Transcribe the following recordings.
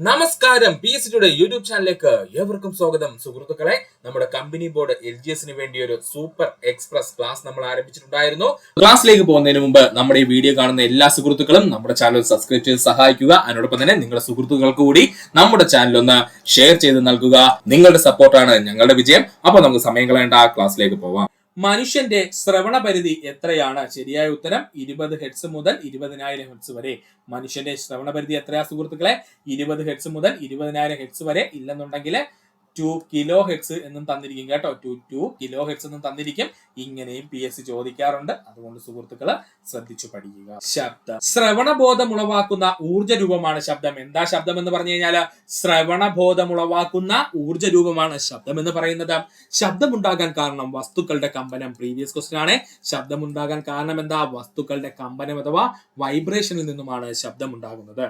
നമസ്കാരം, P S സിയുടെ YouTube ചാനലിലേക്ക് ഏവർക്കും സ്വാഗതം. സുഹൃത്തുക്കളെ, നമ്മുടെ കമ്പനി ബോർഡ് LGSന് വേണ്ടി ഒരു സൂപ്പർ എക്സ്പ്രസ് ക്ലാസ് നമ്മൾ ആരംഭിച്ചിട്ടുണ്ടായിരുന്നു. ക്ലാസ്സിലേക്ക് പോകുന്നതിന് മുമ്പ് നമ്മുടെ ഈ വീഡിയോ കാണുന്ന എല്ലാ സുഹൃത്തുക്കളും നമ്മുടെ ചാനൽ സബ്സ്ക്രൈബ് ചെയ്ത് സഹായിക്കുക. അതിനോടൊപ്പം തന്നെ നിങ്ങളുടെ സുഹൃത്തുക്കൾക്ക് കൂടി നമ്മുടെ ചാനൽ ഒന്ന് ഷെയർ ചെയ്ത് നൽകുക. നിങ്ങളുടെ സപ്പോർട്ടാണ് ഞങ്ങളുടെ വിജയം. അപ്പോൾ നമുക്ക് സമയം കളയേണ്ട ക്ലാസ്സിലേക്ക് പോവാം. മനുഷ്യന്റെ ശ്രവണ പരിധി എത്രയാണ്? ശരിയായ ഉത്തരം 20 ഹെർട്സ് മുതൽ 20,000 ഹെർട്സ് വരെ. മനുഷ്യന്റെ ശ്രവണ പരിധി എത്രയാ സുഹൃത്തുക്കളെ? 20 ഹെർട്സ് മുതൽ 20,000 ഹെർട്സ് വരെ. ഇല്ലെന്നുണ്ടെങ്കിൽ 2 കിലോ ഹെർട്സ് എന്നും തന്നിരിക്കും കേട്ടോ. 2 കിലോ ഹെർട്സ് എന്നും തന്നിരിക്കും. ഇങ്ങനെയും PSC ചോദിക്കാറുണ്ട്. അതുകൊണ്ട് സുഹൃത്തുക്കള് ശ്രദ്ധിച്ചു പഠിക്കുക. ശബ്ദം ശ്രവണബോധം ഉളവാക്കുന്ന ഊർജ രൂപമാണ് ശബ്ദം. എന്താ ശബ്ദം എന്ന് പറഞ്ഞു കഴിഞ്ഞാൽ ശ്രവണബോധം ഉളവാക്കുന്ന ഊർജ രൂപമാണ് ശബ്ദം എന്ന് പറയുന്നത്. ശബ്ദമുണ്ടാകാൻ കാരണം വസ്തുക്കളുടെ കമ്പനം. പ്രീവിയസ് ക്വസ്റ്റ്യൻ ആണ്. ശബ്ദമുണ്ടാകാൻ കാരണം എന്താ? വസ്തുക്കളുടെ കമ്പനം അഥവാ വൈബ്രേഷനിൽ നിന്നുമാണ് ശബ്ദം ഉണ്ടാകുന്നത്.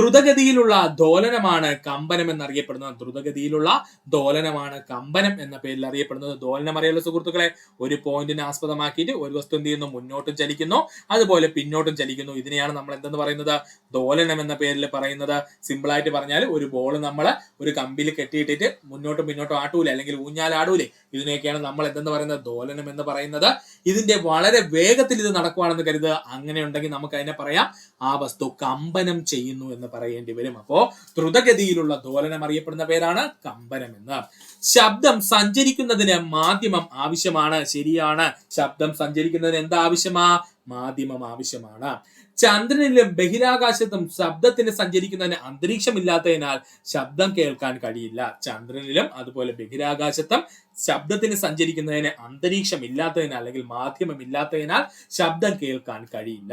ദ്രുതഗതിയിലുള്ള ദോലനമാണ് കമ്പനം എന്നറിയപ്പെടുന്നത്. ദ്രുതഗതിയിലുള്ള ദോലനമാണ് കമ്പനം എന്ന പേരിൽ അറിയപ്പെടുന്നത്. ദോലനം അറിയാലോ സുഹൃത്തുക്കളെ, ഒരു പോയിന്റിനെ ആസ്പദമാക്കിയിട്ട് ഒരു വസ്തു എന്ത് ചെയ്യുന്നു? മുന്നോട്ടും ചലിക്കുന്നു, അതുപോലെ പിന്നോട്ടും ചലിക്കുന്നു. ഇതിനെയാണ് നമ്മൾ എന്തെന്ന് പറയുന്നത്? ദോലനം എന്ന പേരിൽ പറയുന്നത്. സിമ്പിൾ ആയിട്ട് പറഞ്ഞാൽ ഒരു ബോൾ നമ്മൾ ഒരു കമ്പിയിൽ കെട്ടിയിട്ടിട്ട് മുന്നോട്ടും പിന്നോട്ടും ആട്ടൂലെ, അല്ലെങ്കിൽ ഊഞ്ഞാലാടൂലെ, ഇതിനെയൊക്കെയാണ് നമ്മൾ എന്തെന്ന് പറയുന്നത്? ദോലനം എന്ന് പറയുന്നത്. ഇതിന്റെ വളരെ വേഗത്തിൽ ഇത് നടക്കുവാണെന്ന് കരുതുക. അങ്ങനെ ഉണ്ടെങ്കിൽ നമുക്ക് അതിനെ പറയാം, ആ വസ്തു കമ്പനം ചെയ്യുന്നു എന്ന് പറയേണ്ടി വരും. അപ്പോ ദ്രുതഗതിയിലുള്ള ദോലനം അറിയപ്പെടുന്ന പേരാണ് കമ്പനം എന്ന്. ശബ്ദം സഞ്ചരിക്കുന്നതിന് മാധ്യമം ആവശ്യമാണ്. ശരിയാണ്. ശബ്ദം സഞ്ചരിക്കുന്നതിന് എന്താ ആവശ്യമാ? മാധ്യമം ആവശ്യമാണ്. ചന്ദ്രനിലും ബഹിരാകാശത്തും ശബ്ദത്തിന് സഞ്ചരിക്കുന്നതിന് അന്തരീക്ഷമില്ലാത്തതിനാൽ ശബ്ദം കേൾക്കാൻ കഴിയില്ല. ചന്ദ്രനിലും അതുപോലെ ബഹിരാകാശത്തും ശബ്ദത്തിന് സഞ്ചരിക്കുന്നതിന് അന്തരീക്ഷം ഇല്ലാത്തതിനാൽ അല്ലെങ്കിൽ മാധ്യമം ഇല്ലാത്തതിനാൽ ശബ്ദം കേൾക്കാൻ കഴിയില്ല.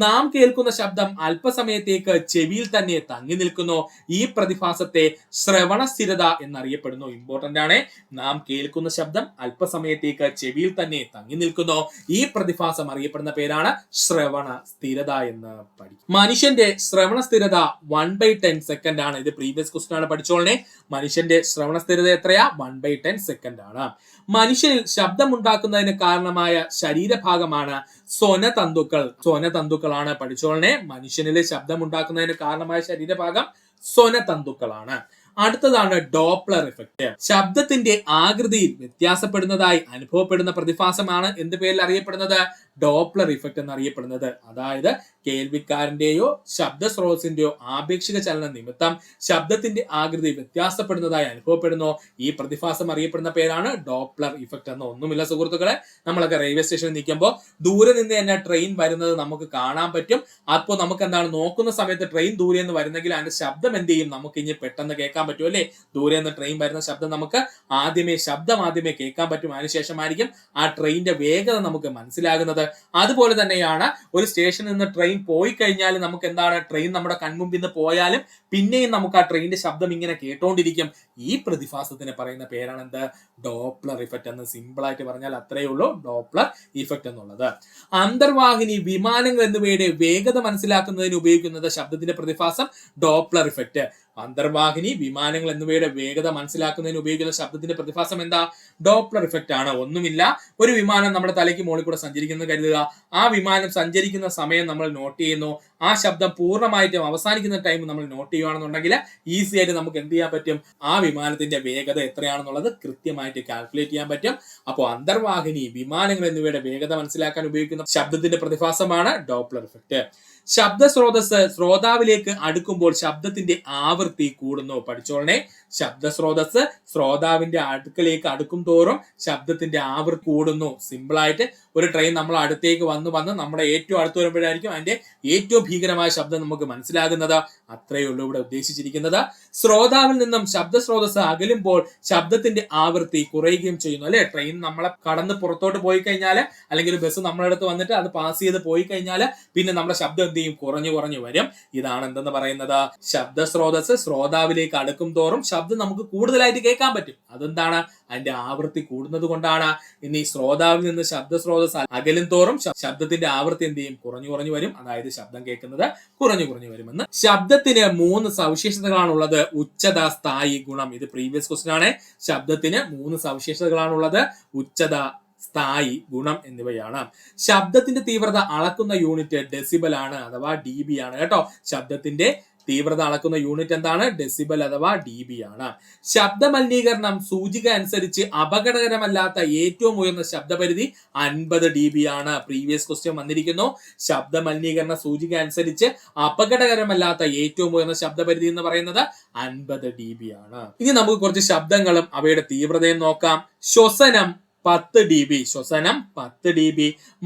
നാം കേൾക്കുന്ന ശബ്ദം അല്പസമയത്തേക്ക് ചെവിയിൽ തന്നെ തങ്ങി നിൽക്കുന്നു. ഈ പ്രതിഭാസത്തെ ശ്രവണ സ്ഥിരത എന്നറിയപ്പെടുന്നു. ഇമ്പോർട്ടന്റ് ആണ്. നാം കേൾക്കുന്ന ശബ്ദം അല്പസമയത്തേക്ക് ചെവിയിൽ തന്നെ തങ്ങി നിൽക്കുന്നു. ഈ പ്രതിഭാസം അറിയപ്പെടുന്ന പേരാണ് ശ്രവണ സ്ഥിരത എന്ന് പഠിക്കും. മനുഷ്യന്റെ ശ്രവണ സ്ഥിരത 1/10 സെക്കൻഡ് ആണ്. ഇത് പ്രീവിയസ് ക്വസ്റ്റ്യൻ ആണ്, പഠിച്ചോളനെ. മനുഷ്യന്റെ ശ്രവണ സ്ഥിരത എത്രയാ? 1/10 സെക്കൻഡ് ആണ്. മനുഷ്യനിൽ ശബ്ദം ഉണ്ടാക്കുന്നതിന് കാരണമായ ശരീരഭാഗമാണ് സ്വനതന്തുക്കൾ. സ്വനതന്തുക്കളാണ്, പഠിച്ചോളനെ. മനുഷ്യനിലെ ശബ്ദം ഉണ്ടാക്കുന്നതിന് കാരണമായ ശരീരഭാഗം സ്വനതന്തുക്കളാണ്. അടുത്തതാണ് ഡോപ്ലർ ഇഫക്റ്റ്. ശബ്ദത്തിന്റെ ആകൃതിയിൽ വ്യത്യാസപ്പെടുന്നതായി അനുഭവപ്പെടുന്ന പ്രതിഭാസമാണ് എന്ത് പേരിൽ അറിയപ്പെടുന്നത്? ഡോപ്ലർ ഇഫക്റ്റ് എന്നറിയപ്പെടുന്നത്. അതായത് കേൾവിക്കാരന്റെയോ ശബ്ദസ്രോതസിന്റെയോ ആപേക്ഷിക ചലന നിമിത്തം ശബ്ദത്തിന്റെ ആകൃതി വ്യത്യാസപ്പെടുന്നതായി അനുഭവപ്പെടുന്നു. ഈ പ്രതിഭാസം അറിയപ്പെടുന്ന പേരാണ് ഡോപ്ലർ ഇഫക്റ്റ് എന്ന്. ഒന്നുമില്ല സുഹൃത്തുക്കളെ, നമ്മളൊക്കെ റെയിൽവേ സ്റ്റേഷനിൽ നിൽക്കുമ്പോൾ ദൂരെ നിന്ന് തന്നെ ട്രെയിൻ വരുന്നത് നമുക്ക് കാണാൻ പറ്റും. അപ്പോൾ നമുക്ക് എന്താണ്, നോക്കുന്ന സമയത്ത് ട്രെയിൻ ദൂരെ നിന്ന് വരുന്നെങ്കിൽ അതിന്റെ ശബ്ദം എന്ത് ചെയ്യും? നമുക്ക് ഇനി പെട്ടെന്ന് കേൾക്കാൻ പറ്റും അല്ലേ? ദൂരെ നിന്ന് ട്രെയിൻ വരുന്ന ശബ്ദം നമുക്ക് ശബ്ദം ആദ്യമേ കേൾക്കാൻ പറ്റും. അതിനുശേഷമായിരിക്കും ആ ട്രെയിനിന്റെ വേഗത നമുക്ക് മനസ്സിലാകുന്നത്. അതുപോലെ തന്നെയാണ് ഒരു സ്റ്റേഷനിൽ നിന്ന് ട്രെയിൻ പോയി കഴിഞ്ഞാൽ നമുക്ക് എന്താണ്, ട്രെയിൻ നമ്മുടെ കൺമുമ്പിൽ നിന്ന് പോയാലും പിന്നെയും നമുക്ക് ആ ട്രെയിനിന്റെ ശബ്ദം ഇങ്ങനെ കേട്ടോണ്ടിരിക്കും. ഈ പ്രതിഭാസത്തിന് പറയുന്ന പേരാണ് എന്ത്? ഡോപ്ലർ ഇഫക്റ്റ് എന്ന്. സിമ്പിൾ ആയിട്ട് പറഞ്ഞാൽ അത്രയേ ഉള്ളൂ ഡോപ്ലർ ഇഫക്റ്റ് എന്നുള്ളത്. അന്തർവാഹിനി, വിമാനങ്ങൾ എന്നിവയുടെ വേഗത മനസ്സിലാക്കുന്നതിന് ഉപയോഗിക്കുന്നത് ശബ്ദത്തിന്റെ പ്രതിഭാസം ഡോപ്ലർ ഇഫക്റ്റ്. അന്തർവാഹിനി, വിമാനങ്ങൾ എന്നിവയുടെ വേഗത മനസ്സിലാക്കുന്നതിന് ഉപയോഗിക്കുന്ന ശബ്ദത്തിന്റെ പ്രതിഭാസം എന്താ? ഡോപ്ലർ ഇഫക്റ്റ് ആണ്. ഒന്നുമില്ല, ഒരു വിമാനം നമ്മുടെ തലയ്ക്ക് മുകളിൽ കൂടെ സഞ്ചരിക്കുന്നത് കരുതുക. ആ വിമാനം സഞ്ചരിക്കുന്ന സമയം നമ്മൾ നോട്ട് ചെയ്യുന്നു. ആ ശബ്ദം പൂർണ്ണമായിട്ടും അവസാനിക്കുന്ന ടൈം നമ്മൾ നോട്ട് ചെയ്യുകയാണെന്നുണ്ടെങ്കിൽ ഈസി ആയിട്ട് നമുക്ക് എന്ത് ചെയ്യാൻ പറ്റും? ആ വിമാനത്തിന്റെ വേഗത എത്രയാണെന്നുള്ളത് കൃത്യമായിട്ട് കാൽക്കുലേറ്റ് ചെയ്യാൻ പറ്റും. അപ്പോൾ അന്തർവാഹിനി, വിമാനങ്ങൾ എന്നിവയുടെ വേഗത മനസ്സിലാക്കാൻ ഉപയോഗിക്കുന്ന ശബ്ദത്തിന്റെ പ്രതിഭാസമാണ് ഡോപ്ലർ ഇഫക്റ്റ്. ശബ്ദ സ്രോതസ് ശ്രോതാവിലേക്ക് അടുക്കുമ്പോൾ ശബ്ദത്തിന്റെ ആവൃത്തി കൂടുന്നു. പഠിച്ചോളനെ. ശബ്ദ സ്രോതസ് ശ്രോതാവിന്റെ അടുക്കലേക്ക് അടുക്കും തോറും ശബ്ദത്തിന്റെ ആവൃത്തി കൂടുന്നു. സിമ്പിൾ ആയിട്ട് ഒരു ട്രെയിൻ നമ്മൾ അടുത്തേക്ക് വന്ന് നമ്മുടെ ഏറ്റവും അടുത്ത് വരുമ്പോഴായിരിക്കും അതിന്റെ ഏറ്റവും ഭീകരമായ ശബ്ദം നമുക്ക് മനസ്സിലാകുന്നത്. അത്രയേ ഉള്ളൂ ഇവിടെ ഉദ്ദേശിച്ചിരിക്കുന്നത്. ശ്രോതാവിൽ നിന്നും ശബ്ദ സ്രോതസ് അകലുമ്പോൾ ശബ്ദത്തിന്റെ ആവൃത്തി കുറയുകയും ചെയ്യുന്നു അല്ലെ? ട്രെയിൻ നമ്മളെ കടന്ന് പുറത്തോട്ട് പോയി കഴിഞ്ഞാൽ, അല്ലെങ്കിൽ ഒരു ബസ് നമ്മുടെ അടുത്ത് വന്നിട്ട് അത് പാസ് ചെയ്ത് പോയി കഴിഞ്ഞാൽ പിന്നെ നമ്മുടെ ശബ്ദം എന്ത് ചെയ്യും? കുറഞ്ഞു വരും. ഇതാണ് എന്തെന്ന് പറയുന്നത്? ശബ്ദ സ്രോതസ് ശ്രോതാവിലേക്ക് അടുക്കും തോറും ശബ്ദം നമുക്ക് കൂടുതലായിട്ട് കേൾക്കാൻ പറ്റും. അതെന്താണ്? അതിന്റെ ആവൃത്തി കൂടുന്നത് കൊണ്ടാണ്. ഇനി ശ്രോതാവിൽ നിന്ന് ശബ്ദ സ്രോതസ് അകലും തോറും ശബ്ദത്തിന്റെ ആവൃത്തി എന്ത് ചെയ്യും? കുറഞ്ഞു വരും. അതായത് ശബ്ദം കേൾക്കുന്നത് കുറഞ്ഞു വരുമെന്ന്. ശബ്ദത്തിന് 3 സവിശേഷതകളാണുള്ളത്. ഉച്ചത, സ്ഥായി, ഗുണം. ഇത് പ്രീവിയസ് ക്വസ്റ്റ്യൻ ആണ്. ശബ്ദത്തിന് 3 സവിശേഷതകളാണുള്ളത്. ഉച്ചത, സ്ഥായി, ഗുണം എന്നിവയാണ്. ശബ്ദത്തിന്റെ തീവ്രത അളക്കുന്ന യൂണിറ്റ് ഡെസിബൽ ആണ്, അഥവാ DB ആണ് കേട്ടോ. ശബ്ദത്തിന്റെ തീവ്രത അളക്കുന്ന യൂണിറ്റ് എന്താണ്? ഡെസിബൽ അഥവാ dB ആണ്. ശബ്ദ മലിനീകരണം സൂചിക അനുസരിച്ച് അപകടകരമല്ലാത്ത ഏറ്റവും ഉയർന്ന ശബ്ദപരിധി 50 dB ആണ്. പ്രീവിയസ് ക്വസ്റ്റ്യൻ വന്നിരിക്കുന്നു. ശബ്ദ മലിനീകരണ സൂചിക അനുസരിച്ച് അപകടകരമല്ലാത്ത ഏറ്റവും ഉയർന്ന ശബ്ദപരിധി എന്ന് പറയുന്നത് 50 dB ആണ്. ഇനി നമുക്ക് കുറച്ച് ശബ്ദങ്ങളും അവയുടെ തീവ്രതയും നോക്കാം. ശ്വസനം 10 dB. ശ്വസനം 10 dB.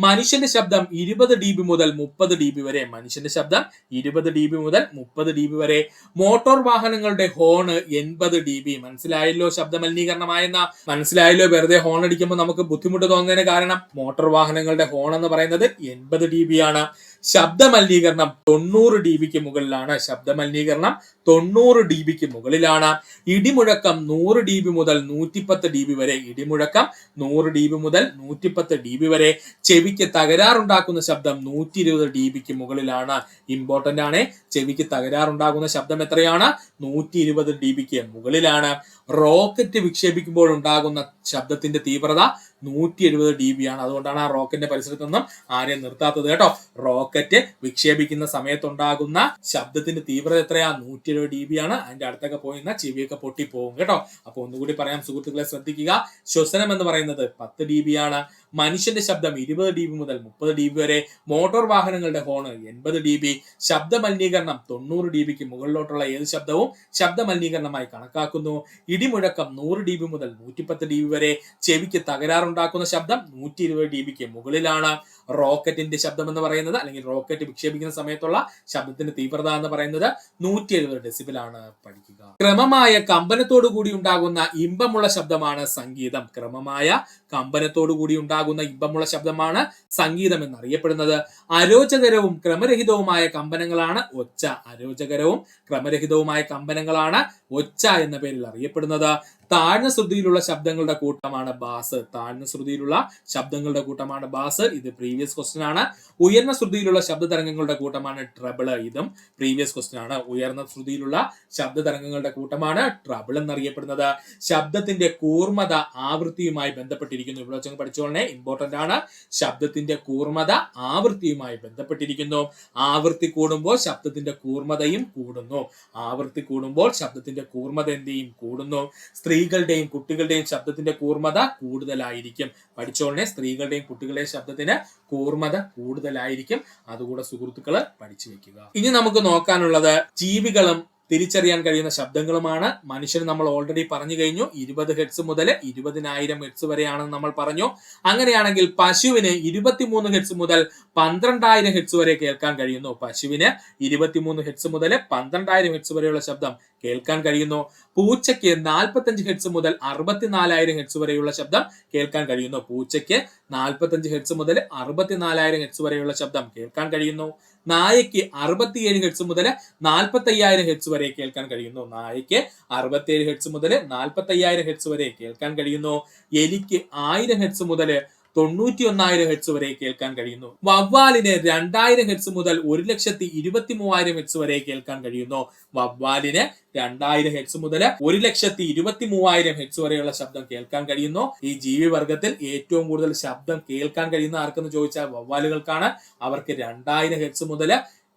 മനുഷ്യന്റെ ശബ്ദം 20 dB മുതൽ 30 dB വരെ. മനുഷ്യന്റെ ശബ്ദം 20 dB മുതൽ 30 dB വരെ. മോട്ടോർ വാഹനങ്ങളുടെ ഹോൺ 80 dB. മനസ്സിലായല്ലോ ശബ്ദ മലിനീകരണമായെന്ന? മനസ്സിലായല്ലോ വെറുതെ ഹോൺ അടിക്കുമ്പോൾ നമുക്ക് ബുദ്ധിമുട്ട് തോന്നുന്നതിന് കാരണം? മോട്ടോർ വാഹനങ്ങളുടെ ഹോൺ എന്ന് പറയുന്നത് 80 dB ആണ്. ശബ്ദ മലിനീകരണം 90 dBക്ക് മുകളിലാണ്. ശബ്ദ മലിനീകരണം 90 dBക്ക് മുകളിലാണ്. ഇടിമുഴക്കം 100 dB മുതൽ 110 dB വരെ. ഇടിമുഴക്കം 100 dB മുതൽ 110 dB വരെ. ചെവിക്ക് തകരാറുണ്ടാക്കുന്ന ശബ്ദം 120 dBക്ക് മുകളിലാണ്. ഇമ്പോർട്ടന്റ് ആണ്. ചെവിക്ക് തകരാറുണ്ടാകുന്ന ശബ്ദം എത്രയാണ്? 120 dBക്ക് മുകളിലാണ്. റോക്കറ്റ് വിക്ഷേപിക്കുമ്പോൾ ഉണ്ടാകുന്ന ശബ്ദത്തിന്റെ തീവ്രത 170 dB ആണ്. അതുകൊണ്ടാണ് ആ റോക്കറ്റിന്റെ പരിസരത്ത് നിന്നും ആരെയും നിർത്താത്തത് കേട്ടോ. റോക്കറ്റ് വിക്ഷേപിക്കുന്ന സമയത്തുണ്ടാകുന്ന ശബ്ദത്തിന്റെ തീവ്രത എത്രയാ? 170 dB ആണ്. അതിന്റെ അടുത്തൊക്കെ പോയിന്ന ചെവിയൊക്കെ പൊട്ടിപ്പോകും കേട്ടോ. അപ്പൊ ഒന്നുകൂടി പറയാം സുഹൃത്തുക്കളെ, ശ്രദ്ധിക്കുക. ശ്വസനം എന്ന് പറയുന്നത് 10 dB ആണ്. മനുഷ്യന്റെ ശബ്ദം 20 dB മുതൽ 30 dB വരെ. മോട്ടോർ വാഹനങ്ങളുടെ ഹോൺ 80 dB. ശബ്ദ മലിനീകരണം 90 dBക്ക് മുകളിലോട്ടുള്ള ഏത് ശബ്ദവും ശബ്ദ മലിനീകരണമായി കണക്കാക്കുന്നു. ഇടിമുഴക്കം 100 dB മുതൽ 110 dB വരെ. ചെവിക്ക് തകരാറുണ്ടാക്കുന്ന ശബ്ദം 120 dBക്ക് മുകളിലാണ്. റോക്കറ്റിന്റെ ശബ്ദം എന്ന് പറയുന്നത്, അല്ലെങ്കിൽ റോക്കറ്റ് വിക്ഷേപിക്കുന്ന സമയത്തുള്ള ശബ്ദത്തിന്റെ തീവ്രത എന്ന് പറയുന്നത് 170 ഡെസിബൽ ആണ്. പഠിക്കുക. ക്രമമായ കമ്പനത്തോടു കൂടി ഉണ്ടാകുന്ന ഇമ്പമുള്ള ശബ്ദമാണ് സംഗീതം. ക്രമമായ കമ്പനത്തോടു കൂടി ഉണ്ടാകുന്ന ഇമ്പമുള്ള ശബ്ദമാണ് സംഗീതം എന്നറിയപ്പെടുന്നത്. അരോചകരവും ക്രമരഹിതവുമായ കമ്പനങ്ങളാണ് ഒച്ച. അരോചകരവും ക്രമരഹിതവുമായ കമ്പനങ്ങളാണ് ഒച്ച എന്ന പേരിൽ അറിയപ്പെടുന്നത്. താഴ്ന്ന ശ്രുതിയിലുള്ള ശബ്ദങ്ങളുടെ കൂട്ടമാണ് ബാസ്. താഴ്ന്ന ശ്രുതിയിലുള്ള ശബ്ദങ്ങളുടെ കൂട്ടമാണ് ബാസ്. ഇത് പ്രീവിയസ് ക്വസ്റ്റ്യൻ ആണ്. ഉയർന്ന ശ്രുതിയിലുള്ള ശബ്ദ തരംഗങ്ങളുടെ കൂട്ടമാണ് ട്രബിള്. ഇതും പ്രീവിയസ് ക്വസ്റ്റ്യൻ ആണ്. ഉയർന്ന ശ്രുതിയിലുള്ള ശബ്ദ തരംഗങ്ങളുടെ കൂട്ടമാണ് ട്രബിൾ എന്നറിയപ്പെടുന്നത്. ശബ്ദത്തിന്റെ കൂർമ്മത ആവൃത്തിയുമായി ബന്ധപ്പെട്ടിരിക്കുന്നു. ഇവിടെ വെച്ച് പഠിച്ചോളനെ, ഇമ്പോർട്ടന്റ് ആണ്. ശബ്ദത്തിന്റെ കൂർമ്മത ആവൃത്തിയുമായി ബന്ധപ്പെട്ടിരിക്കുന്നു. ആവൃത്തി കൂടുമ്പോൾ ശബ്ദത്തിന്റെ കൂർമ്മതയും കൂടുന്നു. ആവൃത്തി കൂടുമ്പോൾ ശബ്ദത്തിന്റെ കൂർമ്മത എന്തെയും കൂടുന്നു. സ്ത്രീകളുടെയും കുട്ടികളുടെയും ശബ്ദത്തിന്റെ കൂർമ്മത കൂടുതലായിരിക്കും. പഠിച്ചോളനെ, സ്ത്രീകളുടെയും കുട്ടികളുടെയും ശബ്ദത്തിന് കൂർമ്മത കൂടുതലായിരിക്കും. അതുകൂടെ സുഹൃത്തുക്കള് പഠിച്ചു വെക്കുക. ഇനി നമുക്ക് നോക്കാനുള്ളത് ജീവികളും തിരിച്ചറിയാൻ കഴിയുന്ന ശബ്ദങ്ങളുമാണ്. മനുഷ്യന് നമ്മൾ ഓൾറെഡി പറഞ്ഞു കഴിഞ്ഞു. 20 ഹെർട്സ് മുതൽ 20,000 ഹെർട്സ് വരെയാണെന്ന് നമ്മൾ പറഞ്ഞു. അങ്ങനെയാണെങ്കിൽ പശുവിന് 23 ഹെർട്സ് മുതൽ 12,000 ഹെർട്സ് വരെ കേൾക്കാൻ കഴിയുന്നു. പശുവിന് 23 ഹെർട്സ് മുതൽ 12,000 ഹെർട്സ് വരെയുള്ള ശബ്ദം കേൾക്കാൻ കഴിയുന്നു. പൂച്ചയ്ക്ക് 45 ഹെർട്സ് മുതൽ 64,000 ഹെർട്സ് വരെയുള്ള ശബ്ദം കേൾക്കാൻ കഴിയുന്നു. പൂച്ചയ്ക്ക് 45 ഹെർട്സ് മുതൽ 64,000 ഹെർട്സ് വരെയുള്ള ശബ്ദം കേൾക്കാൻ കഴിയുന്നു. നായയ്ക്ക് 67 ഹെർട്സ് മുതൽ 45,000 ഹെർട്സ് വരെ കേൾക്കാൻ കഴിയുന്നു. നായയ്ക്ക് 67 ഹെർട്സ് മുതൽ 45,000 ഹെർട്സ് വരെ കേൾക്കാൻ കഴിയുന്നു. എലിക്ക് 1000 ഹെർട്സ് മുതൽ 91,000 ഹെർട്സ് വരെ കേൾക്കാൻ കഴിയുന്നു. വവ്വാലിന് 2000 ഹെർട്സ് മുതൽ 1,23,000 ഹെർട്സ് വരെ കേൾക്കാൻ കഴിയുന്നു. വവ്വാലിന് 2000 ഹെർട്സ് മുതൽ 1,23,000 ഹെർട്സ് വരെയുള്ള ശബ്ദം കേൾക്കാൻ കഴിയുന്നു. ഈ ജീവിവർഗത്തിൽ ഏറ്റവും കൂടുതൽ ശബ്ദം കേൾക്കാൻ കഴിയുന്ന ആർക്കെന്ന് ചോദിച്ചാൽ വവ്വാലുകൾക്കാണ്. അവർക്ക് 2000 ഹെർട്സ് മുതൽ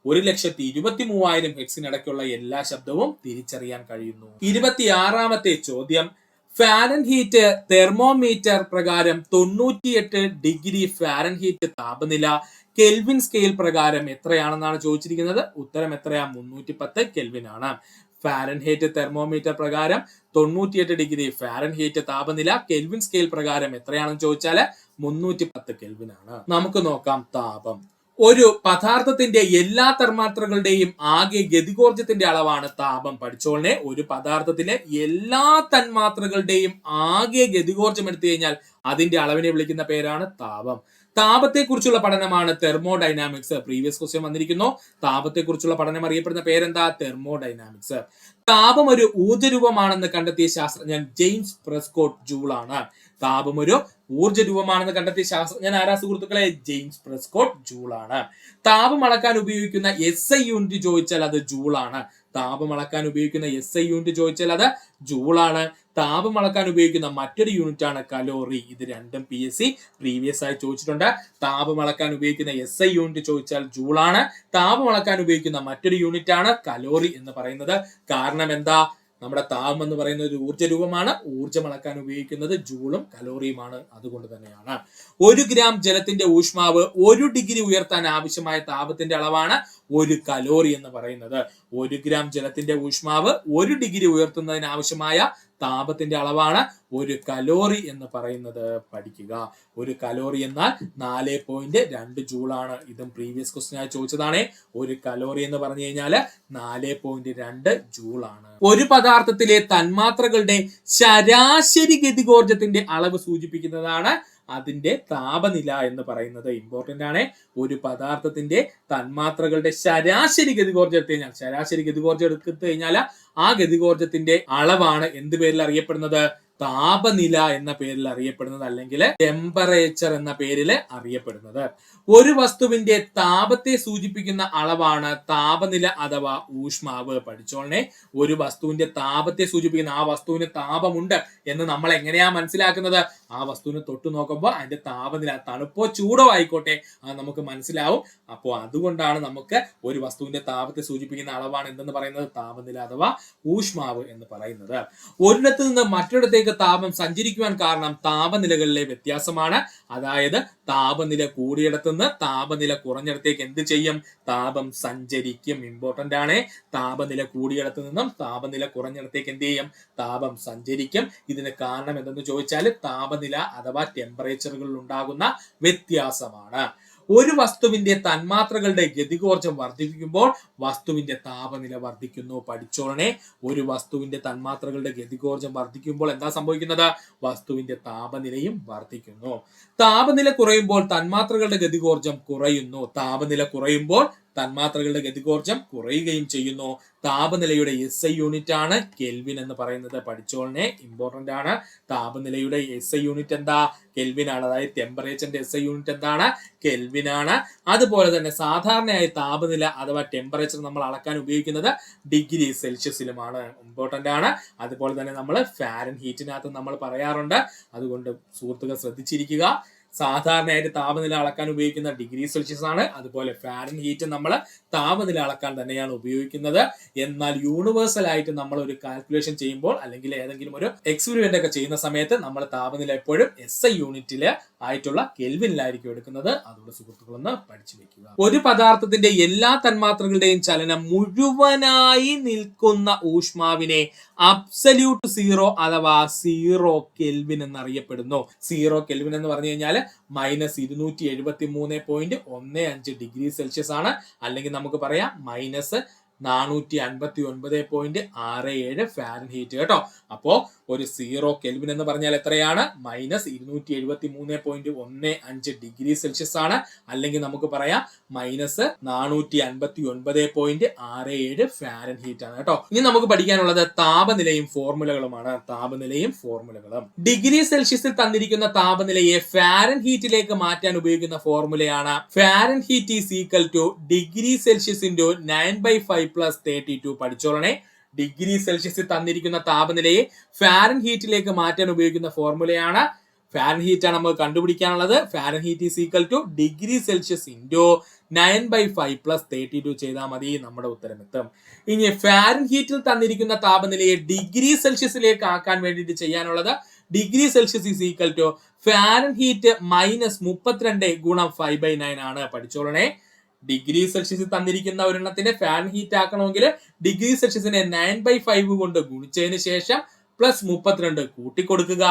1,23,000 ഹെർട്സിനിടയ്ക്കുള്ള എല്ലാ ശബ്ദവും തിരിച്ചറിയാൻ കഴിയുന്നു. 26ാമത്തെ ചോദ്യം, ഫാരൻഹീറ്റ് തെർമോമീറ്റർ പ്രകാരം 98 ഡിഗ്രി ഫാരൻഹീറ്റ് താപനില കെൽവിൻ സ്കെയിൽ പ്രകാരം എത്രയാണെന്നാണ് ചോദിച്ചിരിക്കുന്നത്. ഉത്തരം എത്രയാ? 310 കെൽവിൻ ആണ്. ഫാരൻഹീറ്റ് തെർമോമീറ്റർ പ്രകാരം 98 ഡിഗ്രി ഫാരൻഹീറ്റ് താപനില കെൽവിൻ സ്കെയിൽ പ്രകാരം എത്രയാണെന്ന് ചോദിച്ചാൽ 310 കെൽവിൻ ആണ്. നമുക്ക് നോക്കാം താപം. ഒരു പദാർത്ഥത്തിന്റെ എല്ലാ തന്മാത്രകളുടെയും ആകെ ഗതികോർജത്തിന്റെ അളവാണ് താപം. പഠിച്ചോളനെ, ഒരു പദാർത്ഥത്തിലെ എല്ലാ തന്മാത്രകളുടെയും ആകെ ഗതികോർജം എടുത്തു കഴിഞ്ഞാൽ അതിന്റെ അളവിനെ വിളിക്കുന്ന പേരാണ് താപം. താപത്തെക്കുറിച്ചുള്ള പഠനമാണ് തെർമോഡൈനാമിക്സ്. പ്രീവിയസ് ക്വസ്റ്റ്യൻ വന്നിരിക്കുന്നു. താപത്തെക്കുറിച്ചുള്ള പഠനം അറിയപ്പെടുന്ന പേരെന്താ? തെർമോഡൈനാമിക്സ്. താപം ഒരു ഊർജ്ജരൂപമാണെന്ന് കണ്ടെത്തിയ ശാസ്ത്രജ്ഞൻ ജെയിംസ് പ്രെസ്കോട്ട് ജൂൾ ആണ്. താപം ഒരു ഊർജ്ജ രൂപമാണെന്ന് കണ്ടെത്തിയ ശാസ്ത്രജ്ഞൻ ആരാ സുഹൃത്തുക്കളെ? ജെയിംസ് പ്രെസ്കോട്ട് ജൂൾ ആണ്. താപം അളക്കാൻ ഉപയോഗിക്കുന്ന SI യൂണിറ്റ് ചോദിച്ചാൽ അത് ജൂൾ ആണ്. താപം അളക്കാൻ ഉപയോഗിക്കുന്ന SI യൂണിറ്റ് ചോദിച്ചാൽ അത് ജൂൾ ആണ്. താപം അളക്കാൻ ഉപയോഗിക്കുന്ന മറ്റൊരു യൂണിറ്റ് ആണ് കലോറി. ഇത് രണ്ടും PSC പ്രീവിയസ് ആയി ചോദിച്ചിട്ടുണ്ട്. താപം അളക്കാൻ ഉപയോഗിക്കുന്ന SI യൂണിറ്റ് ചോദിച്ചാൽ ജൂളാണ്. താപം അളക്കാൻ ഉപയോഗിക്കുന്ന മറ്റൊരു യൂണിറ്റ് ആണ് കലോറി എന്ന് പറയുന്നത്. കാരണം എന്താ? നമ്മുടെ താപം എന്ന് പറയുന്ന ഒരു ഊർജ്ജ രൂപമാണ്. ഊർജ്ജം അളക്കാൻ ഉപയോഗിക്കുന്നത് ജൂളും കലോറിയുമാണ്. അതുകൊണ്ട് തന്നെയാണ് 1 ഗ്രാം ജലത്തിന്റെ ഊഷ്മാവ് 1 ഡിഗ്രി ഉയർത്താൻ ആവശ്യമായ താപത്തിന്റെ അളവാണ് 1 കലോറി എന്ന് പറയുന്നത്. 1 ഗ്രാം ജലത്തിന്റെ ഊഷ്മാവ് 1 ഡിഗ്രി ഉയർത്തുന്നതിന് ആവശ്യമായ താപത്തിന്റെ അളവാണ് 1 കലോറി എന്ന് പറയുന്നത്. പഠിക്കുക. 1 കലോറി എന്നാൽ 4.2 ജൂളാണ്. ഇതും പ്രീവിയസ് ക്വസ്റ്റ്യൻ ആയി ചോദിച്ചതാണ്. 1 കലോറി എന്ന് പറഞ്ഞു കഴിഞ്ഞാൽ 4.2 ജൂളാണ്. ഒരു പദാർത്ഥത്തിലെ തന്മാത്രകളുടെ ശരാശരി ഗതികോർജത്തിന്റെ അളവ് സൂചിപ്പിക്കുന്നതാണ് അതിന്റെ താപനില എന്ന് പറയുന്നത്. ഇമ്പോർട്ടന്റ് ആണ്. ഒരു പദാർത്ഥത്തിന്റെ തന്മാത്രകളുടെ ശരാശരി ഗതികോർജം എടുത്തു കഴിഞ്ഞാൽ, ശരാശരി ഗതികോർജം എടുത്തു കഴിഞ്ഞാൽ ആ ഗതികോർജത്തിന്റെ അളവാണ് എന്ത് പേരിൽ അറിയപ്പെടുന്നത്? താപനില എന്ന പേരിൽ അറിയപ്പെടുന്നത്, അല്ലെങ്കിൽ ടെമ്പറേച്ചർ എന്ന പേരിൽ അറിയപ്പെടുന്നത്. ഒരു വസ്തുവിന്റെ താപത്തെ സൂചിപ്പിക്കുന്ന അളവാണ് താപനില അഥവാ ഊഷ്മാവ്. പഠിച്ചോളനെ. ഒരു വസ്തുവിന്റെ താപത്തെ സൂചിപ്പിക്കുന്ന, ആ വസ്തുവിന് താപമുണ്ട് എന്ന് നമ്മൾ എങ്ങനെയാ മനസ്സിലാക്കുന്നത്? ആ വസ്തുവിനെ തൊട്ടു നോക്കുമ്പോൾ അതിന്റെ താപനില, തണുപ്പോ ചൂടോ ആയിക്കോട്ടെ, അത് നമുക്ക് മനസ്സിലാവും. അപ്പോൾ അതുകൊണ്ടാണ് നമുക്ക് ഒരു വസ്തുവിന്റെ താപത്തെ സൂചിപ്പിക്കുന്ന അളവാണ് എന്തെന്ന് പറയുന്നത്? താപനില അഥവാ ഊഷ്മാവ് എന്ന് പറയുന്നത്. ഒരിടത്ത് നിന്ന് മറ്റൊരിടത്തേക്ക് താപം സഞ്ചരിക്കുവാൻ കാരണം താപനിലകളിലെ വ്യത്യാസമാണ്. അതായത് താപനില കൂടിയിടത്ത് നിന്ന് താപനില കുറഞ്ഞിടത്തേക്ക് എന്ത് ചെയ്യും? താപം സഞ്ചരിക്കും. ഇമ്പോർട്ടന്റ് ആണ്. താപനില കൂടിയിടത്ത് നിന്നും താപനില കുറഞ്ഞിടത്തേക്ക് എന്ത് ചെയ്യും? താപം സഞ്ചരിക്കും. ഇതിന് കാരണം എന്തെന്ന് ചോദിച്ചാൽ താപനില അഥവാ ടെമ്പറേച്ചറുകളിൽ ഉണ്ടാകുന്ന വ്യത്യാസമാണ്. ഒരു വസ്തുവിന്റെ തന്മാത്രകളുടെ ഗതികോർജം വർദ്ധിപ്പിക്കുമ്പോൾ വസ്തുവിന്റെ താപനില വർദ്ധിക്കുന്നു. പഠിച്ചോളനെ. ഒരു വസ്തുവിന്റെ തന്മാത്രകളുടെ ഗതികോർജം വർദ്ധിക്കുമ്പോൾ എന്താ സംഭവിക്കുന്നത്? വസ്തുവിന്റെ താപനിലയും വർദ്ധിക്കുന്നു. താപനില കുറയുമ്പോൾ തന്മാത്രകളുടെ ഗതികോർജം കുറയുന്നു. താപനില കുറയുമ്പോൾ തന്മാത്രകളുടെ ഗതികോർജം കുറയുകയും ചെയ്യുന്നു. താപനിലയുടെ SI യൂണിറ്റ് ആണ് കെൽവിൻ എന്ന് പറയുന്നത്. പഠിച്ചോളനെ. ഇമ്പോർട്ടന്റ് ആണ്. താപനിലയുടെ SI യൂണിറ്റ് എന്താ? കെൽവിൻ ആണ്. അതായത് ടെമ്പറേച്ചറിന്റെ SI യൂണിറ്റ് എന്താണ്? കെൽവിൻ ആണ്. അതുപോലെ തന്നെ സാധാരണയായി താപനില അഥവാ ടെമ്പറേച്ചർ നമ്മൾ അളക്കാൻ ഉപയോഗിക്കുന്നത് ഡിഗ്രി സെൽഷ്യസിലുമാണ്. ഇമ്പോർട്ടന്റ് ആണ്. അതുപോലെ തന്നെ നമ്മൾ ഫാരൻഹീറ്റിനകത്ത് നമ്മൾ പറയാറുണ്ട്. അതുകൊണ്ട് സുഹൃത്തുക്കൾ ശ്രദ്ധിച്ചിരിക്കുക. സാധാരണയായിട്ട് താപനില അളക്കാൻ ഉപയോഗിക്കുന്ന ഡിഗ്രി സെൽഷ്യസ് ആണ്. അതുപോലെ ഫാരൻഹീറ്റ് നമ്മൾ താപനില അളക്കാൻ തന്നെയാണ് ഉപയോഗിക്കുന്നത്. എന്നാൽ യൂണിവേഴ്സൽ ആയിട്ട് നമ്മൾ ഒരു കാൽക്കുലേഷൻ ചെയ്യുമ്പോൾ, അല്ലെങ്കിൽ ഏതെങ്കിലും ഒരു എക്സ്പെരിമെന്റ് ഒക്കെ ചെയ്യുന്ന സമയത്ത് നമ്മൾ താപനില എപ്പോഴും SI യൂണിറ്റില് ആയിട്ടുള്ള കെൽവിനിലായിരിക്കും എടുക്കുന്നത്. അതുകൊണ്ട് സുഹൃത്തുക്കളൊന്ന് പഠിച്ചു വെക്കുക. ഒരു പദാർത്ഥത്തിന്റെ എല്ലാ തന്മാത്രകളുടെയും ചലനം മുഴുവനായി നിൽക്കുന്ന ഊഷ്മാവിനെ അബ്സല്യൂട്ട് സീറോ അഥവാ സീറോ കെൽവിൻ എന്നറിയപ്പെടുന്നു. സീറോ കെൽവിൻ എന്ന് പറഞ്ഞു കഴിഞ്ഞാൽ -273.15 ഡിഗ്രി സെൽഷ്യസ് ആണ്. അല്ലെങ്കിൽ നമുക്ക് പറയാം -459.67 ഫാരൻഹീറ്റ് കേട്ടോ. അപ്പോ ഒരു സീറോ കെൽവിൻ എന്ന് പറഞ്ഞാൽ എത്രയാണ്? -273.15 ഡിഗ്രി സെൽഷ്യസ് ആണ്. അല്ലെങ്കിൽ നമുക്ക് പറയാം -459.67 ഫാരൻഹീറ്റ് ആണ് കേട്ടോ. ഇനി നമുക്ക് പഠിക്കാനുള്ളത് താപനിലയും ഫോർമുലകളുമാണ്. താപനിലയും ഫോർമുലകളും. ഡിഗ്രി സെൽഷ്യസിൽ തന്നിരിക്കുന്ന താപനിലയെ ഫാരൻഹീറ്റിലേക്ക് മാറ്റാൻ ഉപയോഗിക്കുന്ന ഫോർമുലയാണ് Fahrenheit is equal to degree Celsius into 9/5 + 32. പഠിച്ചോളണേ. ഡിഗ്രി സെൽഷ്യസിൽ തന്നിരിക്കുന്ന താപനിലയെ ഫാരൻഹീറ്റിലേക്ക് മാറ്റാൻ ഉപയോഗിക്കുന്ന ഫോർമുലയാണ്. ഫാരൻഹീറ്റ് ആണ് നമുക്ക് കണ്ടുപിടിക്കാനുള്ളത്. Fahrenheit is equal to degree Celsius into 9/5 + 32 ചെയ്താൽ മതി. നമ്മുടെ ഉത്തരം എത്തും. ഇനി ഫാരൻഹീറ്റിൽ തന്നിരിക്കുന്ന താപനിലയെ ഡിഗ്രി സെൽഷ്യസിലേക്ക് ആക്കാൻ വേണ്ടിയിട്ട് ചെയ്യാനുള്ളത് degree Celsius is equal to Fahrenheit -32 × 5/9 ആണ്. പഠിച്ചോളണേ. ഡിഗ്രി സെൽഷ്യസിൽ തന്നിരിക്കുന്ന ഒരെണ്ണത്തിന് ഫാരൻഹീറ്റ് ആക്കണമെങ്കിൽ ഡിഗ്രി സെൽഷ്യസിനെ 9/5 കൊണ്ട് ഗുണിച്ചതിന് ശേഷം +32 കൂട്ടിക്കൊടുക്കുക.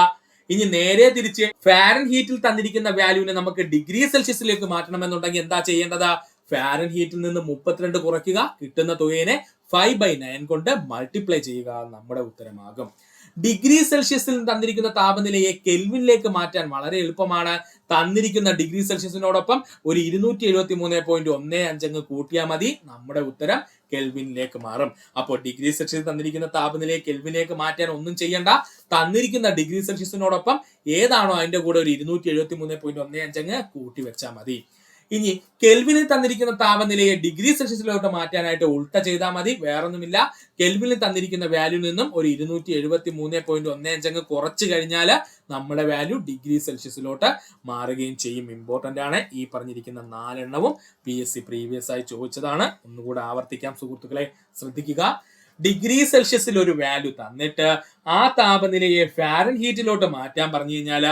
ഇനി നേരെ തിരിച്ച് ഫാരൻഹീറ്റിൽ തന്നിരിക്കുന്ന വാല്യൂവിനെ നമുക്ക് ഡിഗ്രി സെൽഷ്യസിലേക്ക് മാറ്റണമെന്നുണ്ടെങ്കിൽ എന്താ ചെയ്യേണ്ടത്? ഫാരൻഹീറ്റിൽ നിന്ന് 32 കുറയ്ക്കുക. കിട്ടുന്ന തുകയെ 5/9 കൊണ്ട് മൾട്ടിപ്ലൈ ചെയ്യുക. നമ്മുടെ ഉത്തരമാകും. ഡിഗ്രി സെൽഷ്യസിൽ തന്നിരിക്കുന്ന താപനിലയെ കെൽവിനിലേക്ക് മാറ്റാൻ വളരെ എളുപ്പമാണ്. തന്നിരിക്കുന്ന ഡിഗ്രി സെൽഷ്യസിനോടൊപ്പം ഒരു 273.15 കൂട്ടിയാൽ മതി. നമ്മുടെ ഉത്തരം കെൽവിനിലേക്ക് മാറും. അപ്പോൾ ഡിഗ്രി സെൽഷ്യസിൽ തന്നിരിക്കുന്ന താപനിലയെ കെൽവിനിലേക്ക് മാറ്റാൻ ഒന്നും ചെയ്യണ്ട. തന്നിരിക്കുന്ന ഡിഗ്രി സെൽഷ്യസിനോടൊപ്പം ഏതാണോ അതിന്റെ കൂടെ ഒരു 273.15 കൂട്ടി വെച്ചാൽ മതി. ഇനി കെൽവിനിൽ തന്നിരിക്കുന്ന താപനിലയെ ഡിഗ്രി സെൽഷ്യസിലോട്ട് മാറ്റാനായിട്ട് ഉൾട്ട ചെയ്താൽ മതി, വേറൊന്നുമില്ല. കെൽവിനിൽ തന്നിരിക്കുന്ന വാല്യൂവിൽ നിന്നും ഒരു 273.15 കുറച്ച് കഴിഞ്ഞാൽ നമ്മുടെ വാല്യൂ ഡിഗ്രി സെൽഷ്യസിലോട്ട് മാറുകയും ചെയ്യും. ഇമ്പോർട്ടന്റ് ആണ്. ഈ പറഞ്ഞിരിക്കുന്ന 4 എണ്ണവും PSC പ്രീവിയസ് ആയി ചോദിച്ചതാണ്. ഒന്നുകൂടെ ആവർത്തിക്കാം സുഹൃത്തുക്കളെ, ശ്രദ്ധിക്കുക. ഡിഗ്രി സെൽഷ്യസിൽ ഒരു വാല്യൂ തന്നിട്ട് ആ താപനിലയെ ഫാരൻഹീറ്റിലോട്ട് മാറ്റാൻ പറഞ്ഞു കഴിഞ്ഞാൽ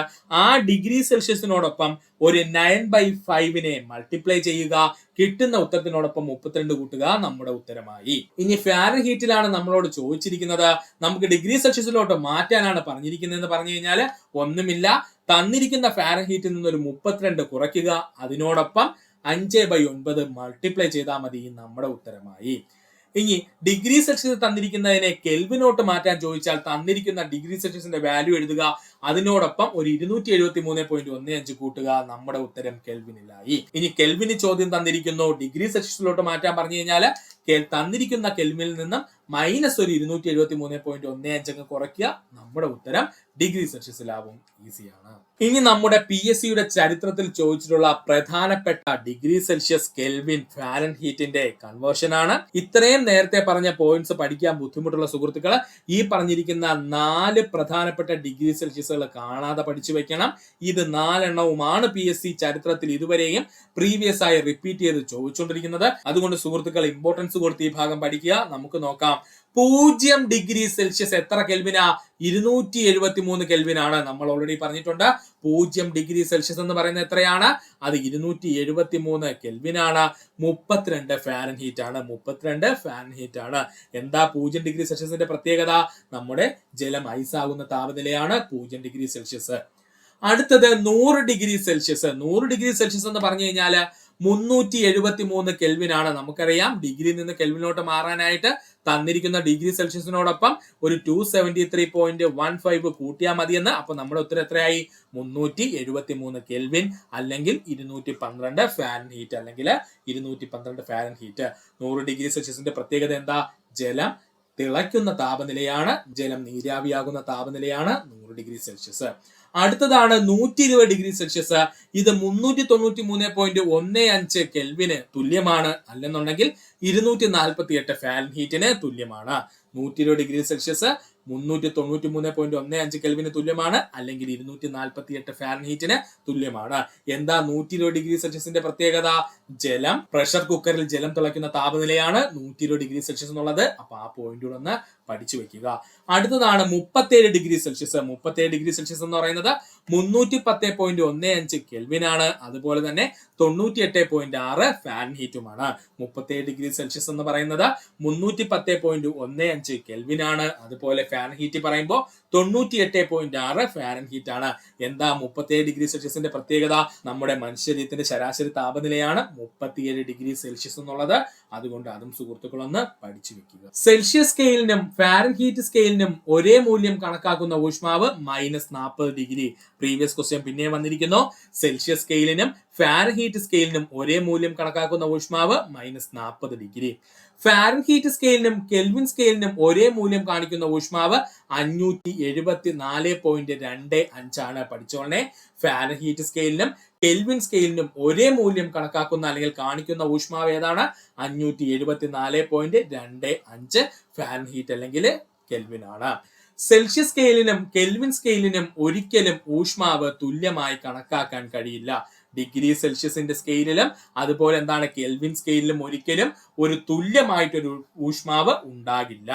ആ ഡിഗ്രി സെൽഷ്യസിനോടൊപ്പം ഒരു 9/5 മൾട്ടിപ്ലൈ ചെയ്യുക, കിട്ടുന്ന ഉത്തരത്തിനോടൊപ്പം 32 കൂട്ടുക, നമ്മുടെ ഉത്തരമായി. ഇനി ഫാരൻഹീറ്റിലാണ് നമ്മളോട് ചോദിച്ചിരിക്കുന്നത്, നമുക്ക് ഡിഗ്രി സെൽഷ്യസിലോട്ട് മാറ്റാനാണ് പറഞ്ഞിരിക്കുന്നതെന്ന് പറഞ്ഞു കഴിഞ്ഞാൽ ഒന്നുമില്ല, തന്നിരിക്കുന്ന ഫാരൻഹീറ്റിൽ നിന്ന് ഒരു 32 കുറയ്ക്കുക, അതിനോടൊപ്പം 5/9 മൾട്ടിപ്ലൈ ചെയ്താൽ മതി, നമ്മുടെ ഉത്തരമായി. ഇനി ഡിഗ്രി സെൽഷ്യസ് തന്നിരിക്കുന്നതിനെ കെൽവിനോട്ട് മാറ്റാൻ ചോദിച്ചാൽ തന്നിരിക്കുന്ന ഡിഗ്രി സെൽഷ്യസിന്റെ വാല്യൂ എഴുതുക, അതിനോടൊപ്പം ഒരു 273.15 കൂട്ടുക, നമ്മുടെ ഉത്തരം കെൽവിനിലായി. ഇനി കെൽവിന് ചോദ്യം തന്നിരിക്കുന്നു, ഡിഗ്രി സെൽഷ്യസിലോട്ട് മാറ്റാൻ പറഞ്ഞു കഴിഞ്ഞാൽ തന്നിരിക്കുന്ന കെൽവിനിൽ നിന്നും മൈനസ് ഒരു 273.15 കുറയ്ക്കുക, നമ്മുടെ ഉത്തരം ഡിഗ്രി സെൽഷ്യസിലാവും. ഈസിയാണ്. ഇനി നമ്മുടെ PSCയുടെ ചരിത്രത്തിൽ ചോദിച്ചിട്ടുള്ള പ്രധാനപ്പെട്ട ഡിഗ്രി സെൽഷ്യസ് കെൽവിൻ ഫാരൻഹീറ്റിന്റെ കൺവേർഷൻ ആണ്. ഇത്രയും നേരത്തെ പറഞ്ഞ പോയിന്റ്സ് പഠിക്കാൻ ബുദ്ധിമുട്ടുള്ള സുഹൃത്തുക്കൾ ഈ പറഞ്ഞിരിക്കുന്ന 4 പ്രധാനപ്പെട്ട ഡിഗ്രി സെൽഷ്യസുകൾ കാണാതെ പഠിച്ചു വെക്കണം. ഇത് 4 എണ്ണവുമാണ് PSC ചരിത്രത്തിൽ ഇതുവരെയും പ്രീവിയസ് ആയി റിപ്പീറ്റ് ചെയ്ത് ചോദിച്ചുകൊണ്ടിരിക്കുന്നത്. അതുകൊണ്ട് സുഹൃത്തുക്കൾ ഇമ്പോർട്ടൻസ് കൊടുത്ത് ഈ ഭാഗം പഠിക്കുക. നമുക്ക് നോക്കാം. 0 ഡിഗ്രി സെൽഷ്യസ് എത്ര കെൽവിനാ? 273 കെൽവിനാണ്. നമ്മൾ ഓൾറെഡി പറഞ്ഞിട്ടുണ്ട് 0 ഡിഗ്രി സെൽഷ്യസ് എന്ന് പറയുന്നത് എത്രയാണ്? അത് 273 കെൽവിനാണ്. 32 ഫാരൻഹീറ്റ് ആണ്. 32 ഫാരൻഹീറ്റ് ആണ്. എന്താ 0 ഡിഗ്രി സെൽഷ്യസിന്റെ പ്രത്യേകത? നമ്മുടെ ജലം ഐസ് ആകുന്ന താപനിലയാണ് 0 ഡിഗ്രി സെൽഷ്യസ്. അടുത്തത് 100 ഡിഗ്രി സെൽഷ്യസ്. 100 ഡിഗ്രി സെൽഷ്യസ് എന്ന് പറഞ്ഞു കഴിഞ്ഞാൽ 373 കെൽവിനാണ്. നമുക്കറിയാം ഡിഗ്രിയിൽ നിന്ന് കെൽവിനോട്ട് മാറാനായിട്ട് തന്നിരിക്കുന്ന ഡിഗ്രി സെൽഷ്യസിനോടൊപ്പം ഒരു 273.15 കൂട്ടിയാൽ മതിയെന്ന്. അപ്പൊ നമ്മുടെ ഉത്തരം എത്രയായി? 373 കെൽവിൻ അല്ലെങ്കിൽ 212 ഫാരൻഹീറ്റ് അല്ലെങ്കിൽ 212 ഫാരൻഹീറ്റ്. 100 ഡിഗ്രി സെൽഷ്യസിന്റെ പ്രത്യേകത എന്താ? ജലം തിളയ്ക്കുന്ന താപനിലയാണ്, ജലം നീരാവിയാകുന്ന താപനിലയാണ് 100 ഡിഗ്രി സെൽഷ്യസ്. അടുത്തതാണ് 120 ഡിഗ്രി സെൽഷ്യസ്. ഇത് 393.15 കെൽവിന് തുല്യമാണ്, അല്ലെന്നുണ്ടെങ്കിൽ 248 ഫാരൻഹീറ്റിന് തുല്യമാണ്. 120 ഡിഗ്രി സെൽഷ്യസ് 393.15 കെൽവിന് തുല്യമാണ്, അല്ലെങ്കിൽ 248 ഫാരൻഹീറ്റിന് തുല്യമാണ്. എന്താ 120 ഡിഗ്രി സെൽഷ്യസിന്റെ പ്രത്യേകത? ജലം പ്രഷർ കുക്കറിൽ ജലം തിളയ്ക്കുന്ന താപനിലയാണ് 120 ഡിഗ്രി സെൽഷ്യസ് എന്നുള്ളത്. അപ്പൊ ആ പോയിന്റ് ഒന്ന് പഠിച്ചു വെക്കുക. അടുത്തതാണ് 37 ഡിഗ്രി സെൽഷ്യസ്. 37 ഡിഗ്രി സെൽഷ്യസ് എന്ന് പറയുന്നത് 310.15 കെൽവിനാണ്. അതുപോലെ തന്നെ 98.6 ഫാരൻഹീറ്റുമാണ്. 37 ഡിഗ്രി സെൽഷ്യസ് എന്ന് പറയുന്നത് 310.15 കെൽവിനാണ്. അതുപോലെ ഫാരൻഹീറ്റ് പറയുമ്പോൾ 98.6 ഫാരൻഹീറ്റ് ആണ്. എന്താ 37 ഡിഗ്രി സെൽഷ്യസിന്റെ പ്രത്യേകത? നമ്മുടെ മനുഷ്യരീരത്തിന്റെ ശരാശരി താപനിലയാണ് 37 ഡിഗ്രി സെൽഷ്യസ് എന്നുള്ളത്. അതുകൊണ്ട് അതും സുഹൃത്തുക്കളൊന്ന് പഠിച്ചു വെക്കുക. സെൽഷ്യസ് സ്കെയിലിനും ഫാരൻഹീറ്റ് സ്കെയിലിനും ഒരേ മൂല്യം കണക്കാക്കുന്ന ഊഷ്മാവ് -40 ഡിഗ്രി. പ്രീവിയസ് ക്വസ്റ്റ്യൻ പിന്നെ വന്നിരിക്കുന്നു. സെൽഷ്യസ് സ്കെയിലിനും ഫാരൻഹീറ്റ് സ്കെയിലിനും ഒരേ മൂല്യം കണക്കാക്കുന്ന ഊഷ്മാവ് -40 ഡിഗ്രി. ഫാരൻഹീറ്റ് സ്കെയിലിനും കെൽവിൻ സ്കെയിലിനും ഒരേ മൂല്യം കാണിക്കുന്ന ഊഷ്മാവ് 574.25 ആണ്. പഠിച്ചോളെ, ഫാരൻഹീറ്റ് സ്കെയിലിനും കെൽവിൻ സ്കെയിലിനും ഒരേ മൂല്യം കണക്കാക്കുന്ന അല്ലെങ്കിൽ കാണിക്കുന്ന ഊഷ്മാവ് ഏതാണ്? 574.25 ഫാരൻഹീറ്റ് അല്ലെങ്കിൽ കെൽവിൻ ആണ്. സെൽഷ്യസ് സ്കെയിലിനും കെൽവിൻ സ്കെയിലിനും ഒരിക്കലും ഊഷ്മാവ് തുല്യമായി കണക്കാക്കാൻ കഴിയില്ല. ഡിഗ്രി സെൽഷ്യസിന്റെ സ്കെയിലിലും അതുപോലെ എന്താണ് കെൽവിൻ സ്കെയിലിലും ഒരിക്കലും ഒരു തുല്യമായിട്ടൊരു ഊഷ്മാവ് ഉണ്ടാകില്ല.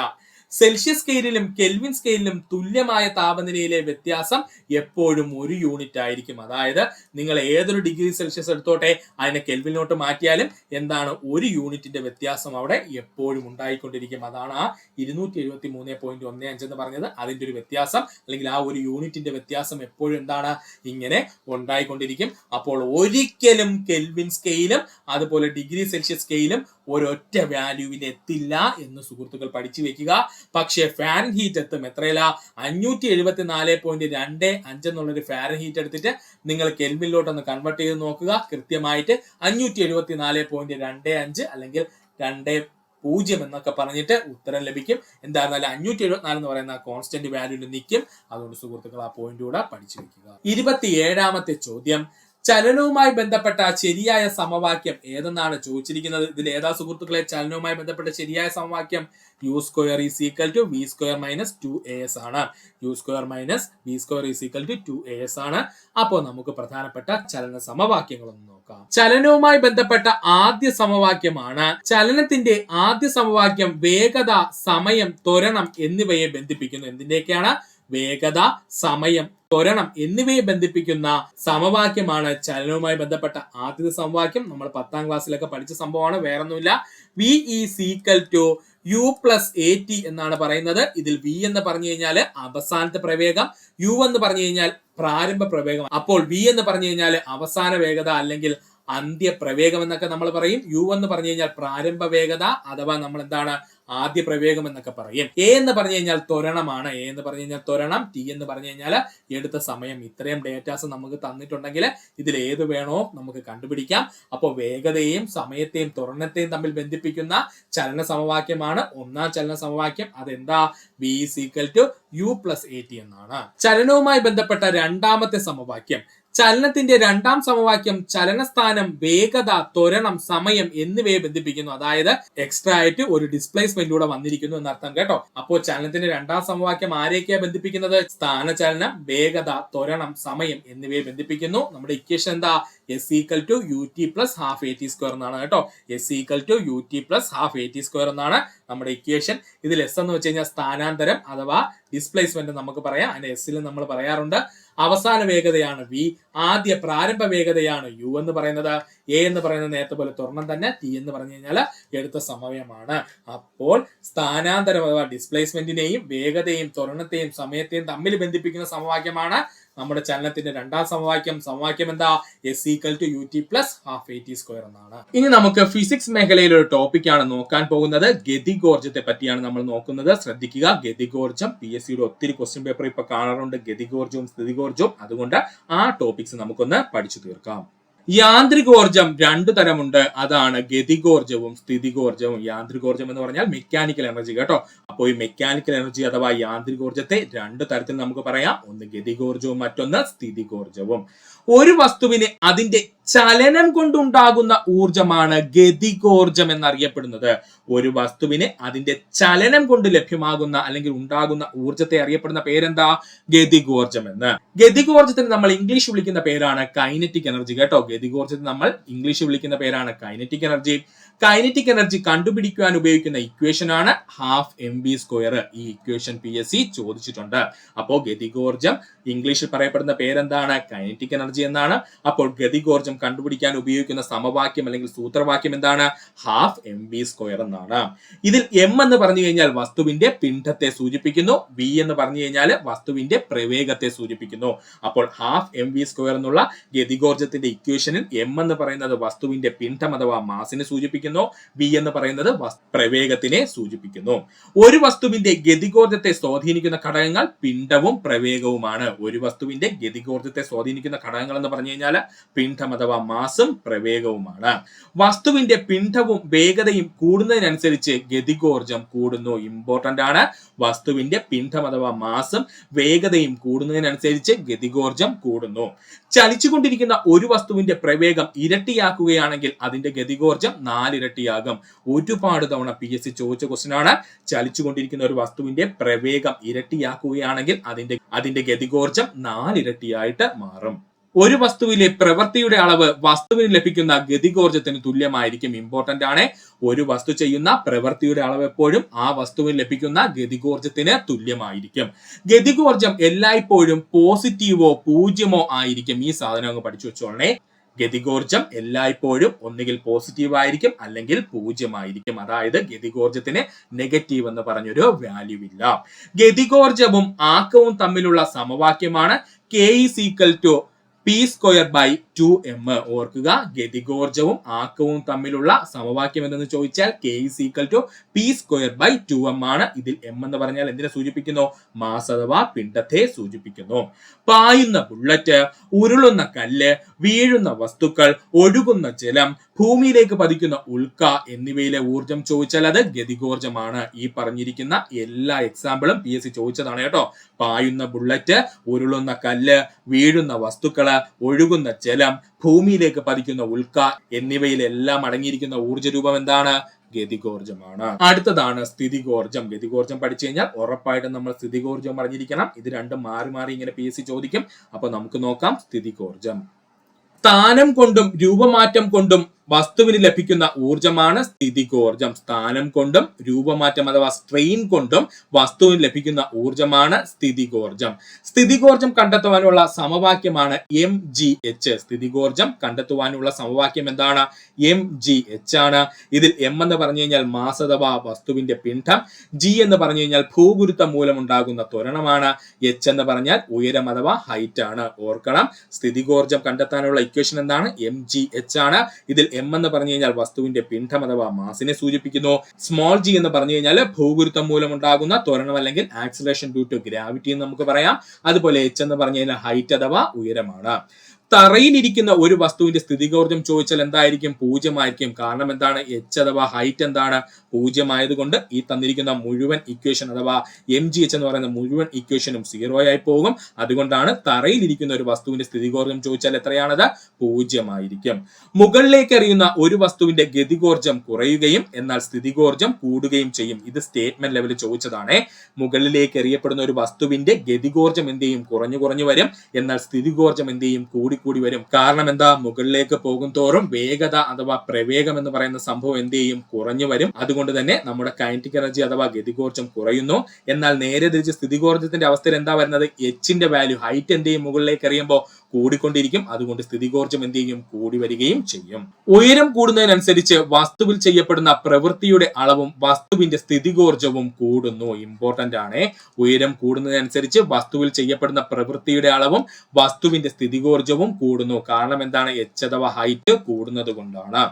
സെൽഷ്യസ് സ്കെയിലിലും കെൽവിൻ സ്കെയിലിലും തുല്യമായ താപനിലയിലെ വ്യത്യാസം എപ്പോഴും 1 യൂണിറ്റ് ആയിരിക്കും. അതായത് നിങ്ങൾ ഏതൊരു ഡിഗ്രി സെൽഷ്യസ് എടുത്തോട്ടെ, അതിനെ കെൽവിനോട്ട് മാറ്റിയാലും എന്താണ് 1 യൂണിറ്റിന്റെ വ്യത്യാസം അവിടെ എപ്പോഴും ഉണ്ടായിക്കൊണ്ടിരിക്കും. അതാണ് ആ 273.15 എന്ന് പറഞ്ഞത്. അതിന്റെ ഒരു വ്യത്യാസം അല്ലെങ്കിൽ ആ 1 യൂണിറ്റിന്റെ വ്യത്യാസം എപ്പോഴും എന്താണ് ഇങ്ങനെ ഉണ്ടായിക്കൊണ്ടിരിക്കും. അപ്പോൾ ഒരിക്കലും കെൽവിൻ സ്കെയിലും അതുപോലെ ഡിഗ്രി സെൽഷ്യസ് സ്കെയിലും ഒരൊറ്റ വാല്യൂവിൽ എത്തില്ല എന്ന് സുഹൃത്തുക്കൾ പഠിച്ചു വെക്കുക. പക്ഷേ ഫാരൻഹീറ്റ് എത്തും. എത്രയില്ല? 574.25 എന്നുള്ളൊരു ഫാരൻഹീറ്റ് എടുത്തിട്ട് നിങ്ങൾ കെൽവിനിലോട്ടൊന്ന് കൺവേർട്ട് ചെയ്ത് നോക്കുക. കൃത്യമായിട്ട് 574.25 അല്ലെങ്കിൽ 20 എന്നൊക്കെ പറഞ്ഞിട്ട് ഉത്തരം ലഭിക്കും. എന്തായിരുന്നാലും 574 എന്ന് പറയുന്ന കോൺസ്റ്റന്റ് വാല്യൂവിൽ നിൽക്കും. അതുകൊണ്ട് സുഹൃത്തുക്കൾ ആ പോയിന്റ് കൂടെ പഠിച്ചു വെക്കുക. 27ാമത്തെ ചോദ്യം, ചലനവുമായി ബന്ധപ്പെട്ട ശരിയായ സമവാക്യം ഏതെന്നാണ് ചോദിച്ചിരിക്കുന്നത്. ഇതിൽ ഏതാ സുഹൃത്തുക്കളെ ചലനവുമായി ബന്ധപ്പെട്ട ശരിയായ സമവാക്യം? U square is equal to v square minus 2as ആണ്. U square minus v square is equal to 2as ആണ്. അപ്പോൾ നമുക്ക് പ്രധാനപ്പെട്ട ചലന സമവാക്യങ്ങളൊന്ന് നോക്കാം. ചലനവുമായി ബന്ധപ്പെട്ട ആദ്യ സമവാക്യമാണ്. ചലനത്തിന്റെ ആദ്യ സമവാക്യം വേഗത, സമയം, ത്വരണം എന്നിവയെ ബന്ധിപ്പിക്കുന്നു. എന്തിന്റെയൊക്കെയാണ്? വേഗത, സമയം, ത്വരണം എന്നിവയെ ബന്ധിപ്പിക്കുന്ന സമവാക്യമാണ് ചലനവുമായി ബന്ധപ്പെട്ട ആദ്യത്തെ സമവാക്യം. നമ്മൾ 10ാം ക്ലാസ്സിലൊക്കെ പഠിച്ച സംഭവമാണ്, വേറൊന്നുമില്ല. V is equal to u plus AT എന്നാണ് പറയുന്നത്. ഇതിൽ വി എന്ന് പറഞ്ഞു കഴിഞ്ഞാൽ അവസാനത്തെ പ്രവേഗം, യു എന്ന് പറഞ്ഞു കഴിഞ്ഞാൽ പ്രാരംഭ പ്രവേഗം. അപ്പോൾ വി എന്ന് പറഞ്ഞു കഴിഞ്ഞാൽ അവസാന വേഗത അല്ലെങ്കിൽ അന്ത്യ പ്രവേഗം എന്നൊക്കെ നമ്മൾ പറയും. യു എന്ന് പറഞ്ഞു കഴിഞ്ഞാൽ പ്രാരംഭ വേഗത അഥവാ നമ്മൾ എന്താണ് ആദ്യ പ്രവേഗം എന്നൊക്കെ പറയും. എ എന്ന് പറഞ്ഞു കഴിഞ്ഞാൽ ത്വരണമാണ്. എ എന്ന് പറഞ്ഞു കഴിഞ്ഞാൽ ത്വരണം. ടി എന്ന് പറഞ്ഞു കഴിഞ്ഞാൽ എടുത്ത സമയം. ഇത്രയും ഡേറ്റാസ് നമുക്ക് തന്നിട്ടുണ്ടെങ്കിൽ ഇതിൽ ഏത് വേണോ നമുക്ക് കണ്ടുപിടിക്കാം. അപ്പോൾ വേഗതയെയും സമയത്തെയും ത്വരണത്തെയും തമ്മിൽ ബന്ധിപ്പിക്കുന്ന ചലന സമവാക്യമാണ് ഒന്നാം ചലന സമവാക്യം. അതെന്താ? V is equal to u plus AT എന്നാണ്. ചലനവുമായി ബന്ധപ്പെട്ട രണ്ടാമത്തെ സമവാക്യം. ചലനത്തിന്റെ രണ്ടാം സമവാക്യം ചലനസ്ഥാനം, വേഗത, ത്വരണം, സമയം എന്നിവയെ ബന്ധിപ്പിക്കുന്നു. അതായത് എക്സ്ട്രാ ആയിട്ട് ഒരു ഡിസ്പ്ലേസ്മെന്റിലൂടെ വന്നിരിക്കുന്നു എന്നർത്ഥം കേട്ടോ. അപ്പോൾ ചലനത്തിന്റെ രണ്ടാം സമവാക്യം ആരെയൊക്കെയാ ബന്ധിപ്പിക്കുന്നത്? സ്ഥാനചലനം, വേഗത, ത്വരണം, സമയം എന്നിവയെ ബന്ധിപ്പിക്കുന്നു. നമ്മുടെ ഇക്വേഷൻ എന്താ? S equal to UT plus half AT square എന്നാണ് കേട്ടോ. S equal to UT plus half AT square എന്നാണ് നമ്മുടെ ഇക്വേഷൻ. ഇതിൽ S എന്ന് വെച്ച് കഴിഞ്ഞാൽ സ്ഥാനാന്തരം അഥവാ ഡിസ്പ്ലേസ്മെന്റ് നമുക്ക് പറയാം. അതിന്റെ എസ്സിൽ നമ്മൾ പറയാറുണ്ട്. അവസാന വേഗതയാണ് V, ആദ്യ പ്രാരംഭ വേഗതയാണ് U എന്ന് പറയുന്നത്. A എന്ന് പറയുന്നത് നേരത്തെ പോലെ ത്വരണം തന്നെ. T എന്ന് പറഞ്ഞു കഴിഞ്ഞാൽ എടുത്ത സമയമാണ്. അപ്പോൾ സ്ഥാനാന്തരം അഥവാ ഡിസ്പ്ലേസ്മെന്റിനെയും വേഗതയെയും ത്വരണത്തെയും സമയത്തെയും തമ്മിൽ ബന്ധിപ്പിക്കുന്ന സമവാക്യമാണ് നമ്മുടെ ചലനത്തിന്റെ രണ്ടാം സമവാക്യം. സമവാക്യം എന്താ? S equal to UT plus half AT square എന്നാണ്. ഇനി നമുക്ക് ഫിസിക്സ് മേഖലയിലെ ഒരു ടോപ്പിക്കാണ് നോക്കാൻ പോകുന്നത്. ഗതികോർജത്തെ പറ്റിയാണ് നമ്മൾ നോക്കുന്നത്. ശ്രദ്ധിക്കുക, ഗതികോർജം PSCയുടെ ഒത്തിരി ക്വസ്റ്റ്യൻ പേപ്പർ ഇപ്പൊ കാണാറുണ്ട്, ഗതികോർജവും സ്ഥിതികോർജവും. അതുകൊണ്ട് ആ ടോപ്പിക്സ് നമുക്കൊന്ന് പഠിച്ചു തീർക്കാം. യാന്ത്രികോർജം രണ്ടു തരമുണ്ട്. അതാണ് ഗതികോർജവും സ്ഥിതികോർജവും. യാന്ത്രികോർജം എന്ന് പറഞ്ഞാൽ മെക്കാനിക്കൽ എനർജി കേട്ടോ. അപ്പോൾ ഈ മെക്കാനിക്കൽ എനർജി അഥവാ യാന്ത്രികോർജത്തെ രണ്ടു തരത്തിൽ നമുക്ക് പറയാം. ഒന്ന് ഗതികോർജവും മറ്റൊന്ന് സ്ഥിതികോർജവും. ഒരു വസ്തുവിന് അതിന്റെ ചലനം കൊണ്ടുണ്ടാകുന്ന ഊർജമാണ് ഗതികോർജം എന്നറിയപ്പെടുന്നത്. ഒരു വസ്തുവിന് അതിന്റെ ചലനം കൊണ്ട് ലഭ്യമാകുന്ന അല്ലെങ്കിൽ ഉണ്ടാകുന്ന ഊർജത്തെ അറിയപ്പെടുന്ന പേരെന്താ? ഗതികോർജം എന്ന്. ഗതികോർജത്തിന് നമ്മൾ ഇംഗ്ലീഷ് വിളിക്കുന്ന പേരാണ് കൈനറ്റിക് എനർജി കേട്ടോ. ഗതികോർജത്തിന് നമ്മൾ ഇംഗ്ലീഷ് വിളിക്കുന്ന പേരാണ് കൈനറ്റിക് എനർജി. കൈനറ്റിക് എനർജി കണ്ടുപിടിക്കുവാൻ ഉപയോഗിക്കുന്ന ഇക്വേഷൻ ആണ് ഹാഫ് mv സ്ക്വയർ. ഈ ഇക്വേഷൻ PSC ചോദിച്ചിട്ടുണ്ട്. അപ്പോൾ ഗതികോർജം ഇംഗ്ലീഷിൽ പറയപ്പെടുന്ന പേരെന്താണ്? കൈനറ്റിക് എനർജി എന്നാണ്. അപ്പോൾ ഗതികോർജം കണ്ടുപിടിക്കാൻ ഉപയോഗിക്കുന്ന സമവാക്യം അല്ലെങ്കിൽ സൂത്രവാക്യം എന്താണ്? ഹാഫ് mv സ്ക്വയർ എന്നാണ്. ഇതിൽ m എന്ന് പറഞ്ഞു കഴിഞ്ഞാൽ വസ്തുവിന്റെ പിണ്ഡത്തെ സൂചിപ്പിക്കുന്നു. v എന്ന് പറഞ്ഞു കഴിഞ്ഞാൽ വസ്തുവിന്റെ പ്രവേഗത്തെ സൂചിപ്പിക്കുന്നു. അപ്പോൾ ഹാഫ് mv സ്ക്വയർ എന്നുള്ള ഗതികോർജത്തിന്റെ ഇക്വേഷനിൽ m എന്ന് പറയുന്നത് വസ്തുവിന്റെ പിണ്ഡം അഥവാ മാസിനെ സൂചിപ്പിക്കുന്നു. v എന്ന് പറയുന്നത് പ്രവേഗത്തിനെ സൂചിപ്പിക്കുന്നു. ഒരു വസ്തുവിന്റെ ഗതികോർജത്തെ സ്വാധീനിക്കുന്ന ഘടകങ്ങൾ പിണ്ഡവും പ്രവേഗവുമാണ്. ഒരു വസ്തുവിന്റെ ഗതികോർജത്തെ സ്വാധീനിക്കുന്ന ഘടകങ്ങൾ എന്ന് പറഞ്ഞു കഴിഞ്ഞാൽ പിണ്ഡം അഥവാ മാസും പ്രവേഗവുമാണ്. വസ്തുവിന്റെ പിണ്ഡവും വേഗതയും കൂടുന്നതിനനുസരിച്ച് ഗതികോർജം കൂടുന്നു. ഇമ്പോർട്ടന്റ് ആണ്. വസ്തുവിന്റെ പിണ്ഡം അഥവാ മാസും വേഗതയും കൂടുന്നതിനനുസരിച്ച് ഗതികോർജം കൂടുന്നു. ചലിച്ചുകൊണ്ടിരിക്കുന്ന ഒരു വസ്തുവിന്റെ പ്രവേഗം ഇരട്ടിയാക്കുകയാണെങ്കിൽ അതിന്റെ ഗതികോർജം 4 ഇരട്ടിയാകും. ഒരുപാട് തവണ PSC ചോദിച്ച ക്വസ്റ്റ്യൻ ആണ്. ചലിച്ചുകൊണ്ടിരിക്കുന്ന ഒരു വസ്തുവിന്റെ പ്രവേഗം ഇരട്ടിയാക്കുകയാണെങ്കിൽ അതിന്റെ ഗതികോർജം 4 ഇരട്ടിയായിട്ട് മാറും. ഒരു വസ്തുവിലെ പ്രവൃത്തിയുടെ അളവ് വസ്തുവിന് ലഭിക്കുന്ന ഗതികോർജത്തിന് തുല്യമായിരിക്കും. ഇമ്പോർട്ടന്റ് ആണ്. ഒരു വസ്തു ചെയ്യുന്ന പ്രവൃത്തിയുടെ അളവ് എപ്പോഴും ആ വസ്തുവിന് ലഭിക്കുന്ന ഗതികോർജത്തിന് തുല്യമായിരിക്കും. ഗതികോർജം എല്ലായ്പ്പോഴും പോസിറ്റീവോ പൂജ്യമോ ആയിരിക്കും. ഈ സാധനം അങ്ങ് പഠിച്ചു വെച്ചോളണേ. ഗതികോർജം എല്ലായ്പ്പോഴും ഒന്നുകിൽ പോസിറ്റീവ് ആയിരിക്കും അല്ലെങ്കിൽ പൂജ്യമായിരിക്കും. അതായത് ഗതികോർജത്തിന് നെഗറ്റീവ് എന്ന് പറഞ്ഞൊരു വാല്യൂ ഇല്ല. ഗതികോർജവും ആക്കവും തമ്മിലുള്ള സമവാക്യമാണ് K is equal to P square by 2m. ഓർക്കുക, ഗതികോർജവും ആക്കവും തമ്മിലുള്ള സമവാക്യം എന്തെന്ന് ചോദിച്ചാൽ K is equal to P square by 2m ആണ്. ഇതിൽ m എന്ന് പറഞ്ഞാൽ എന്തിനെ സൂചിപ്പിക്കുന്നു? മാസ് അഥവാ പിണ്ഡത്തെ സൂചിപ്പിക്കുന്നു. പായുന്ന ബുള്ളറ്റ്, ഉരുളുന്ന കല്ല്, വീഴുന്ന വസ്തുക്കൾ, ഒഴുകുന്ന ജലം, ഭൂമിയിലേക്ക് പതിക്കുന്ന ഉൽക്ക എന്നിവയിലെ ഊർജം ചോദിച്ചാൽ അത് ഗതികോർജമാണ്. ഈ പറഞ്ഞിരിക്കുന്ന എല്ലാ എക്സാമ്പിളും PSC ചോദിച്ചതാണ് കേട്ടോ. പായുന്ന ബുള്ളറ്റ്, ഉരുളുന്ന കല്ല്, വീഴുന്ന വസ്തുക്കള്, ഒഴുകുന്ന ജലം, ഭൂമിയിലേക്ക് പതിക്കുന്ന ഉൽക്ക എന്നിവയിലെല്ലാം അടങ്ങിയിരിക്കുന്ന ഊർജ്ജ രൂപം എന്താണ്? ഗതികോർജമാണ്. അടുത്തതാണ് സ്ഥിതികോർജം. ഗതികോർജം പഠിച്ചു കഴിഞ്ഞാൽ ഉറപ്പായിട്ടും നമ്മൾ സ്ഥിതികോർജം അറിഞ്ഞിരിക്കണം. ഇത് രണ്ടും മാറി മാറി ഇങ്ങനെ PSC ചോദിക്കും. അപ്പൊ നമുക്ക് നോക്കാം സ്ഥിതികോർജം. സ്ഥാനം കൊണ്ടും രൂപമാറ്റം കൊണ്ടും വസ്തുവിന് ലഭിക്കുന്ന ഊർജമാണ് സ്ഥിതികോർജം. സ്ഥാനം കൊണ്ടും രൂപമാറ്റം അഥവാ സ്ട്രെയിൻ കൊണ്ടും വസ്തുവിന് ലഭിക്കുന്ന ഊർജമാണ് സ്ഥിതികോർജം. സ്ഥിതികോർജം കണ്ടെത്തുവാനുള്ള സമവാക്യമാണ് mgh. സ്ഥിതികോർജം കണ്ടെത്തുവാനുള്ള സമവാക്യം എന്താണ്? mgh ആണ്. ഇതിൽ m എന്ന് പറഞ്ഞു കഴിഞ്ഞാൽ മാസ് അഥവാ വസ്തുവിന്റെ പിണ്ഡം, g എന്ന് പറഞ്ഞു കഴിഞ്ഞാൽ ഭൂഗുരുത്വം മൂലമുണ്ടാകുന്ന ത്വരണമാണ്, h എന്ന് പറഞ്ഞാൽ ഉയരം അഥവാ ഹൈറ്റ് ആണ്. ഓർക്കണം, സ്ഥിതികോർജം കണ്ടെത്താനുള്ള ഇക്വേഷൻ എന്താണ്? mgh ആണ്. ഇതിൽ m എന്ന് പറഞ്ഞു കഴിഞ്ഞാൽ വസ്തുവിന്റെ പിണ്ഡം അഥവാ മാസിനെ സൂചിപ്പിക്കുന്നു. സ്മോൾ g എന്ന് പറഞ്ഞു കഴിഞ്ഞാൽ ഭൂഗുരുത്വം മൂലം ഉണ്ടാകുന്ന ത്വരണം അല്ലെങ്കിൽ ആക്സിലറേഷൻ ഡ്യൂ ടു ഗ്രാവിറ്റി എന്ന് നമുക്ക് പറയാം. അതുപോലെ h എന്ന് പറഞ്ഞു കഴിഞ്ഞാൽ ഹൈറ്റ് അഥവാ ഉയരമാണ്. തറയിലിരിക്കുന്ന ഒരു വസ്തുവിന്റെ സ്ഥിതികോർജം ചോദിച്ചാൽ എന്തായിരിക്കും? 0 ആയിരിക്കും. കാരണം എന്താണ്? h അഥവാ ഹൈറ്റ് എന്താണ്? 0 ആയതുകൊണ്ട് ഈ തന്നിരിക്കുന്ന മുഴുവൻ ഇക്വേഷൻ അഥവാ mgh എന്ന് പറയുന്ന മുഴുവൻ ഇക്വേഷനും 0 ആയി പോകും. അതുകൊണ്ടാണ് തറയിലിരിക്കുന്ന ഒരു വസ്തുവിന്റെ സ്ഥിതികോർജം ചോദിച്ചാൽ എത്രയാണത്? 0 ആയിരിക്കും. മുകളിലേക്ക് എറിയുന്ന ഒരു വസ്തുവിന്റെ ഗതികോർജം കുറയുകയും എന്നാൽ സ്ഥിതികോർജം കൂടുകയും ചെയ്യും. ഇത് സ്റ്റേറ്റ്മെന്റ് ലെവലിൽ ചോദിച്ചതാണ്. മുകളിലേക്ക് എറിയപ്പെടുന്ന ഒരു വസ്തുവിന്റെ ഗതികോർജം എന്ത് ചെയ്യും? കുറഞ്ഞു കുറഞ്ഞു വരും. എന്നാൽ സ്ഥിതികോർജം എന്ത് ചെയ്യും? കൂടി വരും. കാരണം എന്താ? മുകളിലേക്ക് പോകും തോറും വേഗത അഥവാ പ്രവേഗം എന്ന് പറയുന്ന സംഭവം എന്ത് ചെയ്യും? കുറഞ്ഞു വരും. അതുകൊണ്ട് തന്നെ നമ്മുടെ കൈനറ്റിക് എനർജി അഥവാ ഗതികോർജം കുറയുന്നു. എന്നാൽ നേരെ തിരിച്ച് സ്ഥിതികോർജത്തിന്റെ അവസ്ഥയിൽ എന്താ വരുന്നത്? എച്ചിന്റെ വാല്യൂ ഹൈറ്റ് എന്ത് ചെയ്യും? മുകളിലേക്ക് എറിയുമ്പോൾ കൂടിക്കൊണ്ടിരിക്കും. അതുകൊണ്ട് സ്ഥിതികോർജം എന്ത് ചെയ്യും? കൂടി വരികയും ചെയ്യും. ഉയരം കൂടുന്നതിനനുസരിച്ച് വസ്തുവിൽ ചെയ്യപ്പെടുന്ന പ്രവൃത്തിയുടെ അളവും വസ്തുവിന്റെ സ്ഥിതികോർജവും കൂടുന്നു. ഇമ്പോർട്ടന്റ് ആണ്. ഉയരം കൂടുന്നതിനനുസരിച്ച് വസ്തുവിൽ ചെയ്യപ്പെടുന്ന പ്രവൃത്തിയുടെ അളവും വസ്തുവിന്റെ സ്ഥിതികോർജവും കൂടുന്നു. കാരണം എന്താണ്? h അഥവാ ഹൈറ്റ് കൂടുന്നത് കൊണ്ടാണ്.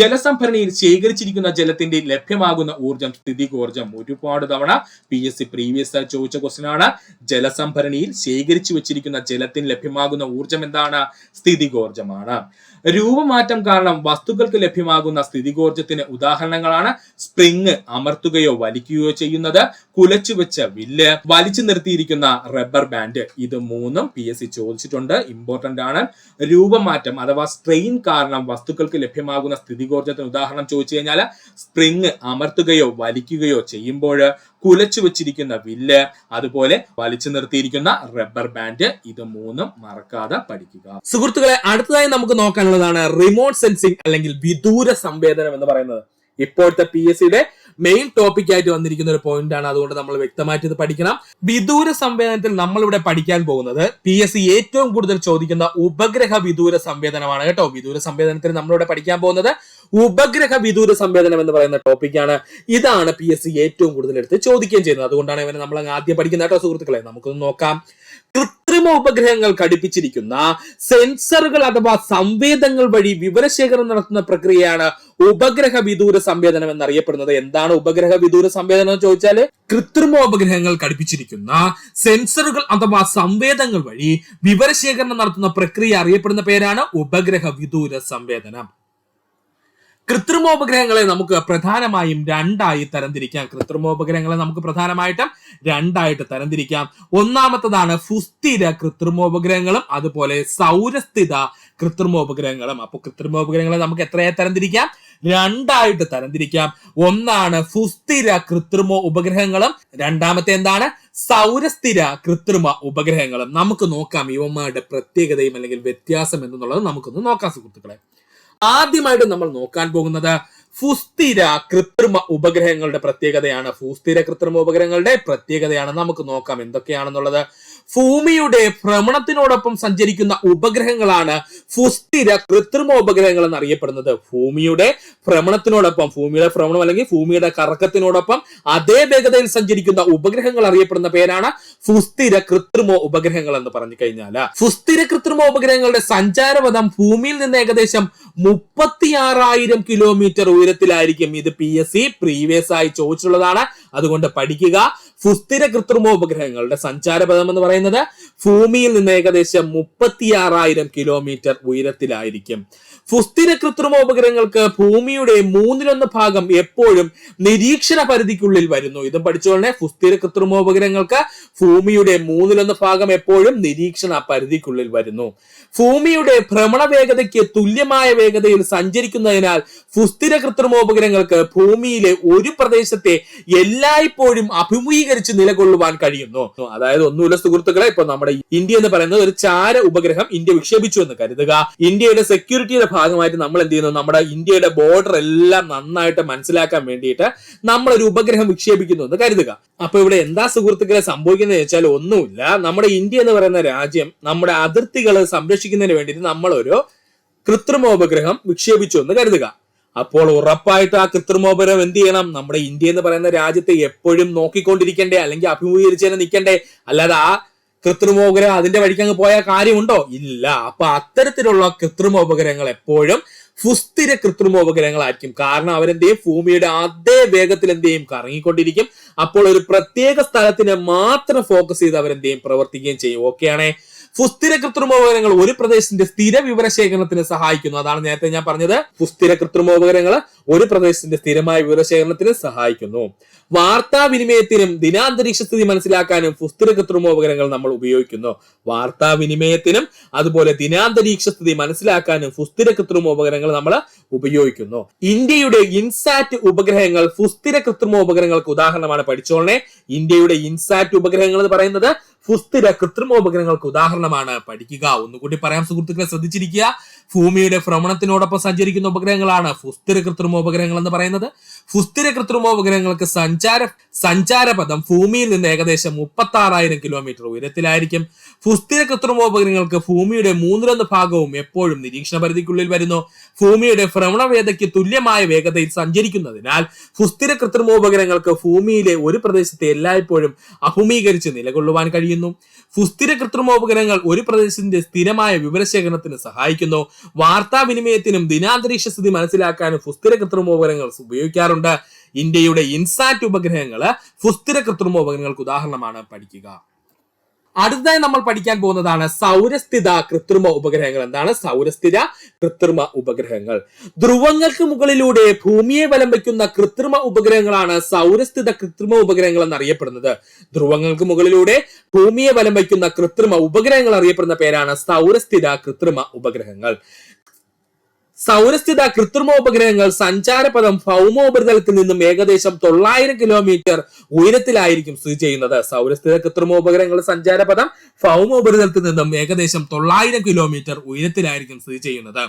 ജലസംഭരണിയിൽ ശേഖരിച്ചിരിക്കുന്ന ജലത്തിന്റെ ലഭ്യമാകുന്ന ഊർജം സ്ഥിതികോർജം. ഒരുപാട് തവണ PSC പ്രീവിയസ് ആയി ചോദിച്ച ക്വസ്റ്റ്യൻ ആണ്. ജലസംഭരണിയിൽ ശേഖരിച്ചു വെച്ചിരിക്കുന്ന ജലത്തിന് ലഭ്യമാകുന്ന ഊർജം എന്താണ്? സ്ഥിതികോർജമാണ്. രൂപമാറ്റം കാരണം വസ്തുക്കൾക്ക് ലഭ്യമാകുന്ന സ്ഥിതികോർജത്തിന് ഉദാഹരണങ്ങളാണ് സ്പ്രിങ് അമർത്തുകയോ വലിക്കുകയോ ചെയ്യുന്നത്, കുലച്ചു വെച്ച വില്ല്, വലിച്ചു നിർത്തിയിരിക്കുന്ന റബ്ബർ ബാൻഡ്. ഇത് മൂന്നും PSC ചോദിച്ചിട്ടുണ്ട്. ഇമ്പോർട്ടന്റ് ആണ്. രൂപമാറ്റം അഥവാ സ്ട്രെയിൻ കാരണം വസ്തുക്കൾക്ക് ലഭ്യമാകുന്ന സ്ഥിതികോർജത്തിന് ഉദാഹരണം ചോദിച്ചു കഴിഞ്ഞാൽ സ്പ്രിങ് അമർത്തുകയോ വലിക്കുകയോ ചെയ്യുമ്പോൾ, കുലച്ചു വെച്ചിരിക്കുന്ന വില്ല്, അതുപോലെ വലിച്ചു നിർത്തിയിരിക്കുന്ന റബ്ബർ ബാൻഡ്. ഇത് മൂന്നും മറക്കാതെ പഠിക്കുക. സുഹൃത്തുക്കളെ, അടുത്തതായി നമുക്ക് നോക്കാനുള്ളതാണ് റിമോട്ട് സെൻസിങ് അല്ലെങ്കിൽ വിദൂര സംവേദനം എന്ന് പറയുന്നത്. ഇപ്പോഴത്തെ PSCയുടെ മെയിൻ ടോപ്പിക് ആയിട്ട് വന്നിരിക്കുന്ന ഒരു പോയിന്റ് ആണ്. അതുകൊണ്ട് നമ്മൾ വ്യക്തമായിട്ട് ഇത് പഠിക്കണം. വിദൂര സംവേദനത്തിൽ നമ്മളിവിടെ പഠിക്കാൻ പോകുന്നത് PSC ഏറ്റവും കൂടുതൽ ചോദിക്കുന്ന ഉപഗ്രഹ വിദൂര സംവേദനമാണ് കേട്ടോ. വിദൂര സംവേദനത്തിൽ നമ്മളിവിടെ പഠിക്കാൻ പോകുന്നത് ഉപഗ്രഹ വിദൂര സംവേദനം എന്ന് പറയുന്ന ടോപ്പിക്കാണ്. ഇതാണ് PSC ഏറ്റവും കൂടുതൽ എടുത്ത് ചോദിക്കുകയും ചെയ്യുന്നത്. അതുകൊണ്ടാണ് ഇവനെ നമ്മൾ ആദ്യം പഠിക്കുന്നത് കേട്ടോ സുഹൃത്തുക്കളെ. നമുക്കൊന്ന് നോക്കാം. കൃത്രിമ ഉപഗ്രഹങ്ങൾ ഘടിപ്പിച്ചിരിക്കുന്ന സെൻസറുകൾ അഥവാ സംവേദങ്ങൾ വഴി വിവരശേഖരണം നടത്തുന്ന പ്രക്രിയയാണ് ഉപഗ്രഹ വിദൂര സംവേദനം എന്നറിയപ്പെടുന്നത്. എന്താണ് ഉപഗ്രഹ വിദൂര സംവേദനം എന്ന് ചോദിച്ചാൽ, കൃത്രിമോപഗ്രഹങ്ങൾ ഘടിപ്പിച്ചിരിക്കുന്ന സെൻസറുകൾ അഥവാ സംവേദങ്ങൾ വഴി വിവരശേഖരണം നടത്തുന്ന പ്രക്രിയ അറിയപ്പെടുന്ന പേരാണ് ഉപഗ്രഹ വിദൂര സംവേദനം. കൃത്രിമോപഗ്രഹങ്ങളെ നമുക്ക് പ്രധാനമായും രണ്ടായി തരംതിരിക്കാം. ഒന്നാമത്തതാണ് സുസ്ഥിര കൃത്രിമോപഗ്രഹങ്ങളും അതുപോലെ സൗരസ്ഥിത കൃത്രിമോപഗ്രഹങ്ങളും. അപ്പൊ കൃത്രിമോപഗ്രഹങ്ങളെ നമുക്ക് എത്രയായി തരംതിരിക്കാം? രണ്ടായിട്ട് തരംതിരിക്കാം. ഒന്നാണ് സുസ്ഥിര കൃത്രിമ ഉപഗ്രഹങ്ങളും, രണ്ടാമത്തെ എന്താണ്? സൗരസ്ഥിര കൃത്രിമ ഉപഗ്രഹങ്ങളും. നമുക്ക് നോക്കാം ഇവന്മാരുടെ പ്രത്യേകതയും അല്ലെങ്കിൽ വ്യത്യാസം എന്നുള്ളത് നമുക്കൊന്ന് നോക്കാം സുഹൃത്തുക്കളെ. ആദ്യമായിട്ട് നമ്മൾ നോക്കാൻ പോകുന്നത് സുസ്ഥിര കൃത്രിമ ഉപഗ്രഹങ്ങളുടെ പ്രത്യേകതയാണ്. സുസ്ഥിര കൃത്രിമ ഉപഗ്രഹങ്ങളുടെ പ്രത്യേകതയാണ്. നമുക്ക് നോക്കാം എന്തൊക്കെയാണെന്നുള്ളത്. ഭൂമിയുടെ ഭ്രമണത്തിനോടൊപ്പം സഞ്ചരിക്കുന്ന ഉപഗ്രഹങ്ങളാണ് സുസ്ഥിര കൃത്രിമ ഉപഗ്രഹങ്ങൾ എന്നറിയപ്പെടുന്നത്. ഭൂമിയുടെ ഭ്രമണത്തിനോടൊപ്പം, ഭൂമിയുടെ ഭ്രമണം അല്ലെങ്കിൽ ഭൂമിയുടെ കറക്കത്തിനോടൊപ്പം അതേ വേഗതയിൽ സഞ്ചരിക്കുന്ന ഉപഗ്രഹങ്ങൾ അറിയപ്പെടുന്ന പേരാണ് സുസ്ഥിര കൃത്രിമ ഉപഗ്രഹങ്ങൾ എന്ന് പറഞ്ഞു കഴിഞ്ഞാൽ. സുസ്ഥിര കൃത്രിമ ഉപഗ്രഹങ്ങളുടെ സഞ്ചാരപഥം ഭൂമിയിൽ നിന്ന് ഏകദേശം 36,000 കിലോമീറ്റർ ഉയരത്തിലായിരിക്കും. ഇത് PSC പ്രീവിയസ് ആയി ചോദിച്ചിട്ടുള്ളതാണ്. അതുകൊണ്ട് പഠിക്കുക. സുസ്ഥിര കൃത്രിമോപഗ്രഹങ്ങളുടെ സഞ്ചാരപഥം എന്ന് പറയുന്നത് ഭൂമിയിൽ നിന്ന് ഏകദേശം 36,000 കിലോമീറ്റർ ഉയരത്തിലായിരിക്കും. സുസ്ഥിര കൃത്രിമോപഗ്രഹങ്ങൾക്ക് ഭൂമിയുടെ 1/3 ഭാഗം എപ്പോഴും നിരീക്ഷണ പരിധിക്കുള്ളിൽ വരുന്നു. ഇതും പഠിച്ചോളെ. സുസ്ഥിര കൃത്രിമോപഗ്രഹങ്ങൾക്ക് ഭൂമിയുടെ 1/3 ഭാഗം എപ്പോഴും നിരീക്ഷണ പരിധിക്കുള്ളിൽ വരുന്നു. ഭൂമിയുടെ ഭ്രമണ വേഗതയ്ക്ക് തുല്യമായ വേഗതയിൽ സഞ്ചരിക്കുന്നതിനാൽ സുസ്ഥിര കൃത്രിമോപഗ്രഹങ്ങൾക്ക് ഭൂമിയിലെ ഒരു പ്രദേശത്തെ എല്ലായ്പ്പോഴും അഭിമുഖീകരിച്ച് നിലകൊള്ളുവാൻ കഴിയുന്നു. അതായത് ഒന്നുമില്ല സുഹൃത്തുക്കളെ, ഇപ്പൊ നമ്മുടെ ഇന്ത്യ എന്ന് പറയുന്നത് ഒരു ചാര ഉപഗ്രഹം ഇന്ത്യ വിക്ഷേപിച്ചു എന്ന് കരുതുക. ഇന്ത്യയുടെ സെക്യൂരിറ്റിയുടെ ഭാഗമായിട്ട് നമ്മൾ എന്ത് ചെയ്യുന്നു, നമ്മുടെ ഇന്ത്യയുടെ ബോർഡർ എല്ലാം നന്നായിട്ട് മനസ്സിലാക്കാൻ വേണ്ടിയിട്ട് നമ്മൾ ഒരു ഉപഗ്രഹം വിക്ഷേപിക്കുന്നു എന്ന് കരുതുക. അപ്പൊ ഇവിടെ എന്താ സുഹൃത്തുക്കളെ സംഭവിക്കുന്നത് വെച്ചാൽ ഒന്നുമില്ല. നമ്മുടെ ഇന്ത്യ എന്ന് പറയുന്ന രാജ്യം നമ്മുടെ അതിർത്തികൾ സംരക്ഷിക്കുന്നതിന് വേണ്ടിയിട്ട് നമ്മളൊരു കൃത്രിമോപഗ്രഹം വിക്ഷേപിച്ചു എന്ന് കരുതുക. അപ്പോൾ ഉറപ്പായിട്ട് ആ കൃത്രിമോപഗ്രഹം എന്ത് ചെയ്യണം, നമ്മുടെ ഇന്ത്യ എന്ന് പറയുന്ന രാജ്യത്തെ എപ്പോഴും നോക്കിക്കൊണ്ടിരിക്കണ്ടേ, അല്ലെങ്കിൽ അഭിമുഖീകരിച്ച് തന്നെ നിൽക്കണ്ടേ. അല്ലാതെ ആ കൃത്രിമോപഗ്രഹം അതിന്റെ വഴിക്ക് അങ്ങ് പോയ കാര്യമുണ്ടോ? ഇല്ല. അപ്പൊ അത്തരത്തിലുള്ള കൃത്രിമോപഗ്രഹങ്ങൾ എപ്പോഴും സുസ്ഥിര കൃത്രിമോപഗ്രഹങ്ങളായിരിക്കും. കാരണം അവരെന്ത് ചെയ്യും, ഭൂമിയുടെ അതേ വേഗത്തിൽ എന്ത് ചെയ്യും, കറങ്ങിക്കൊണ്ടിരിക്കും. അപ്പോൾ ഒരു പ്രത്യേക സ്ഥലത്തിനെ മാത്രം ഫോക്കസ് ചെയ്ത് അവരെന്ത് ചെയ്യും, പ്രവർത്തിക്കുകയും ചെയ്യും. ഓക്കെയാണേ. സുസ്ഥിര കൃത്രിമോപഗ്രഹങ്ങൾ ഒരു പ്രദേശത്തിന്റെ സ്ഥിര വിവരശേഖരണത്തിന് സഹായിക്കുന്നു. അതാണ് നേരത്തെ ഞാൻ പറഞ്ഞത്. സുസ്ഥിര കൃത്രിമോപഗ്രഹങ്ങൾ ഒരു പ്രദേശത്തിന്റെ സ്ഥിരമായ വിവരശേഖരണത്തിന് സഹായിക്കുന്നു. വാർത്താവിനിമയത്തിനും ദിനാന്തരീക്ഷ സ്ഥിതി മനസ്സിലാക്കാനും സുസ്ഥിര കൃത്രിമോപഗ്രഹങ്ങൾ നമ്മൾ ഉപയോഗിക്കുന്നു. വാർത്താവിനിമയത്തിനും അതുപോലെ ദിനാന്തരീക്ഷ സ്ഥിതി മനസ്സിലാക്കാനും സുസ്ഥിര കൃത്രിമോപഗ്രഹങ്ങൾ നമ്മൾ ഉപയോഗിക്കുന്നു. ഇന്ത്യയുടെ ഇൻസാറ്റ് ഉപഗ്രഹങ്ങൾ സുസ്ഥിര കൃത്രിമോപഗ്രഹങ്ങൾക്ക് ഉദാഹരണമാണ്. പഠിച്ചോളനെ. ഇന്ത്യയുടെ ഇൻസാറ്റ് ഉപഗ്രഹങ്ങൾ എന്ന് പറയുന്നത് സുസ്ഥിര കൃത്രിമോപഗ്രഹങ്ങൾക്ക് ഉദാഹരണമാണ്. പഠിക്കുക. ഒന്നുകൂടി പറയാം സുഹൃത്തുക്കളെ, ശ്രദ്ധിച്ചിരിക്കുക. ഭൂമിയുടെ ഭ്രമണത്തിനോടൊപ്പം സഞ്ചരിക്കുന്ന ഉപഗ്രഹങ്ങളാണ് സുസ്ഥിര കൃത്രിമോപഗ്രഹങ്ങൾ എന്ന് പറയുന്നത്. സുസ്ഥിര കൃത്രിമോപഗ്രഹങ്ങൾക്ക് സഞ്ചാരപഥം ഭൂമിയിൽ നിന്ന് ഏകദേശം 36,000 കിലോമീറ്റർ ഉയരത്തിലായിരിക്കും. സുസ്ഥിര കൃത്രിമോപഗ്രഹങ്ങൾക്ക് ഭൂമിയുടെ 1/3 ഭാഗവും എപ്പോഴും നിരീക്ഷണ പരിധിക്കുള്ളിൽ വരുന്നു. ഭൂമിയുടെ ഭ്രമണവേഗതയ്ക്ക് തുല്യമായ വേഗതയിൽ സഞ്ചരിക്കുന്നതിനാൽ സുസ്ഥിര കൃത്രിമോപഗ്രഹങ്ങൾക്ക് ഭൂമിയിലെ ഒരു പ്രദേശത്തെ എല്ലായ്പ്പോഴും അഭിമുഖീകരിച്ച് നിലകൊള്ളുവാൻ കഴിയുന്നു. സുസ്ഥിര കൃത്രിമോപഗ്രഹങ്ങൾ ഒരു പ്രദേശത്തിന്റെ സ്ഥിരമായ വിവരശേഖരണത്തിന് സഹായിക്കുന്നു. വാർത്താവിനിമയത്തിനും ദിനാന്തരീക്ഷ സ്ഥിതി മനസ്സിലാക്കാനും സുസ്ഥിര കൃത്രിമോപഗ്രഹങ്ങൾ ഉപയോഗിക്കാറുണ്ട്. ഇന്ത്യയുടെ ഇൻസാറ്റ് ഉപഗ്രഹങ്ങള് സുസ്ഥിര കൃത്രിമോപഗ്രഹങ്ങൾക്ക് ഉദാഹരണമാണ്. പഠിക്കുക. അടുത്തതായി നമ്മൾ പഠിക്കാൻ പോകുന്നതാണ് സൗരസ്ഥിത കൃത്രിമ ഉപഗ്രഹങ്ങൾ. എന്താണ് സൗരസ്ഥിത കൃത്രിമ ഉപഗ്രഹങ്ങൾ? ധ്രുവങ്ങൾക്ക് മുകളിലൂടെ ഭൂമിയെ വലം വയ്ക്കുന്ന കൃത്രിമ ഉപഗ്രഹങ്ങളാണ് സൗരസ്ഥിത കൃത്രിമ ഉപഗ്രഹങ്ങൾ എന്നറിയപ്പെടുന്നത്. ധ്രുവങ്ങൾക്ക് മുകളിലൂടെ ഭൂമിയെ വലം വയ്ക്കുന്ന കൃത്രിമ ഉപഗ്രഹങ്ങൾ അറിയപ്പെടുന്ന പേരാണ് സൗരസ്ഥിത കൃത്രിമ ഉപഗ്രഹങ്ങൾ. സൗരസ്ഥിത കൃത്രിമോപഗ്രഹങ്ങൾ സഞ്ചാരപഥം ഭൗമോപരിതലത്തിൽ നിന്നും ഏകദേശം 900 കിലോമീറ്റർ ഉയരത്തിലായിരിക്കും സ്ഥിതി ചെയ്യുന്നത്. സൗരസ്ഥിത കൃത്രിമോപഗ്രഹങ്ങളുടെ സഞ്ചാരപഥം ഭൗമോപരിതലത്തിൽ നിന്നും ഏകദേശം 900 കിലോമീറ്റർ ഉയരത്തിലായിരിക്കും സ്ഥിതി ചെയ്യുന്നത്.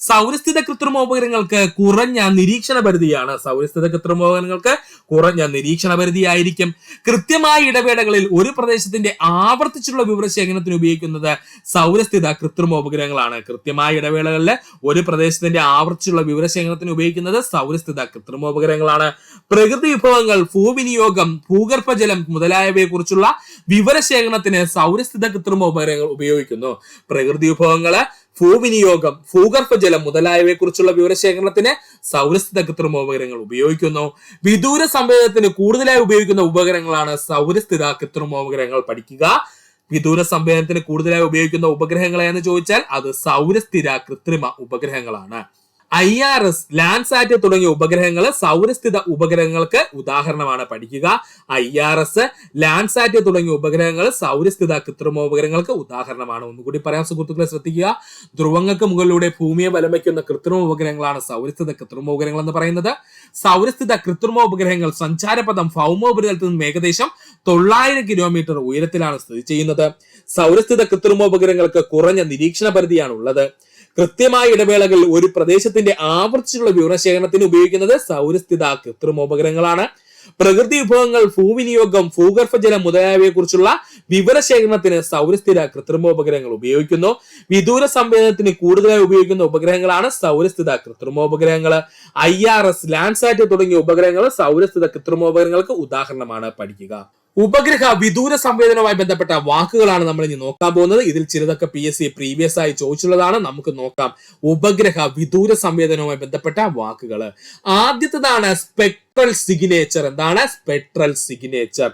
സൗരസ്ഥിത കൃത്രിമോപഗ്രഹങ്ങൾക്ക് കുറഞ്ഞ നിരീക്ഷണ പരിധിയാണ്. സൗരസ്ഥിത കൃത്രിമോപഗ്രഹങ്ങൾക്ക് കുറഞ്ഞ നിരീക്ഷണ പരിധിയായിരിക്കും. കൃത്യമായ ഇടവേളകളിൽ ഒരു പ്രദേശത്തിന്റെ ആവർത്തിച്ചുള്ള വിവരശേഖരണത്തിന് ഉപയോഗിക്കുന്നത് സൗരസ്ഥിത കൃത്രിമോപഗ്രഹങ്ങളാണ്. കൃത്യമായ ഇടവേളകളിൽ ഒരു പ്രദേശത്തിന്റെ ആവർത്തിച്ചുള്ള വിവരശേഖരണത്തിന് ഉപയോഗിക്കുന്നത് സൗരസ്ഥിത കൃത്രിമോപഗ്രഹങ്ങളാണ്. പ്രകൃതി വിഭവങ്ങൾ, ഭൂവിനിയോഗം, ഭൂഗർഭജലം മുതലായവയെ കുറിച്ചുള്ള വിവരശേഖരണത്തിന് സൗരസ്ഥിത കൃത്രിമോപഗ്രഹങ്ങൾ ഉപയോഗിക്കുന്നു. പ്രകൃതി വിഭവങ്ങള്, ഭൂവിനിയോഗം, ഭൂഗർഭജലം മുതലായവയെ കുറിച്ചുള്ള വിവരശേഖരണത്തിന് സൗരസ്ഥിത കൃത്രിമോപഗ്രഹങ്ങൾ ഉപയോഗിക്കുന്നു. വിദൂര സംവേദനത്തിന് കൂടുതലായി ഉപയോഗിക്കുന്ന ഉപഗ്രഹങ്ങളാണ് സൗരസ്ഥിത കൃത്രിമോപഗ്രഹങ്ങൾ. പഠിക്കുക. വിദൂര സംവേദനത്തിന് കൂടുതലായി ഉപയോഗിക്കുന്ന ഉപഗ്രഹങ്ങൾ എന്ന് ചോദിച്ചാൽ അത് സൗരസ്ഥിര കൃത്രിമ ഉപഗ്രഹങ്ങളാണ്. IRS, ലാൻഡ്സാറ്റ് തുടങ്ങിയ ഉപഗ്രഹങ്ങൾ സൗരസ്ഥിത ഉപഗ്രഹങ്ങൾക്ക് ഉദാഹരണമാണ്. പഠിക്കുക. IRS, ലാൻഡ്സാറ്റ് തുടങ്ങിയ ഉപഗ്രഹങ്ങൾ സൗരസ്ഥിത കൃത്രിമോപഗ്രഹങ്ങൾക്ക് ഉദാഹരണമാണ്. ഒന്നുകൂടി പറയാൻ സുഹൃത്തുക്കളെ, ശ്രദ്ധിക്കുക. ധ്രുവങ്ങൾക്ക് മുകളിലൂടെ ഭൂമിയെ വലം വയ്ക്കുന്ന കൃത്രിമ ഉപഗ്രഹങ്ങളാണ് സൗരസ്ഥിത കൃത്രിമോപഗ്രഹങ്ങൾ എന്ന് പറയുന്നത്. സൗരസ്ഥിത കൃത്രിമോപഗ്രഹങ്ങൾ സഞ്ചാരപഥം ഭൗമോപരിതലത്തിൽ നിന്നും ഏകദേശം 900 കിലോമീറ്റർ ഉയരത്തിലാണ് സ്ഥിതി ചെയ്യുന്നത്. സൗരസ്ഥിത കൃത്രിമോപഗ്രഹങ്ങൾക്ക് കുറഞ്ഞ നിരീക്ഷണ പരിധിയാണ് ഉള്ളത്. കൃത്യമായ ഇടവേളകളിൽ ഒരു പ്രദേശത്തിന്റെ ആവർത്തിച്ചുള്ള വിവരശേഖരണത്തിന് ഉപയോഗിക്കുന്നത് സൗരസ്ഥിത കൃത്രിമോപഗ്രഹങ്ങളാണ്. പ്രകൃതി വിഭവങ്ങൾ, ഭൂവിനിയോഗം, ഭൂഗർഭജലം മുതലായവയെ കുറിച്ചുള്ള വിവരശേഖരണത്തിന് സൗരസ്ഥിര കൃത്രിമോപഗ്രഹങ്ങൾ ഉപയോഗിക്കുന്നു. വിദൂര സംവേദനത്തിന് കൂടുതലായി ഉപയോഗിക്കുന്ന ഉപഗ്രഹങ്ങളാണ് സൗരസ്ഥിത കൃത്രിമോപഗ്രഹങ്ങൾ. IRS, ലാൻഡ്സാറ്റ് തുടങ്ങിയ ഉപഗ്രഹങ്ങൾ സൗരസ്ഥിത കൃത്രിമോപഗ്രഹങ്ങൾക്ക് ഉദാഹരണമാണ്. പഠിക്കുക. ഉപഗ്രഹ വിദൂര സംവേദനവുമായി ബന്ധപ്പെട്ട വാക്കുകളാണ് നമ്മൾ ഇനി നോക്കാൻ പോകുന്നത്. ഇതിൽ ചിലതൊക്കെ PSC പ്രീവിയസ് ആയി ചോദിച്ചുള്ളതാണ്. നമുക്ക് നോക്കാം ഉപഗ്രഹ വിദൂര സംവേദനവുമായി ബന്ധപ്പെട്ട വാക്കുകൾ. ആദ്യത്തേതാണ് സ്പെക്ട്രൽ സിഗ്നേച്ചർ. എന്താണ് സ്പെക്ട്രൽ സിഗ്നേച്ചർ?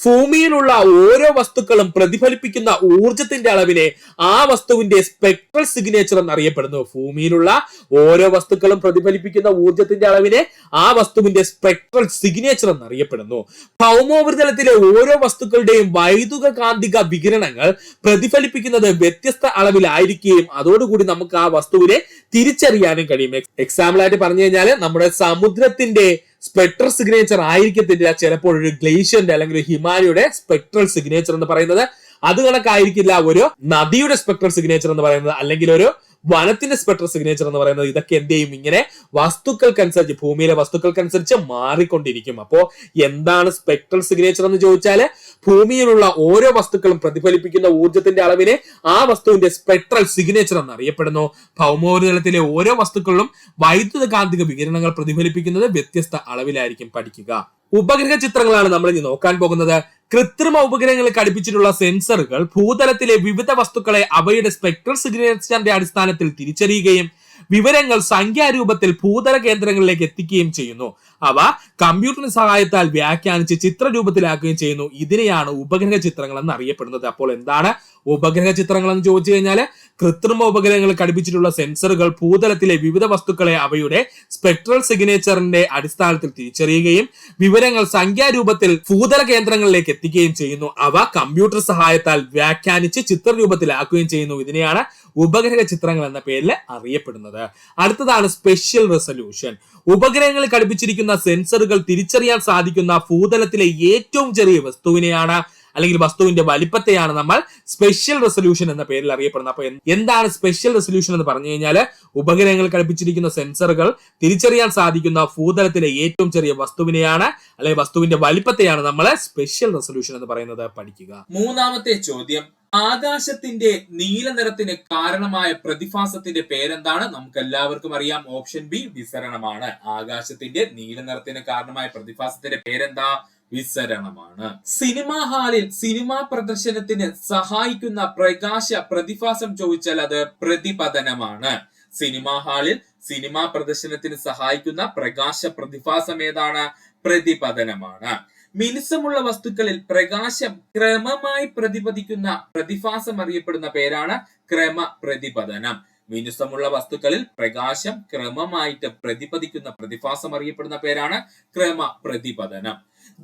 ഭൂമിയിലുള്ള ഓരോ വസ്തുക്കളും പ്രതിഫലിപ്പിക്കുന്ന ഊർജത്തിന്റെ അളവിനെ ആ വസ്തുവിന്റെ സ്പെക്ട്രൽ സിഗ്നേച്ചർ എന്നറിയപ്പെടുന്നു. ഭൂമിയിലുള്ള ഓരോ വസ്തുക്കളും പ്രതിഫലിപ്പിക്കുന്ന ഊർജത്തിന്റെ അളവിനെ ആ വസ്തുവിന്റെ സ്പെക്ട്രൽ സിഗ്നേച്ചർ എന്നറിയപ്പെടുന്നു. ഭൗമോപരിതലത്തിലെ ഓരോ വസ്തുക്കളുടെയും വൈദ്യുത കാന്തിക വികിരണങ്ങൾ പ്രതിഫലിപ്പിക്കുന്നത് വ്യത്യസ്ത അളവിലായിരിക്കുകയും അതോടുകൂടി നമുക്ക് ആ വസ്തുവിനെ തിരിച്ചറിയാനും കഴിയും. എക്സാമ്പിൾ ആയിട്ട് പറഞ്ഞു കഴിഞ്ഞാൽ നമ്മുടെ സമുദ്രത്തിന്റെ സ്പെക്ട്രൽ സിഗ്നേച്ചർ ആയിരിക്കത്തില്ല ചിലപ്പോൾ ഒരു ഗ്ലേഷ്യറിന്റെ അല്ലെങ്കിൽ ഹിമാലയയുടെ സ്പെക്ട്രൽ സിഗ്നേച്ചർ എന്ന് പറയുന്നത്. അത് കണക്കായിരിക്കില്ല ഒരു നദിയുടെ സ്പെക്ട്രൽ സിഗ്നേച്ചർ എന്ന് പറയുന്നത്, അല്ലെങ്കിൽ ഒരു വനത്തിന്റെ സ്പെക്ട്രൽ സിഗ്നേച്ചർ എന്ന് പറയുന്നത്. ഇതൊക്കെ എന്ത് ചെയ്യും, ഇങ്ങനെ വസ്തുക്കൾക്കനുസരിച്ച്, ഭൂമിയിലെ വസ്തുക്കൾക്കനുസരിച്ച് മാറിക്കൊണ്ടിരിക്കും. അപ്പോ എന്താണ് സ്പെക്ട്രൽ സിഗ്നേച്ചർ എന്ന് ചോദിച്ചാൽ ഭൂമിയിലുള്ള ഓരോ വസ്തുക്കളും പ്രതിഫലിപ്പിക്കുന്ന ഊർജത്തിന്റെ അളവിനെ ആ വസ്തുവിന്റെ സ്പെക്ട്രൽ സിഗ്നേച്ചർ എന്നറിയപ്പെടുന്നു. ഭൗമോപരിതലത്തിലെ ഓരോ വസ്തുക്കളിലും വൈദ്യുത കാന്തിക വികിരണങ്ങൾ പ്രതിഫലിപ്പിക്കുന്നത് വ്യത്യസ്ത അളവിലായിരിക്കും. പഠിക്കുക. ഉപഗ്രഹ ചിത്രങ്ങളാണ് നമ്മൾ ഇനി നോക്കാൻ പോകുന്നത്. കൃത്രിമ ഉപഗ്രഹങ്ങളിൽ ഘടിപ്പിച്ചിട്ടുള്ള സെൻസറുകൾ ഭൂതലത്തിലെ വിവിധ വസ്തുക്കളെ അവയുടെ സ്പെക്ട്രൽ സിഗ്നേച്ചറിന്റെ അടിസ്ഥാനത്തിൽ തിരിച്ചറിയുകയും വിവരങ്ങൾ സംഖ്യാരൂപത്തിൽ ഭൂതല കേന്ദ്രങ്ങളിലേക്ക് എത്തിക്കുകയും ചെയ്യുന്നു. അവ കമ്പ്യൂട്ടറിന്റെ സഹായത്താൽ വ്യാഖ്യാനിച്ച് ചിത്രരൂപത്തിലാക്കുകയും ചെയ്യുന്നു. ഇതിനെയാണ് ഉപഗ്രഹ ചിത്രങ്ങൾ എന്ന് അറിയപ്പെടുന്നത്. അപ്പോൾ എന്താണ് ഉപഗ്രഹ ചിത്രങ്ങൾ എന്ന് ചോദിച്ചു കഴിഞ്ഞാൽ കൃത്രിമ ഉപഗ്രഹങ്ങളിൽ ഘടിപ്പിച്ചിട്ടുള്ള സെൻസറുകൾ ഭൂതലത്തിലെ വിവിധ വസ്തുക്കളെ അവയുടെ സ്പെക്ട്രൽ സിഗ്നേച്ചറിന്റെ അടിസ്ഥാനത്തിൽ തിരിച്ചറിയുകയും വിവരങ്ങൾ സംഖ്യാരൂപത്തിൽ ഭൂതല കേന്ദ്രങ്ങളിലേക്ക് എത്തിക്കുകയും ചെയ്യുന്നു. അവ കമ്പ്യൂട്ടർ സഹായത്താൽ വ്യാഖ്യാനിച്ച് ചിത്രരൂപത്തിലാക്കുകയും ചെയ്യുന്നു. ഇതിനെയാണ് ഉപഗ്രഹ ചിത്രങ്ങൾ എന്ന പേരിൽ അറിയപ്പെടുന്നത്. അടുത്തതാണ് സ്പെഷ്യൽ റെസൊല്യൂഷൻ. ഉപഗ്രഹങ്ങളിൽ ഘടിപ്പിച്ചിരിക്കുന്ന സെൻസറുകൾ തിരിച്ചറിയാൻ സാധിക്കുന്ന ഭൂതലത്തിലെ ഏറ്റവും ചെറിയ വസ്തുവിനെയാണ് അല്ലെങ്കിൽ വസ്തുവിന്റെ വലിപ്പത്തെയാണ് നമ്മൾ സ്പെഷ്യൽ റെസൊല്യൂഷൻ എന്ന പേരിൽ അറിയപ്പെടുന്നത്. അപ്പൊ എന്താണ് സ്പെഷ്യൽ റെസൊല്യൂഷൻ എന്ന് പറഞ്ഞു കഴിഞ്ഞാൽ ഉപഗ്രഹങ്ങളിൽ ഘടിപ്പിച്ചിരിക്കുന്ന സെൻസറുകൾ തിരിച്ചറിയാൻ സാധിക്കുന്ന ഭൂതലത്തിലെ ഏറ്റവും ചെറിയ വസ്തുവിനെയാണ് അല്ലെങ്കിൽ വസ്തുവിന്റെ വലിപ്പത്തെയാണ് നമ്മൾ സ്പെഷ്യൽ റെസൊല്യൂഷൻ എന്ന് പറയുന്നത്. പഠിക്കുക. മൂന്നാമത്തെ ചോദ്യം, ആകാശത്തിന്റെ നീല നിറത്തിന് കാരണമായ പ്രതിഭാസത്തിന്റെ പേരെന്താണ്? നമുക്ക് എല്ലാവർക്കും അറിയാം, ഓപ്ഷൻ ബി വിസരണമാണ്. ആകാശത്തിന്റെ നീല നിറത്തിന് കാരണമായ പ്രതിഭാസത്തിന്റെ പേരെന്താ? വിസരണമാണ്. സിനിമാ ഹാളിൽ സിനിമാ പ്രദർശനത്തിന് സഹായിക്കുന്ന പ്രകാശ പ്രതിഭാസം ചോദിച്ചാൽ അത് പ്രതിപതനമാണ്. സിനിമാ ഹാളിൽ സിനിമാ പ്രദർശനത്തിന് സഹായിക്കുന്ന പ്രകാശ പ്രതിഭാസം ഏതാണ്? പ്രതിപതനമാണ്. മിനുസമുള്ള വസ്തുക്കളിൽ പ്രകാശം ക്രമമായി പ്രതിപദിക്കുന്ന പ്രതിഭാസം അറിയപ്പെടുന്ന പേരാണ് ക്രമ പ്രതിപതനം. മിനുസമുള്ള വസ്തുക്കളിൽ പ്രകാശം ക്രമമായിട്ട് പ്രതിപദിക്കുന്ന പ്രതിഭാസം അറിയപ്പെടുന്ന പേരാണ് ക്രമ പ്രതിപതനം.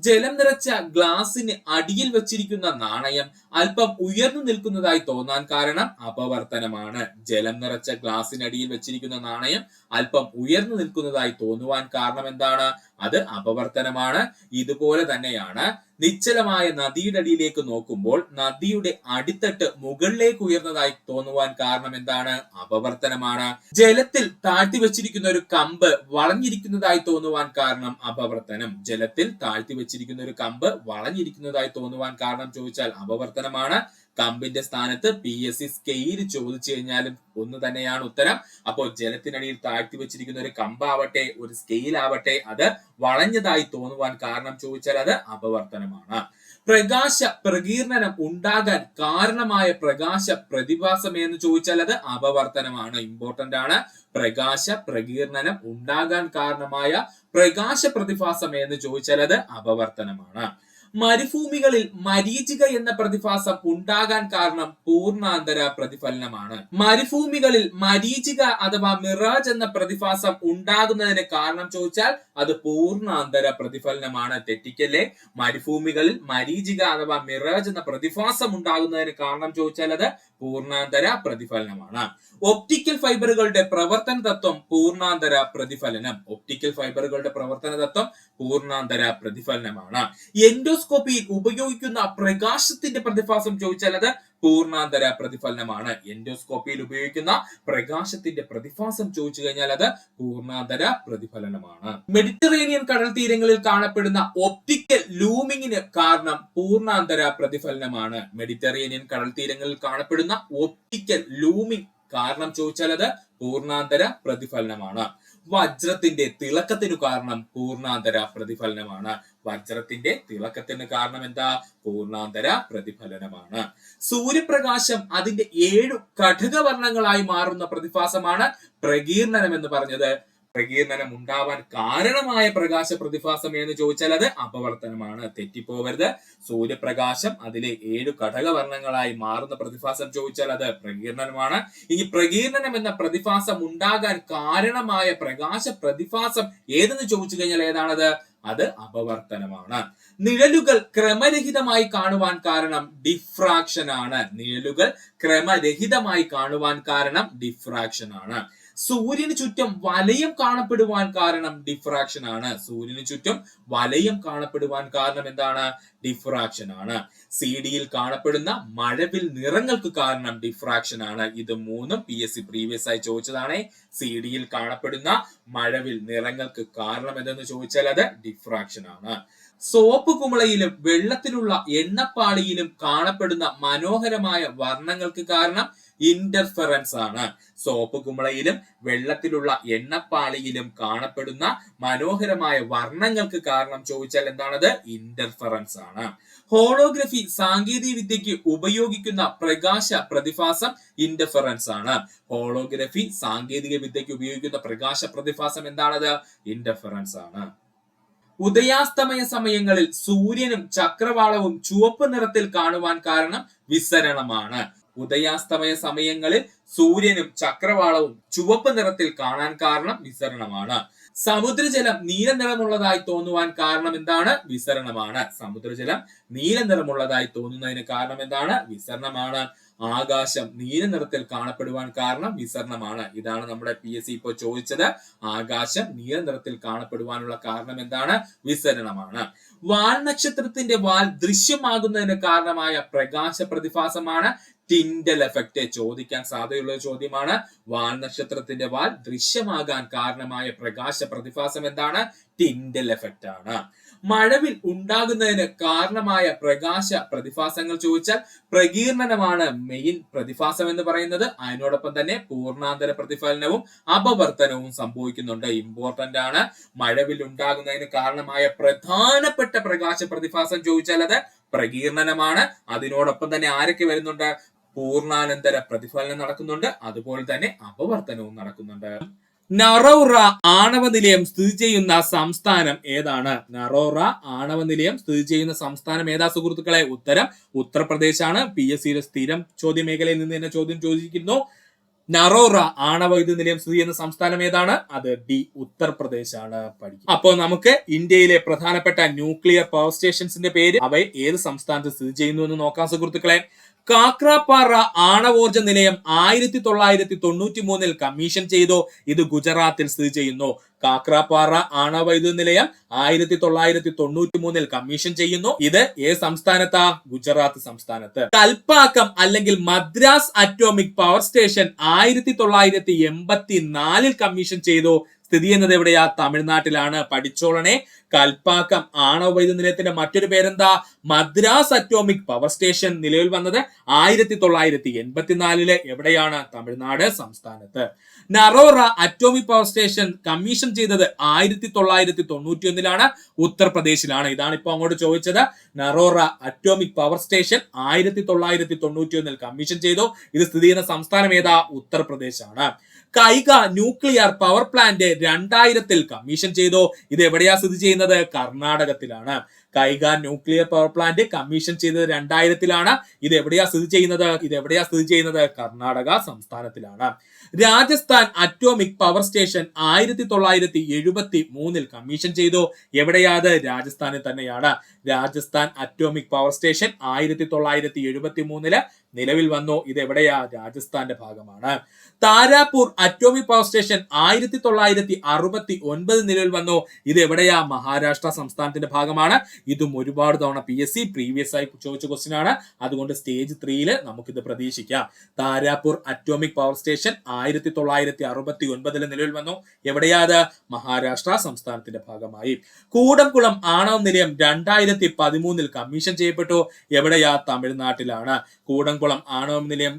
ജലം നിറച്ച ഗ്ലാസിന് അടിയിൽ വെച്ചിരിക്കുന്ന നാണയം അല്പം ഉയർന്നു നിൽക്കുന്നതായി തോന്നാൻ കാരണം അപവർത്തനമാണ്. ജലം നിറച്ച ഗ്ലാസിനടിയിൽ വെച്ചിരിക്കുന്ന നാണയം അല്പം ഉയർന്നു നിൽക്കുന്നതായി തോന്നുവാൻ കാരണം എന്താണ്? അത് അപവർത്തനമാണ്. ഇതുപോലെ തന്നെയാണ് നിശ്ചലമായ നദിയുടെ അടിയിലേക്ക് നോക്കുമ്പോൾ നദിയുടെ അടിത്തട്ട് മുകളിലേക്ക് ഉയർന്നതായി തോന്നുവാൻ കാരണം എന്താണ്? അപവർത്തനമാണ്. ജലത്തിൽ താഴ്ത്തി വെച്ചിരിക്കുന്ന ഒരു കമ്പ് വളഞ്ഞിരിക്കുന്നതായി തോന്നുവാൻ കാരണം അപവർത്തനം. ജലത്തിൽ താഴ്ത്തി വെച്ചിരിക്കുന്ന ഒരു കമ്പ് വളഞ്ഞിരിക്കുന്നതായി തോന്നുവാൻ കാരണം ചോദിച്ചാൽ അപവർത്തനമാണ്. കമ്പിന്റെ സ്ഥാനത്ത് PSC സ്കെയിൽ ചോദിച്ചു കഴിഞ്ഞാലും ഒന്ന് തന്നെയാണ് ഉത്തരം. അപ്പോൾ ജലത്തിനടിയിൽ താഴ്ത്തി വെച്ചിരിക്കുന്ന ഒരു കമ്പാവട്ടെ ഒരു സ്കെയിൽ ആവട്ടെ അത് വളഞ്ഞതായി തോന്നുവാൻ കാരണം ചോദിച്ചാൽ അത് അപവർത്തനമാണ്. പ്രകാശ പ്രകീർണനം ഉണ്ടാകാൻ കാരണമായ പ്രകാശ പ്രതിഭാസം എന്ന് ചോദിച്ചാൽ അത് അപവർത്തനമാണ്. ഇമ്പോർട്ടന്റ് ആണ്. പ്രകാശ പ്രകീർണനം ഉണ്ടാകാൻ കാരണമായ പ്രകാശ പ്രതിഭാസം എന്ന് ചോദിച്ചാൽ അത് അപവർത്തനമാണ്. മരുഭൂമികളിൽ മരീചിക എന്ന പ്രതിഭാസം ഉണ്ടാകാൻ കാരണം പൂർണ്ണാന്തര പ്രതിഫലനമാണ്. മരുഭൂമികളിൽ മരീചിക അഥവാ മിറാജ് എന്ന പ്രതിഭാസം ഉണ്ടാകുന്നതിന് കാരണം ചോദിച്ചാൽ അത് പൂർണ്ണാന്തര പ്രതിഫലനമാണ്. തെറ്റിക്കല്ലേ. മരുഭൂമികളിൽ മരീചിക അഥവാ മിറാജ് എന്ന പ്രതിഭാസം ഉണ്ടാകുന്നതിന് കാരണം ചോദിച്ചാൽ അത് പൂർണ്ണാന്തര പ്രതിഫലനമാണ്. ഒപ്റ്റിക്കൽ ഫൈബറുകളുടെ പ്രവർത്തന തത്വം പൂർണ്ണാന്തര പ്രതിഫലനം. ഒപ്റ്റിക്കൽ ഫൈബറുകളുടെ പ്രവർത്തന തത്വം പൂർണ്ണാന്തര പ്രതിഫലനമാണ്. എൻഡോസ്കോപ്പിയിൽ ഉപയോഗിക്കുന്ന പ്രകാശത്തിന്റെ പ്രതിഭാസം ചോദിച്ചാൽ അത് പൂർണ്ണാന്തര പ്രതിഫലനമാണ്. എൻഡോസ്കോപ്പിയിൽ ഉപയോഗിക്കുന്ന പ്രകാശത്തിന്റെ പ്രതിഭാസം ചോദിച്ചു കഴിഞ്ഞാൽ അത് പൂർണ്ണാന്തര പ്രതിഫലനമാണ്. മെഡിറ്ററേനിയൻ കടൽ തീരങ്ങളിൽ കാണപ്പെടുന്ന ഒപ്റ്റിക്കൽ ലൂമിങ്ങിന് കാരണം പൂർണ്ണാന്തര പ്രതിഫലനമാണ്. മെഡിറ്ററേനിയൻ കടൽ തീരങ്ങളിൽ കാണപ്പെടുന്ന ഒപ്റ്റിക്കൽ ലൂമിംഗ് കാരണം ചോദിച്ചാൽ അത് പൂർണ്ണാന്തര പ്രതിഫലനമാണ്. വജ്രത്തിന്റെ തിളക്കത്തിനു കാരണം പൂർണ്ണാന്തര പ്രതിഫലനമാണ്. വജ്രത്തിന്റെ തിളക്കത്തിന് കാരണം എന്താ? പൂർണ്ണാന്തര പ്രതിഫലനമാണ്. സൂര്യപ്രകാശം അതിന്റെ 7 ഘടകവർണ്ണങ്ങളായി മാറുന്ന പ്രതിഭാസമാണ് പ്രകീർണനം എന്ന് പറഞ്ഞത്. പ്രകീർണനം ഉണ്ടാവാൻ കാരണമായ പ്രകാശ പ്രതിഭാസം എന്ന് ചോദിച്ചാൽ അത് അപവർത്തനമാണ്. തെറ്റിപ്പോവരുത്. സൂര്യപ്രകാശം അതിലെ 7 ഘടകവർണ്ണങ്ങളായി മാറുന്ന പ്രതിഭാസം ചോദിച്ചാൽ അത് പ്രകീർണനമാണ്. ഇനി പ്രകീർണനം എന്ന പ്രതിഭാസം ഉണ്ടാകാൻ കാരണമായ പ്രകാശ പ്രതിഭാസം ഏതെന്ന് ചോദിച്ചു കഴിഞ്ഞാൽ ഏതാണത്? അത് അപവർത്തനമാണ്. നിഴലുകൾ ക്രമരഹിതമായി കാണുവാൻ കാരണം ഡിഫ്രാക്ഷൻ ആണ്. നിഴലുകൾ ക്രമരഹിതമായി കാണുവാൻ കാരണം ഡിഫ്രാക്ഷൻ ആണ്. സൂര്യന് ചുറ്റും വലയം കാണപ്പെടുവാൻ കാരണം ഡിഫ്രാക്ഷൻ ആണ്. സൂര്യന് ചുറ്റും വലയം കാണപ്പെടുവാൻ കാരണം എന്താണ്? ഡിഫ്രാക്ഷൻ ആണ്. സിഡിയിൽ കാണപ്പെടുന്ന മഴവിൽ നിറങ്ങൾക്ക് കാരണം ഡിഫ്രാക്ഷൻ ആണ്. ഇത് മൂന്നും PSC പ്രീവിയസ് ആയി ചോദിച്ചതാണ്. സിഡിയിൽ കാണപ്പെടുന്ന മഴവിൽ നിറങ്ങൾക്ക് കാരണം എന്തെന്ന് ചോദിച്ചാൽ അത് ഡിഫ്രാക്ഷൻ ആണ്. സോപ്പ് കുമിളയിലും വെള്ളത്തിലുള്ള എണ്ണപ്പാളിയിലും കാണപ്പെടുന്ന മനോഹരമായ വർണ്ണങ്ങൾക്ക് കാരണം ഇന്റർഫെറൻസ് ആണ്. സോപ്പ് കുമിളയിലും വെള്ളത്തിലുള്ള എണ്ണപ്പാളിയിലും കാണപ്പെടുന്ന മനോഹരമായ വർണ്ണങ്ങൾക്ക് കാരണം ചോദിച്ചാൽ എന്താണത്? ഇന്റർഫെറൻസ് ആണ്. ഹോളോഗ്രഫി സാങ്കേതിക വിദ്യക്ക് ഉപയോഗിക്കുന്ന പ്രകാശ പ്രതിഭാസം ഇന്റർഫെറൻസ് ആണ്. ഹോളോഗ്രഫി സാങ്കേതിക വിദ്യക്ക് ഉപയോഗിക്കുന്ന പ്രകാശ പ്രതിഭാസം എന്താണത്? ഇന്റർഫെറൻസ് ആണ്. ഉദയാസ്തമയ സമയങ്ങളിൽ സൂര്യനും ചക്രവാളവും ചുവപ്പ് നിറത്തിൽ കാണുവാൻ കാരണം വിസരണമാണ്. ഉദയാസ്തമയ സമയങ്ങളിൽ സൂര്യനും ചക്രവാളവും ചുവപ്പ് നിറത്തിൽ കാണാൻ കാരണം വിസരണമാണ്. സമുദ്രജലം നീല നിറമുള്ളതായി തോന്നുവാൻ കാരണം എന്താണ്? വിസരണമാണ്. സമുദ്രജലം നീല നിറമുള്ളതായി തോന്നുന്നതിന് കാരണം എന്താണ്? വിസരണമാണ്. ആകാശം നീല നിറത്തിൽ കാണപ്പെടുവാൻ കാരണം വിസരണമാണ്. ഇതാണ് നമ്മുടെ PSC ഇപ്പോൾ ചോദിച്ചത്. ആകാശം നീല നിറത്തിൽ കാണപ്പെടുവാനുള്ള കാരണം എന്താണ്? വിസരണമാണ്. വാൽ നക്ഷത്രത്തിന്റെ വാൽ ദൃശ്യമാകുന്നതിന് കാരണമായ പ്രകാശ പ്രതിഭാസമാണ് ടിൻഡൽ എഫക്റ്റ്. ചോദിക്കാൻ സാധ്യതയുള്ള ചോദ്യമാണ്. വാൽ നക്ഷത്രത്തിന്റെ വാൽ ദൃശ്യമാകാൻ കാരണമായ പ്രകാശ പ്രതിഭാസം എന്താണ്? ടിൻഡൽ എഫക്റ്റ് ആണ്. മഴവിൽ ഉണ്ടാകുന്നതിന് കാരണമായ പ്രകാശ പ്രതിഭാസങ്ങൾ ചോദിച്ചാൽ പ്രകീർണനമാണ് മെയിൻ പ്രതിഭാസം എന്ന് പറയുന്നത്. അതിനോടൊപ്പം തന്നെ പൂർണ്ണാന്തര പ്രതിഫലനവും അപവർത്തനവും സംഭവിക്കുന്നുണ്ട്. ഇമ്പോർട്ടന്റ് ആണ്. മഴവിൽ ഉണ്ടാകുന്നതിന് കാരണമായ പ്രധാനപ്പെട്ട പ്രകാശ പ്രതിഭാസം ചോദിച്ചാൽ അത് പ്രകീർണനമാണ്. അതിനോടൊപ്പം തന്നെ ആരൊക്കെ വരുന്നുണ്ട്? പൂർണ്ണാനന്തര പ്രതിഫലനം നടക്കുന്നുണ്ട്. അതുപോലെ തന്നെ അപവർത്തനവും നടക്കുന്നുണ്ട്. നറോറ ആണവ നിലയം സ്ഥിതി ചെയ്യുന്ന സംസ്ഥാനം ഏതാണ്? നറോറ ആണവ നിലയം സ്ഥിതി ചെയ്യുന്ന സംസ്ഥാനം ഏതാ സുഹൃത്തുക്കളെ? ഉത്തരം ഉത്തർപ്രദേശാണ്. PSCയുടെ സ്ഥിരം ചോദ്യ മേഖലയിൽ നിന്ന് തന്നെ ചോദ്യം ചോദിക്കുന്നു. നറോറ ആണവ വൈദ്യുത നിലയം സ്ഥിതി ചെയ്യുന്ന സംസ്ഥാനം ഏതാണ്? അത് D, ഉത്തർപ്രദേശ് ആണ്. പഠിക്കും. അപ്പോൾ നമുക്ക് ഇന്ത്യയിലെ പ്രധാനപ്പെട്ട ന്യൂക്ലിയർ പവർ സ്റ്റേഷൻസിന്റെ പേര്, അവ ഏത് സംസ്ഥാനത്ത് സ്ഥിതി ചെയ്യുന്നു എന്ന് നോക്കാം സുഹൃത്തുക്കളെ. കാക്രാപാറ ആണവോർജ നിലയം 1993 കമ്മീഷൻ ചെയ്തു. ഇത് ഗുജറാത്തിൽ സ്ഥിതി ചെയ്യുന്നു. കാക്രാപാറ ആണവ വൈദ്യുത നിലയം 1993 കമ്മീഷൻ ചെയ്യുന്നു. ഇത് ഏത് സംസ്ഥാനത്താ? ഗുജറാത്ത് സംസ്ഥാനത്ത്. കൽപ്പാക്കം അല്ലെങ്കിൽ Madras atomic power station 1984 commission ചെയ്തു. സ്ഥിതി ചെയ്യുന്നത് എവിടെയാ? തമിഴ്നാട്ടിലാണ്. പഠിച്ചോളണേ. കൽപ്പാക്കം ആണവ വൈദ്യുത നിലയത്തിന്റെ മറ്റൊരു പേരെന്താ? മദ്രാസ് അറ്റോമിക് പവർ സ്റ്റേഷൻ നിലവിൽ വന്നത് 1984 എവിടെയാണ്? തമിഴ്നാട് സംസ്ഥാനത്ത്. Narora atomic power station commission ചെയ്തത് 1991 ഉത്തർപ്രദേശിലാണ്. ഇതാണ് ഇപ്പൊ അങ്ങോട്ട് ചോദിച്ചത്. Narora atomic power station 1991 commission ചെയ്തു. ഇത് സ്ഥിതി ചെയ്യുന്ന സംസ്ഥാനം ഏതാ? ഉത്തർപ്രദേശാണ്. Kaiga nuclear power plant 2000 commission ചെയ്തു. ഇത് എവിടെയാ സ്ഥിതി ചെയ്യുന്നത്? കർണാടകത്തിലാണ്. Kaiga nuclear power plant commission ചെയ്തത് 2000 ഇത് എവിടെയാ സ്ഥിതി ചെയ്യുന്നത്? കർണാടക സംസ്ഥാനത്തിലാണ്. Rajasthan atomic power station 1973 commission ചെയ്തു. എവിടെയാത്? രാജസ്ഥാനിൽ തന്നെയാണ്. രാജസ്ഥാൻ അറ്റോമിക് പവർ സ്റ്റേഷൻ 1973 നിലവിൽ വന്നു. ഇത് എവിടെയാ? രാജസ്ഥാന്റെ ഭാഗമാണ്. താരാപൂർ അറ്റോമിക് പവർ സ്റ്റേഷൻ 1969 നിലവിൽ വന്നു. ഇത് എവിടെയാ? മഹാരാഷ്ട്ര സംസ്ഥാനത്തിന്റെ ഭാഗമാണ്. ഇതും ഒരുപാട് തവണ PSC പ്രീവിയസ് ആയി ചോദിച്ച ക്വസ്റ്റ്യൻ ആണ്. അതുകൊണ്ട് സ്റ്റേജ് 3 നമുക്കിത് പ്രതീക്ഷിക്കാം. താരാപൂർ അറ്റോമിക് പവർ സ്റ്റേഷൻ 1969 നിലവിൽ വന്നു. എവിടെയാത്? മഹാരാഷ്ട്ര സംസ്ഥാനത്തിന്റെ ഭാഗമായി. കൂടംകുളം ആണവ നിലയം 2013 കമ്മീഷൻ ചെയ്യപ്പെട്ടു. എവിടെയാ? തമിഴ്നാട്ടിലാണ്. കൂടംകുളം ആണവ നിലയം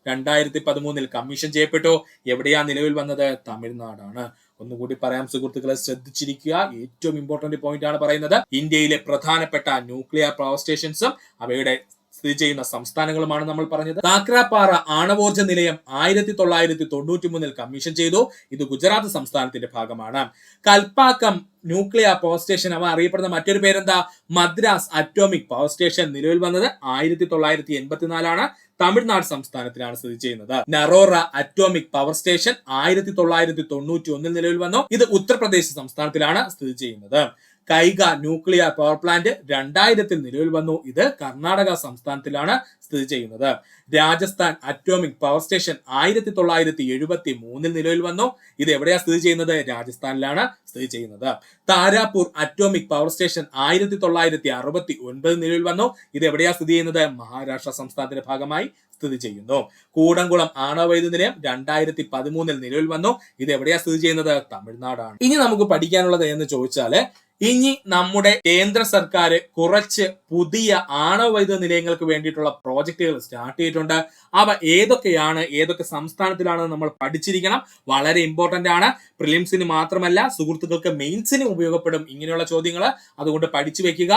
2013 കമ്മീഷൻ ചെയ്യപ്പെട്ടു. എവിടെയാ നിലവിൽ വന്നത്? തമിഴ്നാടാണ്. ഒന്നുകൂടി പറയാം സുഹൃത്തുക്കളെ, ശ്രദ്ധിച്ചിരിക്കുക. ഏറ്റവും ഇമ്പോർട്ടന്റ് പോയിന്റ് ആണ് പറയുന്നത്. ഇന്ത്യയിലെ പ്രധാനപ്പെട്ട ന്യൂക്ലിയർ പവർ സ്റ്റേഷൻസും അവയുടെ സ്ഥിതി ചെയ്യുന്ന സംസ്ഥാനങ്ങളുമാണ് നമ്മൾ പറഞ്ഞത്. കാക്രാപ്പാറ ആണവോർജ്ജ നിലയം 1993 കമ്മീഷൻ ചെയ്തു. ഇത് ഗുജറാത്ത് സംസ്ഥാനത്തിന്റെ ഭാഗമാണ്. കൽപ്പാക്കം ന്യൂക്ലിയർ പവർ സ്റ്റേഷൻ, അവ അറിയപ്പെടുന്ന മറ്റൊരു പേരെന്താ, മദ്രാസ് അറ്റോമിക് പവർ സ്റ്റേഷൻ, നിലവിൽ വന്നത് 1984 തമിഴ്നാട് സംസ്ഥാനത്തിലാണ് സ്ഥിതി ചെയ്യുന്നത്. നറോറ അറ്റോമിക് പവർ സ്റ്റേഷൻ 1991 നിലവിൽ വന്നു. ഇത് ഉത്തർപ്രദേശ് സംസ്ഥാനത്തിലാണ് സ്ഥിതി ചെയ്യുന്നത്. കൈഗ ന്യൂക്ലിയർ പവർ പ്ലാന്റ് 2000 നിലവിൽ വന്നു. ഇത് കർണാടക സംസ്ഥാനത്തിലാണ് സ്ഥിതി ചെയ്യുന്നത്. രാജസ്ഥാൻ അറ്റോമിക് പവർ സ്റ്റേഷൻ 1973 നിലവിൽ വന്നു. ഇത് എവിടെയാണ് സ്ഥിതി ചെയ്യുന്നത്, രാജസ്ഥാനിലാണ് സ്ഥിതി ചെയ്യുന്നത്. താരാപൂർ അറ്റോമിക് പവർ സ്റ്റേഷൻ 1969 നിലവിൽ വന്നു. ഇത് എവിടെയാണ് സ്ഥിതി ചെയ്യുന്നത്, മഹാരാഷ്ട്ര സംസ്ഥാനത്തിന്റെ ഭാഗമായി സ്ഥിതി ചെയ്യുന്നു. കൂടംകുളം ആണവ വൈദ്യുത നിലയം 2013 നിലവിൽ വന്നു. ഇത് എവിടെയാണ് സ്ഥിതി ചെയ്യുന്നത്, തമിഴ്നാടാണ്. ഇനി നമുക്ക് പഠിക്കാനുള്ളത് എന്ന് ചോദിച്ചാല്, ഇനി നമ്മുടെ കേന്ദ്ര സർക്കാർ കുറച്ച് പുതിയ ആണവ വൈദ്യുത നിലയങ്ങൾക്ക് വേണ്ടിയിട്ടുള്ള പ്രോജക്റ്റുകൾ സ്റ്റാർട്ട് ചെയ്തിട്ടുണ്ട്. അവ ഏതൊക്കെയാണ്, ഏതൊക്കെ സംസ്ഥാനത്തിലാണ് നമ്മൾ പഠിച്ചിരിക്കണം. വളരെ ഇമ്പോർട്ടന്റ് ആണ്. പ്രിലിംസിന് മാത്രമല്ല, സുഹൃത്തുക്കൾക്ക് മെയിൻസിന് ഉപയോഗപ്പെടും ഇങ്ങനെയുള്ള ചോദ്യങ്ങൾ. അതുകൊണ്ട് പഠിച്ചു വെക്കുക.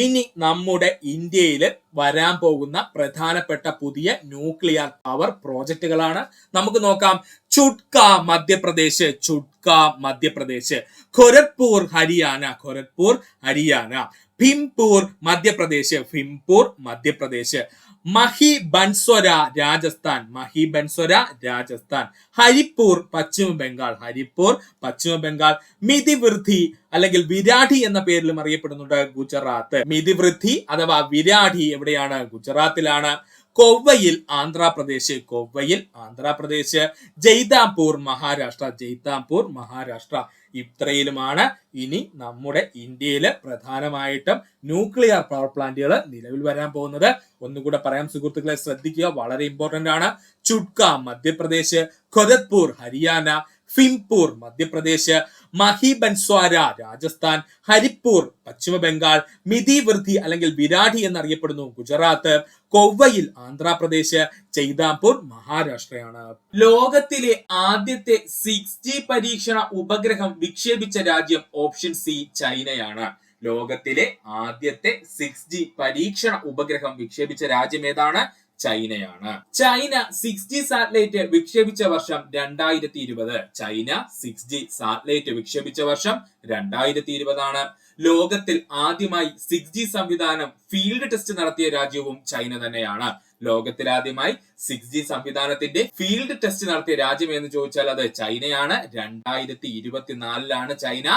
ഇനി നമ്മുടെ ഇന്ത്യയിൽ വരാൻ പോകുന്ന പ്രധാനപ്പെട്ട പുതിയ ന്യൂക്ലിയർ പവർ പ്രോജക്റ്റുകളാണ്. നമുക്ക് നോക്കാം. ചുട്ക മധ്യപ്രദേശ്, ചുട്ക മധ്യപ്രദേശ്. ഖൊരഗ്പൂർ ഹരിയാന, ഖൊരഗ്പൂർ ഹരിയാന. ഭിംപൂർ മധ്യപ്രദേശ്, ഭിംപൂർ മധ്യപ്രദേശ്. മഹി ബൻസ്വര രാജസ്ഥാൻ, മഹി ബൻസ്വര രാജസ്ഥാൻ. ഹരിപ്പൂർ പശ്ചിമ ബംഗാൾ, ഹരിപ്പൂർ പശ്ചിമ ബംഗാൾ. മിതിവൃദ്ധി അല്ലെങ്കിൽ വിരാഠി എന്ന പേരിലും അറിയപ്പെടുന്നുണ്ട്, ഗുജറാത്ത്. മിതിവൃദ്ധി അഥവാ വിരാഠി എവിടെയാണ്, ഗുജറാത്തിലാണ്. കൊവ്വയിൽ ആന്ധ്രാപ്രദേശ്, കൊവ്വയിൽ ആന്ധ്രാപ്രദേശ്. ജയ്താപൂർ മഹാരാഷ്ട്ര, ജയ്താപൂർ മഹാരാഷ്ട്ര. ഇത്രയിലുമാണ് ഇനി നമ്മുടെ ഇന്ത്യയില് പ്രധാനമായിട്ടും ന്യൂക്ലിയർ പവർ പ്ലാന്റുകൾ നിലവിൽ വരാൻ പോകുന്നത്. ഒന്നുകൂടെ പറയാം സുഹൃത്തുക്കളെ, ശ്രദ്ധിക്കുക, വളരെ ഇമ്പോർട്ടന്റ് ആണ്. ചുട്ക മധ്യപ്രദേശ്, ഖൊരഗ്പൂർ ഹരിയാന, ഭിംപൂർ മധ്യപ്രദേശ്, മഹി ബൻസ്വാര രാജസ്ഥാൻ, ഹരിപ്പൂർ പശ്ചിമ ബംഗാൾ, മിതിവൃദ്ധി അല്ലെങ്കിൽ വിരാഠി എന്നറിയപ്പെടുന്നു ഗുജറാത്ത്, കൊവ്വയിൽ ആന്ധ്രാപ്രദേശ്, ജയ്താപൂർ മഹാരാഷ്ട്രയാണ്. ലോകത്തിലെ ആദ്യത്തെ 6G പരീക്ഷണ ഉപഗ്രഹം വിക്ഷേപിച്ച രാജ്യം ഓപ്ഷൻ സി ചൈനയാണ്. ലോകത്തിലെ ആദ്യത്തെ 6G പരീക്ഷണ ഉപഗ്രഹം വിക്ഷേപിച്ച രാജ്യം ഏതാണ്, ചൈനയാണ്. ചൈന 6G സാറ്റലൈറ്റ് വിക്ഷേപിച്ച വർഷം 2020. ചൈന 6G സാറ്റലൈറ്റ് വിക്ഷേപിച്ച വർഷം 2020 ലോകത്തിൽ ആദ്യമായി 6G സംവിധാനം ഫീൽഡ് ടെസ്റ്റ് നടത്തിയ രാജ്യവും ചൈന തന്നെയാണ്. ലോകത്തിൽ ആദ്യമായി 6G സംവിധാനത്തിന്റെ ഫീൽഡ് ടെസ്റ്റ് നടത്തിയ രാജ്യം എന്ന് ചോദിച്ചാൽ അത് ചൈനയാണ്. 2024 ചൈന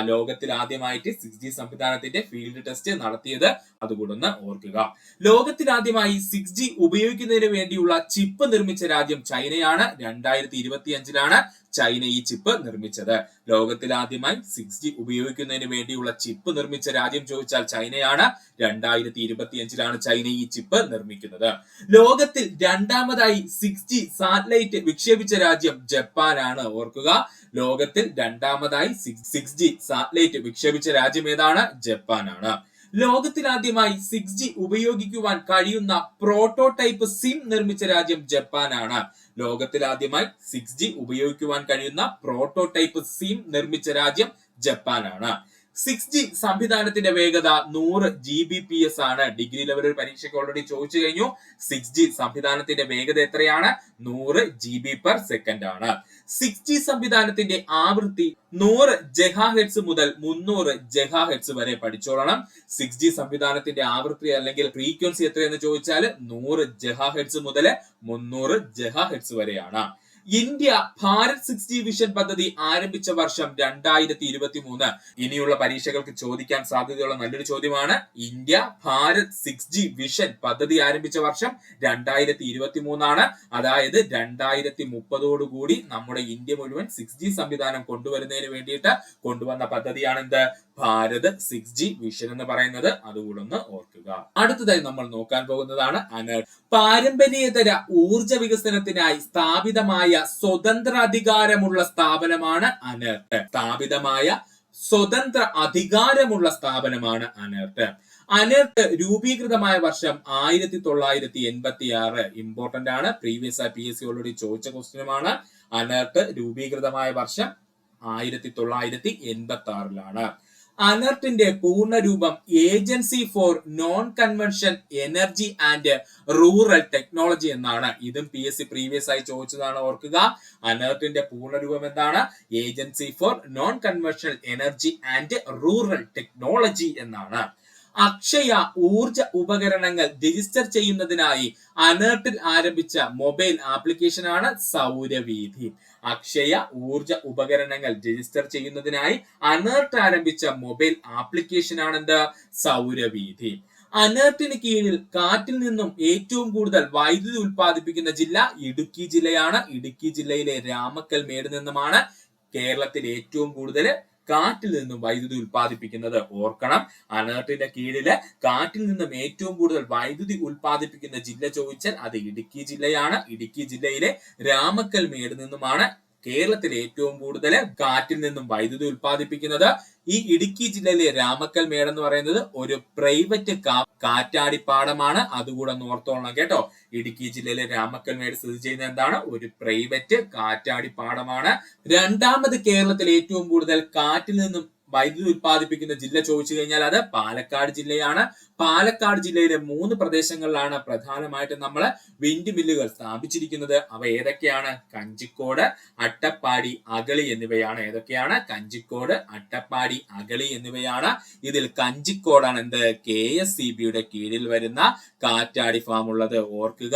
ലോകത്തിൽ ആദ്യമായിട്ട് 6G സംവിധാനത്തിന്റെ ഫീൽഡ് ടെസ്റ്റ് നടത്തിയത്. അതുകൂടെ ഓർക്കുക. ലോകത്തിൽ ആദ്യമായി 6G ഉപയോഗിക്കുന്നതിന് വേണ്ടിയുള്ള ചിപ്പ് നിർമ്മിച്ച രാജ്യം ചൈനയാണ്. 2025 ചൈന ഈ ചിപ്പ് നിർമ്മിച്ചത്. ലോകത്തിൽ ആദ്യമായി 6G ഉപയോഗിക്കുന്നതിന് വേണ്ടിയുള്ള ചിപ്പ് നിർമ്മിച്ച രാജ്യം ചോദിച്ചാൽ ചൈനയാണ്. 2025 ചൈന ഈ ചിപ്പ് നിർമ്മിക്കുന്നത്. ലോകത്തിൽ രണ്ടാമതായി 6G സാറ്റലൈറ്റ് വിക്ഷേപിച്ച രാജ്യം ജപ്പാനാണ്. ഓർക്കുക, ലോകത്തിൽ രണ്ടാമതായി 6G സാറ്റലൈറ്റ് വിക്ഷേപിച്ച രാജ്യം ഏതാണ്, ജപ്പാനാണ്. ലോകത്തിൽ ആദ്യമായി 6G ഉപയോഗിക്കുവാൻ കഴിയുന്ന പ്രോട്ടോടൈപ്പ് സിം നിർമ്മിച്ച രാജ്യം ജപ്പാനാണ്. ലോകത്തിൽ ആദ്യമായി 6G ഉപയോഗിക്കുവാൻ കഴിയുന്ന പ്രോട്ടോടൈപ്പ് സിം നിർമ്മിച്ച രാജ്യം ജപ്പാനാണ്. 6G സംവിധാനത്തിന്റെ വേഗത 100 Gbps ആണ്. ഡിഗ്രി ലെവൽ പരീക്ഷയ്ക്ക് ഓൾറെഡി ചോദിച്ചു കഴിഞ്ഞു. 6G സംവിധാനത്തിന്റെ വേഗത എത്രയാണ്, 100 GB/s ആണ്. 6G സംവിധാനത്തിന്റെ ആവൃത്തി 100 GHz മുതൽ 300 GHz വരെ പഠിച്ചോളണം. 6G സംവിധാനത്തിന്റെ ആവൃത്തി അല്ലെങ്കിൽ ഫ്രീക്വൻസി എത്രയെന്ന് ചോദിച്ചാൽ 100 GHz മുതൽ 300 GHz വരെയാണ്. ഇന്ത്യ ഭാരത് 6G വിഷൻ പദ്ധതി ആരംഭിച്ച വർഷം 2023. ഇനിയുള്ള പരീക്ഷകൾക്ക് ചോദിക്കാൻ സാധ്യതയുള്ള നല്ലൊരു ചോദ്യമാണ്. ഇന്ത്യ ഭാരത് 6G വിഷൻ പദ്ധതി ആരംഭിച്ച വർഷം 2023. അതായത് 2030 കൂടി നമ്മുടെ ഇന്ത്യ മുഴുവൻ 6G സംവിധാനം കൊണ്ടുവരുന്നതിന് വേണ്ടിയിട്ട് കൊണ്ടുവന്ന പദ്ധതിയാണ് എന്ത്, ഭാരത് 6G വിഷൻ എന്ന് പറയുന്നത്. അതുകൂടെ ഓർക്കുക. അടുത്തതായി നമ്മൾ നോക്കാൻ പോകുന്നതാണ് അനർട്ട്. പാരമ്പര്യേതര ഊർജ വികസനത്തിനായി സ്ഥാപിതമായ സ്വതന്ത്ര അധികാരമുള്ള സ്ഥാപനമാണ് അനർട്ട്. സ്ഥാപിതമായ സ്വതന്ത്ര അധികാരമുള്ള സ്ഥാപനമാണ് അനർട്ട്. അനർട്ട് രൂപീകൃതമായ വർഷം 1986. ഇമ്പോർട്ടന്റ് ആണ്. പ്രീവിയസ് PSC ഓൾറെഡി ചോദിച്ച ക്വസ്റ്റ്യനുമാണ്. അനർട്ട് രൂപീകൃതമായ വർഷം 1986. അനർട്ടിന്റെ പൂർണ്ണരൂപം agency for non convention energy and rural technology എന്നാണ്. ഇതും PSC പ്രീവിയസ് ആയി ചോദിച്ചതാണ്, ഓർക്കുക. അനർട്ടിന്റെ പൂർണ്ണരൂപം എന്താണ്? Agency for non conventional energy and rural technology എന്നാണ്. അക്ഷയ ഊർജ ഉപകരണങ്ങൾ രജിസ്റ്റർ ചെയ്യുന്നതിനായി അനർട്ടിൽ ആരംഭിച്ച മൊബൈൽ ആപ്ലിക്കേഷൻ ആണ് സൗരവീഥി. അക്ഷയ ഊർജ ഉപകരണങ്ങൾ രജിസ്റ്റർ ചെയ്യുന്നതിനായി അനർട്ട് ആരംഭിച്ച മൊബൈൽ ആപ്ലിക്കേഷൻ ആണെന്ത്? സൗരവീഥി. അനർട്ടിന് കീഴിൽ കാറ്റിൽ നിന്നും ഏറ്റവും കൂടുതൽ വൈദ്യുതി ഉൽപ്പാദിപ്പിക്കുന്ന ജില്ല ഇടുക്കി ജില്ലയാണ്. ഇടുക്കി ജില്ലയിലെ രാമക്കൽമേട് നിന്നുമാണ് കേരളത്തിൽ ഏറ്റവും കൂടുതൽ കാറ്റിൽ നിന്നും വൈദ്യുതി ഉൽപ്പാദിപ്പിക്കുന്നത്. ഓർക്കണം, അനർട്ടിന്റെ കീഴില് കാറ്റിൽ നിന്നും ഏറ്റവും കൂടുതൽ വൈദ്യുതി ഉൽപ്പാദിപ്പിക്കുന്ന ജില്ല ചോദിച്ചാൽ അത് ഇടുക്കി ജില്ലയാണ്. ഇടുക്കി ജില്ലയിലെ രാമക്കൽമേട് നിന്നുമാണ് കേരളത്തിൽ ഏറ്റവും കൂടുതൽ കാറ്റിൽ നിന്നും വൈദ്യുതി ഉൽപ്പാദിപ്പിക്കുന്നത്. ഈ ഇടുക്കി ജില്ലയിലെ രാമക്കൽമേട് എന്ന് പറയുന്നത് ഒരു പ്രൈവറ്റ് കാറ്റാടിപ്പാടമാണ്. അതുകൂടെ ഓർത്തോളണം കേട്ടോ. ഇടുക്കി ജില്ലയിലെ രാമക്കൽമേട് സ്ഥിതി ചെയ്യുന്ന എന്താണ്? ഒരു പ്രൈവറ്റ് കാറ്റാടിപ്പാടമാണ്. രണ്ടാമത് കേരളത്തിൽ ഏറ്റവും കൂടുതൽ കാറ്റിൽ നിന്നും വൈദ്യുതി ഉൽപ്പാദിപ്പിക്കുന്ന ജില്ല ചോദിച്ചു കഴിഞ്ഞാൽ അത് പാലക്കാട് ജില്ലയാണ്. പാലക്കാട് ജില്ലയിലെ 3 പ്രദേശങ്ങളിലാണ് പ്രധാനമായിട്ടും നമ്മൾ വിൻഡ് മില്ലുകൾ സ്ഥാപിച്ചിരിക്കുന്നത്. അവ ഏതൊക്കെയാണ്? കഞ്ചിക്കോട്, അട്ടപ്പാടി, അഗളി എന്നിവയാണ്. ഏതൊക്കെയാണ്? കഞ്ചിക്കോട്, അട്ടപ്പാടി, അഗളി എന്നിവയാണ്. ഇതിൽ കഞ്ചിക്കോടാണ് എന്ത്? KSEBയുടെ കീഴിൽ വരുന്ന കാറ്റാടി ഫാം ഉള്ളത്. ഓർക്കുക,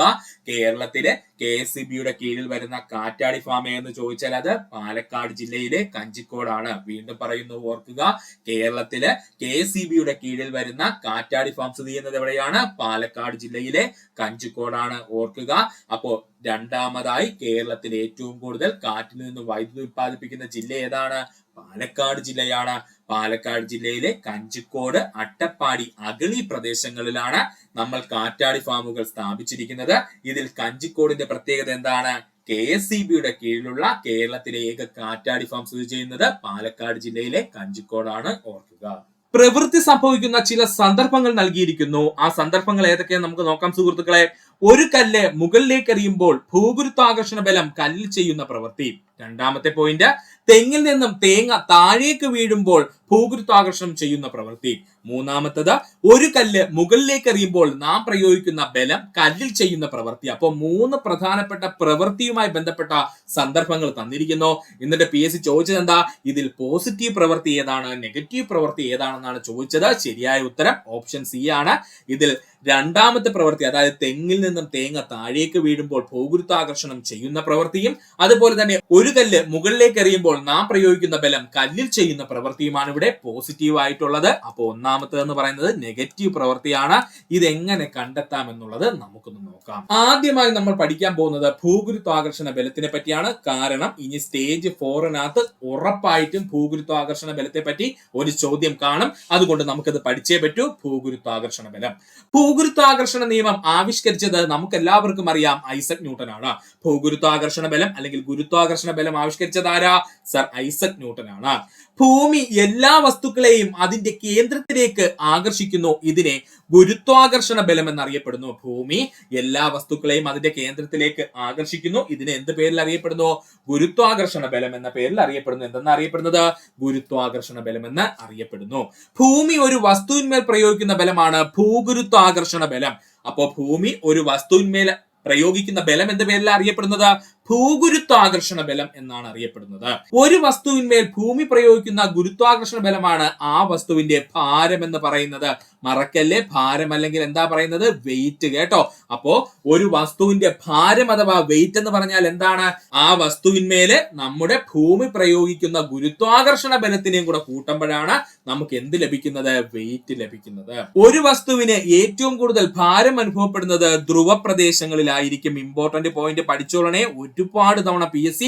കേരളത്തിലെ KSEBയുടെ കീഴിൽ വരുന്ന കാറ്റാടി ഫാം എന്ന് ചോദിച്ചാൽ അത് പാലക്കാട് ജില്ലയിലെ കഞ്ചിക്കോടാണ്. വീണ്ടും പറയുന്നു, ഓർക്കുക, കേരളത്തിലെ KSEBയുടെ കീഴിൽ വരുന്ന കാറ്റാടി ഫാം സ്ഥിതി ചെയ്യുന്നത് എവിടെയാണ്? പാലക്കാട് ജില്ലയിലെ കഞ്ചിക്കോടാണ്. ഓർക്കുക. അപ്പോ രണ്ടാമതായി കേരളത്തിൽ ഏറ്റവും കൂടുതൽ കാറ്റിൽ നിന്ന് വൈദ്യുതി ഉൽപ്പാദിപ്പിക്കുന്ന ജില്ല ഏതാണ്? പാലക്കാട് ജില്ലയാണ്. പാലക്കാട് ജില്ലയിലെ കഞ്ചിക്കോട്, അട്ടപ്പാടി, അഗളി പ്രദേശങ്ങളിലാണ് നമ്മൾ കാറ്റാടി ഫാമുകൾ സ്ഥാപിച്ചിരിക്കുന്നത്. ഇതിൽ കഞ്ചിക്കോടിന്റെ പ്രത്യേകത എന്താണ്? KSEBയുടെ കീഴിലുള്ള കേരളത്തിലെ ഏക കാറ്റാടി ഫാം സ്ഥിതി ചെയ്യുന്നത് പാലക്കാട് ജില്ലയിലെ കഞ്ചിക്കോടാണ്. ഓർക്കുക. പ്രവൃത്തി സംഭവിക്കുന്ന ചില സന്ദർഭങ്ങൾ നൽകിയിരിക്കുന്നു. ആ സന്ദർഭങ്ങൾ ഏതൊക്കെയാണെന്ന് നമുക്ക് നോക്കാം സുഹൃത്തുക്കളെ. ഒരു കല്ല് മുകളിലേക്ക് എറിയുമ്പോൾ ഭൂഗുരുത്വാകർഷണ ബലം കല്ലിൽ ചെയ്യുന്ന പ്രവൃത്തി. രണ്ടാമത്തെ പോയിന്റ്, തെങ്ങിൽ നിന്നും തേങ്ങ താഴേക്ക് വീഴുമ്പോൾ ഭൂഗുരുത്വാകർഷണം ചെയ്യുന്ന പ്രവൃത്തി. മൂന്നാമത്തത്, ഒരു കല്ല് മുകളിലേക്ക് എറിയുമ്പോൾ നാം പ്രയോഗിക്കുന്ന ബലം കല്ലിൽ ചെയ്യുന്ന പ്രവൃത്തി. അപ്പോൾ 3 പ്രധാനപ്പെട്ട പ്രവൃത്തിയുമായി ബന്ധപ്പെട്ട സന്ദർഭങ്ങൾ തന്നിരിക്കുന്നു. എന്നിട്ട് PSC ചോദിച്ചത് എന്താ? ഇതിൽ പോസിറ്റീവ് പ്രവൃത്തി ഏതാണ്, നെഗറ്റീവ് പ്രവൃത്തി ഏതാണെന്നാണ് ചോദിച്ചത്. ശരിയായ ഉത്തരം ഓപ്ഷൻ സി ആണ്. ഇതിൽ രണ്ടാമത്തെ പ്രവൃത്തി, അതായത് തെങ്ങിൽ നിന്നും തേങ്ങ താഴേക്ക് വീഴുമ്പോൾ ഭൂഗുരുത്വാകർഷണം ചെയ്യുന്ന പ്രവൃത്തിയും അതുപോലെ തന്നെ ഒരു കല്ല് മുകളിലേക്ക് എറിയുമ്പോൾ നാം പ്രയോഗിക്കുന്ന ബലം കല്ലിൽ ചെയ്യുന്ന പ്രവൃത്തിയുമാണ് ഇവിടെ പോസിറ്റീവ് ആയിട്ടുള്ളത്. അപ്പോൾ ഒന്നാമത്തെ എന്ന് പറയുന്നത് നെഗറ്റീവ് പ്രവൃത്തിയാണ്. ഇതെങ്ങനെ കണ്ടെത്താം എന്നുള്ളത് നമുക്കൊന്ന് നോക്കാം. ആദ്യമായി നമ്മൾ പഠിക്കാൻ പോകുന്നത് ഭൂഗുരുത്വാകർഷണ ബലത്തിനെ പറ്റിയാണ്. കാരണം ഇനി സ്റ്റേജ് 4-നകത്ത് ഉറപ്പായിട്ടും ഭൂഗുരുത്വാകർഷണ ബലത്തെ പറ്റി ഒരു ചോദ്യം കാണും. അതുകൊണ്ട് നമുക്കത് പഠിച്ചേ പറ്റൂ. ഭൂഗുരുത്വാകർഷണ ബലം. ഭൂഗുരുത്വാകർഷണ നിയമം ആവിഷ്കരിച്ചത് നമുക്ക് എല്ലാവർക്കും അറിയാം, ഐസക് ന്യൂട്ടൻ ആണ്. ഭൂഗുരുത്വാകർഷണ ബലം അല്ലെങ്കിൽ ഗുരുത്വാകർഷണ ബലം ആവിഷ്കരിച്ചത് ആരാ? സർ ഐസക് ന്യൂട്ടൻ ആണ്. ഭൂമി എല്ലാ വസ്തുക്കളെയും അതിന്റെ കേന്ദ്രത്തിലേക്ക് ആകർഷിക്കുന്നു. ഇതിനെ ഗുരുത്വാകർഷണ ബലം എന്നറിയപ്പെടുന്നു. ഭൂമി എല്ലാ വസ്തുക്കളെയും അതിന്റെ കേന്ദ്രത്തിലേക്ക് ആകർഷിക്കുന്നു. ഇതിനെ എന്ത് പേരിൽ അറിയപ്പെടുന്നു? ഗുരുത്വാകർഷണ ബലം എന്ന പേരിൽ അറിയപ്പെടുന്നു. എന്തെന്ന് അറിയപ്പെടുന്നത്? ഗുരുത്വാകർഷണ ബലം എന്ന് അറിയപ്പെടുന്നു. ഭൂമി ഒരു വസ്തുവിന്മേൽ പ്രയോഗിക്കുന്ന ബലമാണ് ഭൂഗുരുത്വാകർഷണ ബലം. അപ്പോ ഭൂമി ഒരു വസ്തുവിന്മേൽ പ്രയോഗിക്കുന്ന ബലം എന്ത് പേരിൽ അറിയപ്പെടുന്നത്? ഭൂഗുരുത്വാകർഷണ ബലം എന്നാണ് അറിയപ്പെടുന്നത്. ഒരു വസ്തുവിന്മേൽ ഭൂമി പ്രയോഗിക്കുന്ന ഗുരുത്വാകർഷണ ബലമാണ് ആ വസ്തുവിന്റെ ഭാരം എന്ന് പറയുന്നത്. മറക്കല്ലേ, ഭാരം അല്ലെങ്കിൽ എന്താ പറയുന്നത്? വെയിറ്റ് കേട്ടോ. അപ്പോ ഒരു വസ്തുവിന്റെ ഭാരം അഥവാ വെയിറ്റ് എന്ന് പറഞ്ഞാൽ എന്താണ്? ആ വസ്തുവിന്മേല് നമ്മുടെ ഭൂമി പ്രയോഗിക്കുന്ന ഗുരുത്വാകർഷണ ബലത്തിനെയും കൂടെ കൂട്ടുമ്പോഴാണ് നമുക്ക് എന്ത് ലഭിക്കുന്നത്? വെയിറ്റ് ലഭിക്കുന്നത്. ഒരു വസ്തുവിന് ഏറ്റവും കൂടുതൽ ഭാരം അനുഭവപ്പെടുന്നത് ധ്രുവ പ്രദേശങ്ങളിലായിരിക്കും. Important point പഠിച്ചോളണേ. ഒരുപാട് തവണ PSC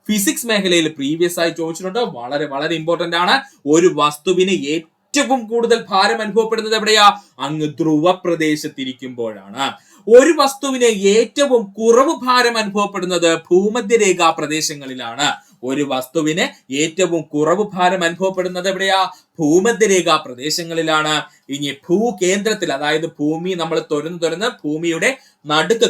ഫിസിക്സ് മേഖലയിൽ പ്രീവിയസ് ആയി ചോദിച്ചിട്ടുണ്ട്. വളരെ വളരെ ഇമ്പോർട്ടന്റ് ആണ്. ഒരു വസ്തുവിന് ഏറ്റവും കൂടുതൽ ഭാരം അനുഭവപ്പെടുന്നത് എവിടെയാ? അങ്ങ് ധ്രുവ പ്രദേശത്തിരിക്കുമ്പോഴാണ്. ഒരു വസ്തുവിന് ഏറ്റവും കുറവ് ഭാരം അനുഭവപ്പെടുന്നത് ഭൂമധ്യരേഖാ പ്രദേശങ്ങളിലാണ്. ഒരു വസ്തുവിന് ഏറ്റവും കുറവ് ഭാരം അനുഭവപ്പെടുന്നത് എവിടെയാ? ഭൂമധ്യരേഖാ പ്രദേശങ്ങളിലാണ്. ഇനി ഭൂകേന്ദ്രത്തിൽ, അതായത് ഭൂമി നമ്മൾ തുരന്ന് ഭൂമിയുടെ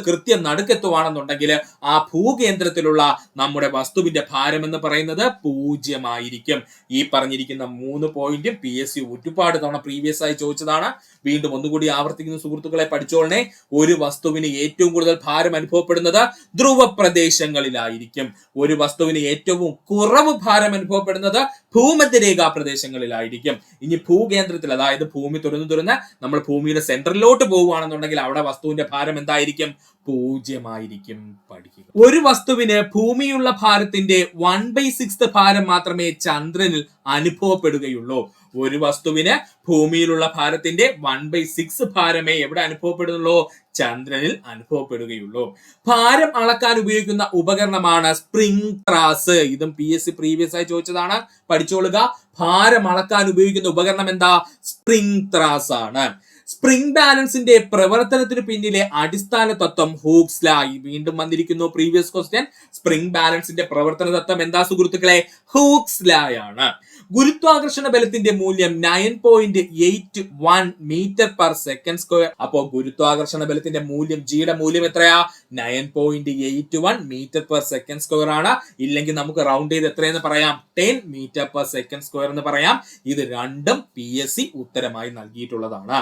കൃത്യം നടുക്കെത്തുവാണെന്നുണ്ടെങ്കിൽ ആ ഭൂകേന്ദ്രത്തിലുള്ള നമ്മുടെ വസ്തുവിന്റെ ഭാരം എന്ന് പറയുന്നത് 0 ആയിരിക്കും. ഈ പറഞ്ഞിരിക്കുന്ന 3 പോയിന്റും PSC ഒരുപാട് തവണ പ്രീവിയസ് ആയി ചോദിച്ചതാണ്. വീണ്ടും ഒന്നുകൂടി ആവർത്തിക്കുന്ന സുഹൃത്തുക്കളെ പഠിച്ചോളണേ. ഒരു വസ്തുവിന് ഏറ്റവും കൂടുതൽ ഭാരം അനുഭവപ്പെടുന്നത് ധ്രുവ പ്രദേശങ്ങളിലായിരിക്കും. ഒരു വസ്തുവിന് ഏറ്റവും കുറവ് ഭാരം അനുഭവപ്പെടുന്നത് ഭൂമധ്യരേഖാ പ്രദേശങ്ങളിലായിരിക്കും. ഇനി ഭൂകേന്ദ്രത്തിൽ, അതായത് ഭൂമി തുറന്ന് നമ്മൾ ഭൂമിയുടെ സെന്ററിലോട്ട് പോവുകയാണെന്നുണ്ടെങ്കിൽ അവിടെ വസ്തുവിന്റെ ഭാരം എന്തായിരിക്കും? 0 ആയിരിക്കും. പഠിക്കുക. ഒരു വസ്തുവിന് ഭൂമിയുള്ള ഭാരത്തിന്റെ 1/6 ഭാരം മാത്രമേ ചന്ദ്രനിൽ അനുഭവപ്പെടുകയുള്ളൂ. ഒരു വസ്തുവിന് ഭൂമിയിലുള്ള ഭാരത്തിന്റെ 1/6 ഭാരമേ എവിടെ അനുഭവപ്പെടുന്നുള്ളൂ? ചന്ദ്രനിൽ അനുഭവപ്പെടുകയുള്ളൂ. ഭാരം അളക്കാൻ ഉപയോഗിക്കുന്ന ഉപകരണമാണ് സ്പ്രിംഗ് ത്രാസ്. ഇതും PSC പ്രീവിയസ് ആയി ചോദിച്ചതാണ്, പഠിച്ചോളുക. ഭാരം അളക്കാൻ ഉപയോഗിക്കുന്ന ഉപകരണം എന്താ? സ്പ്രിംഗ് ത്രാസ് ആണ്. സ്പ്രിംഗ് ബാലൻസിന്റെ പ്രവർത്തനത്തിന് പിന്നിലെ അടിസ്ഥാന തത്വം ഹൂക്സ് ലാ. വീണ്ടും വന്നിരിക്കുന്നു പ്രീവിയസ് ക്വസ്റ്റ്യൻ. സ്പ്രിംഗ് ബാലൻസിന്റെ പ്രവർത്തന തത്വം എന്താ സുഹൃത്തുക്കളെ? ഹൂക്സ് ലാ ആണ്. ഗുരുത്വാകർഷണ ബലത്തിന്റെ മൂല്യം 9.81 മീറ്റർ പെർ സെക്കൻഡ് സ്ക്വയർ. അപ്പോ ഗുരുത്വാകർഷണ ബലത്തിന്റെ മൂല്യം, ജിയുടെ മൂല്യം എത്രയാ? 9.81 മീറ്റർ പെർ സെക്കൻഡ് സ്ക്വയർ ആണ്. ഇല്ലെങ്കിൽ നമുക്ക് റൗണ്ട് ചെയ്ത് എത്രയെന്ന് പറയാം? 10 മീറ്റർ പെർ സെക്കൻഡ് സ്ക്വയർ എന്ന് പറയാം. ഇത് രണ്ടും PSC ഉത്തരമായി നൽകിയിട്ടുള്ളതാണ്.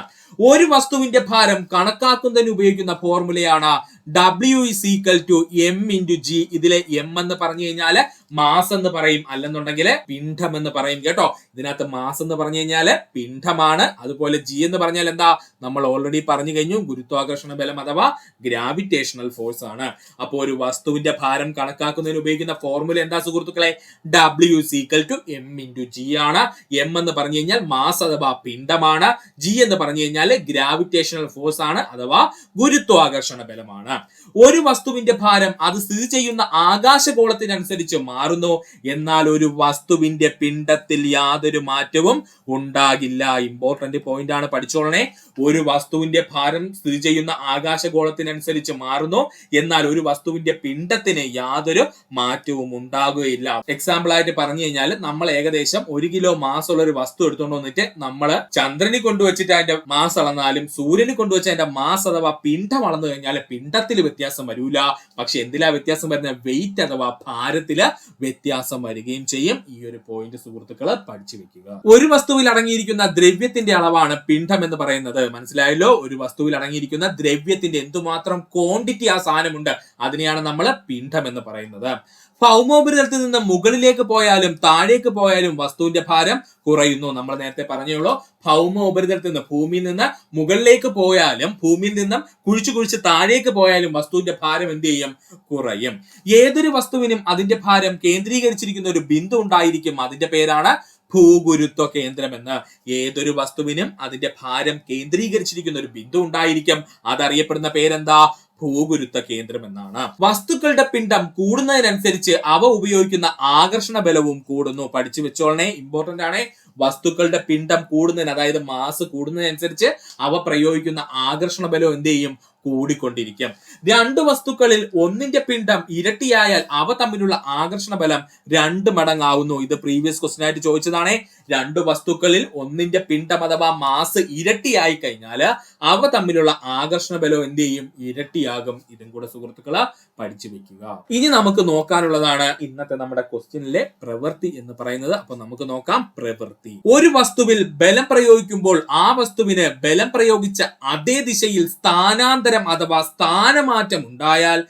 ഒരു വസ്തുവിന്റെ ഭാരം കണക്കാക്കുന്നതിന് ഉപയോഗിക്കുന്ന ഫോർമുലയാണ് W = m×g. ഇതിലെ m എന്ന് പറഞ്ഞു കഴിഞ്ഞാൽ മാസ് എന്ന് പറയും, അല്ലെന്നുണ്ടെങ്കിൽ പിണ്ഡം എന്ന് പറയും കേട്ടോ. ഇതിനകത്ത് മാസ് എന്ന് പറഞ്ഞു കഴിഞ്ഞാല് പിണ്ഡമാണ്. അതുപോലെ g എന്ന് പറഞ്ഞാൽ എന്താ? നമ്മൾ ഓൾറെഡി പറഞ്ഞു കഴിഞ്ഞു, ഗുരുത്വാകർഷണ ബലം അഥവാ ഗ്രാവിറ്റേഷണൽ ഫോഴ്സ് ആണ്. അപ്പോൾ ഒരു വസ്തുവിന്റെ ഭാരം കണക്കാക്കുന്നതിന് ഉപയോഗിക്കുന്ന ഫോർമുല എന്താ സുഹൃത്തുക്കളെ? W = m×g ആണ്. m എന്ന് പറഞ്ഞു കഴിഞ്ഞാൽ മാസ് അഥവാ പിണ്ഡമാണ്. g എന്ന് പറഞ്ഞു കഴിഞ്ഞാൽ ഗ്രാവിറ്റേഷണൽ ഫോഴ്സ് ആണ് അഥവാ ഗുരുത്വാകർഷണ ബലമാണ്. ഒരു വസ്തുവിന്റെ ഭാരം അത് സ്ഥിതി ചെയ്യുന്ന ആകാശഗോളത്തിനനുസരിച്ച് മാറുന്നു. എന്നാൽ ഒരു വസ്തുവിന്റെ പിണ്ഡത്തിൽ യാതൊരു മാറ്റവും ഉണ്ടാകില്ല. ഇമ്പോർട്ടന്റ് പോയിന്റ് ആണ്, പഠിച്ചോളണേ. ഒരു വസ്തുവിന്റെ ഭാരം സ്ഥിതി ചെയ്യുന്ന ആകാശഗോളത്തിനനുസരിച്ച് മാറുന്നു. എന്നാൽ ഒരു വസ്തുവിന്റെ പിണ്ഡത്തിന് യാതൊരു മാറ്റവും ഉണ്ടാകുകയില്ല. എക്സാമ്പിൾ ആയിട്ട് പറഞ്ഞു കഴിഞ്ഞാൽ, നമ്മൾ ഏകദേശം 1 കിലോ മാസ് ഉള്ള ഒരു വസ്തു എടുത്തുകൊണ്ട് വന്നിട്ട് നമ്മൾ ചന്ദ്രന് കൊണ്ടുവച്ചിട്ട് അതിന്റെ മാസ് അളന്നാലും സൂര്യന് കൊണ്ടുവച്ച് അതിന്റെ മാസ് അഥവാ പിണ്ഡം അളന്നു കഴിഞ്ഞാൽ പിണ്ഡത്തിൽ വ്യത്യാസം വരൂല. പക്ഷെ എന്തിലാ വ്യത്യാസം വരുന്നത്? വെയിറ്റ് അഥവാ ഭാരത്തില് വ്യത്യാസം വരികയും ചെയ്യും. ഈ ഒരു പോയിന്റ് സുഹൃത്തുക്കള് പഠിച്ചു വെക്കുക. ഒരു വസ്തുവിൽ അടങ്ങിയിരിക്കുന്ന ദ്രവ്യത്തിന്റെ അളവാണ് പിണ്ഡം എന്ന് പറയുന്നത്. മനസ്സിലായല്ലോ? ഒരു വസ്തുവിൽ അടങ്ങിയിരിക്കുന്ന ദ്രവ്യത്തിന്റെ എന്തുമാത്രം ക്വാണ്ടിറ്റി ആ സാധനമുണ്ട് അതിനെയാണ് നമ്മൾ പിണ്ഡം എന്ന് പറയുന്നത്. ഭൗമോപരിതലത്തിൽ നിന്ന് മുകളിലേക്ക് പോയാലും താഴേക്ക് പോയാലും വസ്തുവിന്റെ ഭാരം കുറയുന്നു. നമ്മൾ നേരത്തെ പറഞ്ഞുള്ളൂ, ഭൗമ ഉപരിതലത്തിൽ നിന്ന്, ഭൂമിയിൽ നിന്ന് മുകളിലേക്ക് പോയാലും ഭൂമിയിൽ നിന്നും കുഴിച്ച് താഴേക്ക് പോയാലും വസ്തുവിന്റെ ഭാരം എന്ത് ചെയ്യും? കുറയും. ഏതൊരു വസ്തുവിനും അതിന്റെ ഭാരം കേന്ദ്രീകരിച്ചിരിക്കുന്ന ഒരു ബിന്ദു ഉണ്ടായിരിക്കും. അതിന്റെ പേരാണ് ഭൂഗുരുത്വ കേന്ദ്രം എന്ന്. ഏതൊരു വസ്തുവിനും അതിന്റെ ഭാരം കേന്ദ്രീകരിച്ചിരിക്കുന്ന ഒരു ബിന്ദു ഉണ്ടായിരിക്കും. അതറിയപ്പെടുന്ന പേരെന്താ? ഭൂഗുരുത്വ കേന്ദ്രം എന്നാണ്. വസ്തുക്കളുടെ പിണ്ഡം കൂടുന്നതിനനുസരിച്ച് അവ ഉപയോഗിക്കുന്ന ആകർഷണ ബലവും കൂടുന്നു. പഠിച്ചു വെച്ചോളണേ, ഇമ്പോർട്ടന്റ് ആണ്. വസ്തുക്കളുടെ പിണ്ഡം കൂടുന്നതിന്, അതായത് മാസ് കൂടുന്നതിനനുസരിച്ച് അവ പ്രയോഗിക്കുന്ന ആകർഷണ ബലം എന്ത് ചെയ്യും? കൂടിക്കൊണ്ടിരിക്കും. രണ്ട് വസ്തുക്കളിൽ ഒന്നിന്റെ പിണ്ഡം ഇരട്ടിയായാൽ അവ തമ്മിലുള്ള ആകർഷണ ബലം 2 മടങ്ങാവുന്നു. ഇത് പ്രീവിയസ് ക്വസ്റ്റ്യൻ ആയിട്ട് ചോദിച്ചതാണ്. രണ്ട് വസ്തുക്കളിൽ ഒന്നിന്റെ പിണ്ഡം അഥവാ മാസ് ഇരട്ടിയായി കഴിഞ്ഞാൽ അവ തമ്മിലുള്ള ആകർഷണ ബലം എന്ത് ചെയ്യും? ഇരട്ടിയാകും. ഇതും കൂടെ സുഹൃത്തുക്കളെ പഠിച്ചു വെക്കുക. ഇനി നമുക്ക് നോക്കാനുള്ളതാണ് ഇന്നത്തെ നമ്മുടെ ക്വസ്റ്റ്യനിലെ പ്രവൃത്തി എന്ന് പറയുന്നത്. അപ്പൊ നമുക്ക് നോക്കാം പ്രവൃത്തി. ഒരു വസ്തുവിൽ ബലം പ്രയോഗിക്കുമ്പോൾ ആ വസ്തുവിന് ബലം പ്രയോഗിച്ച അതേ ദിശയിൽ സ്ഥാനാന്തരം അഥവാ സ്ഥാനമാറ്റം ഉണ്ടായാൽ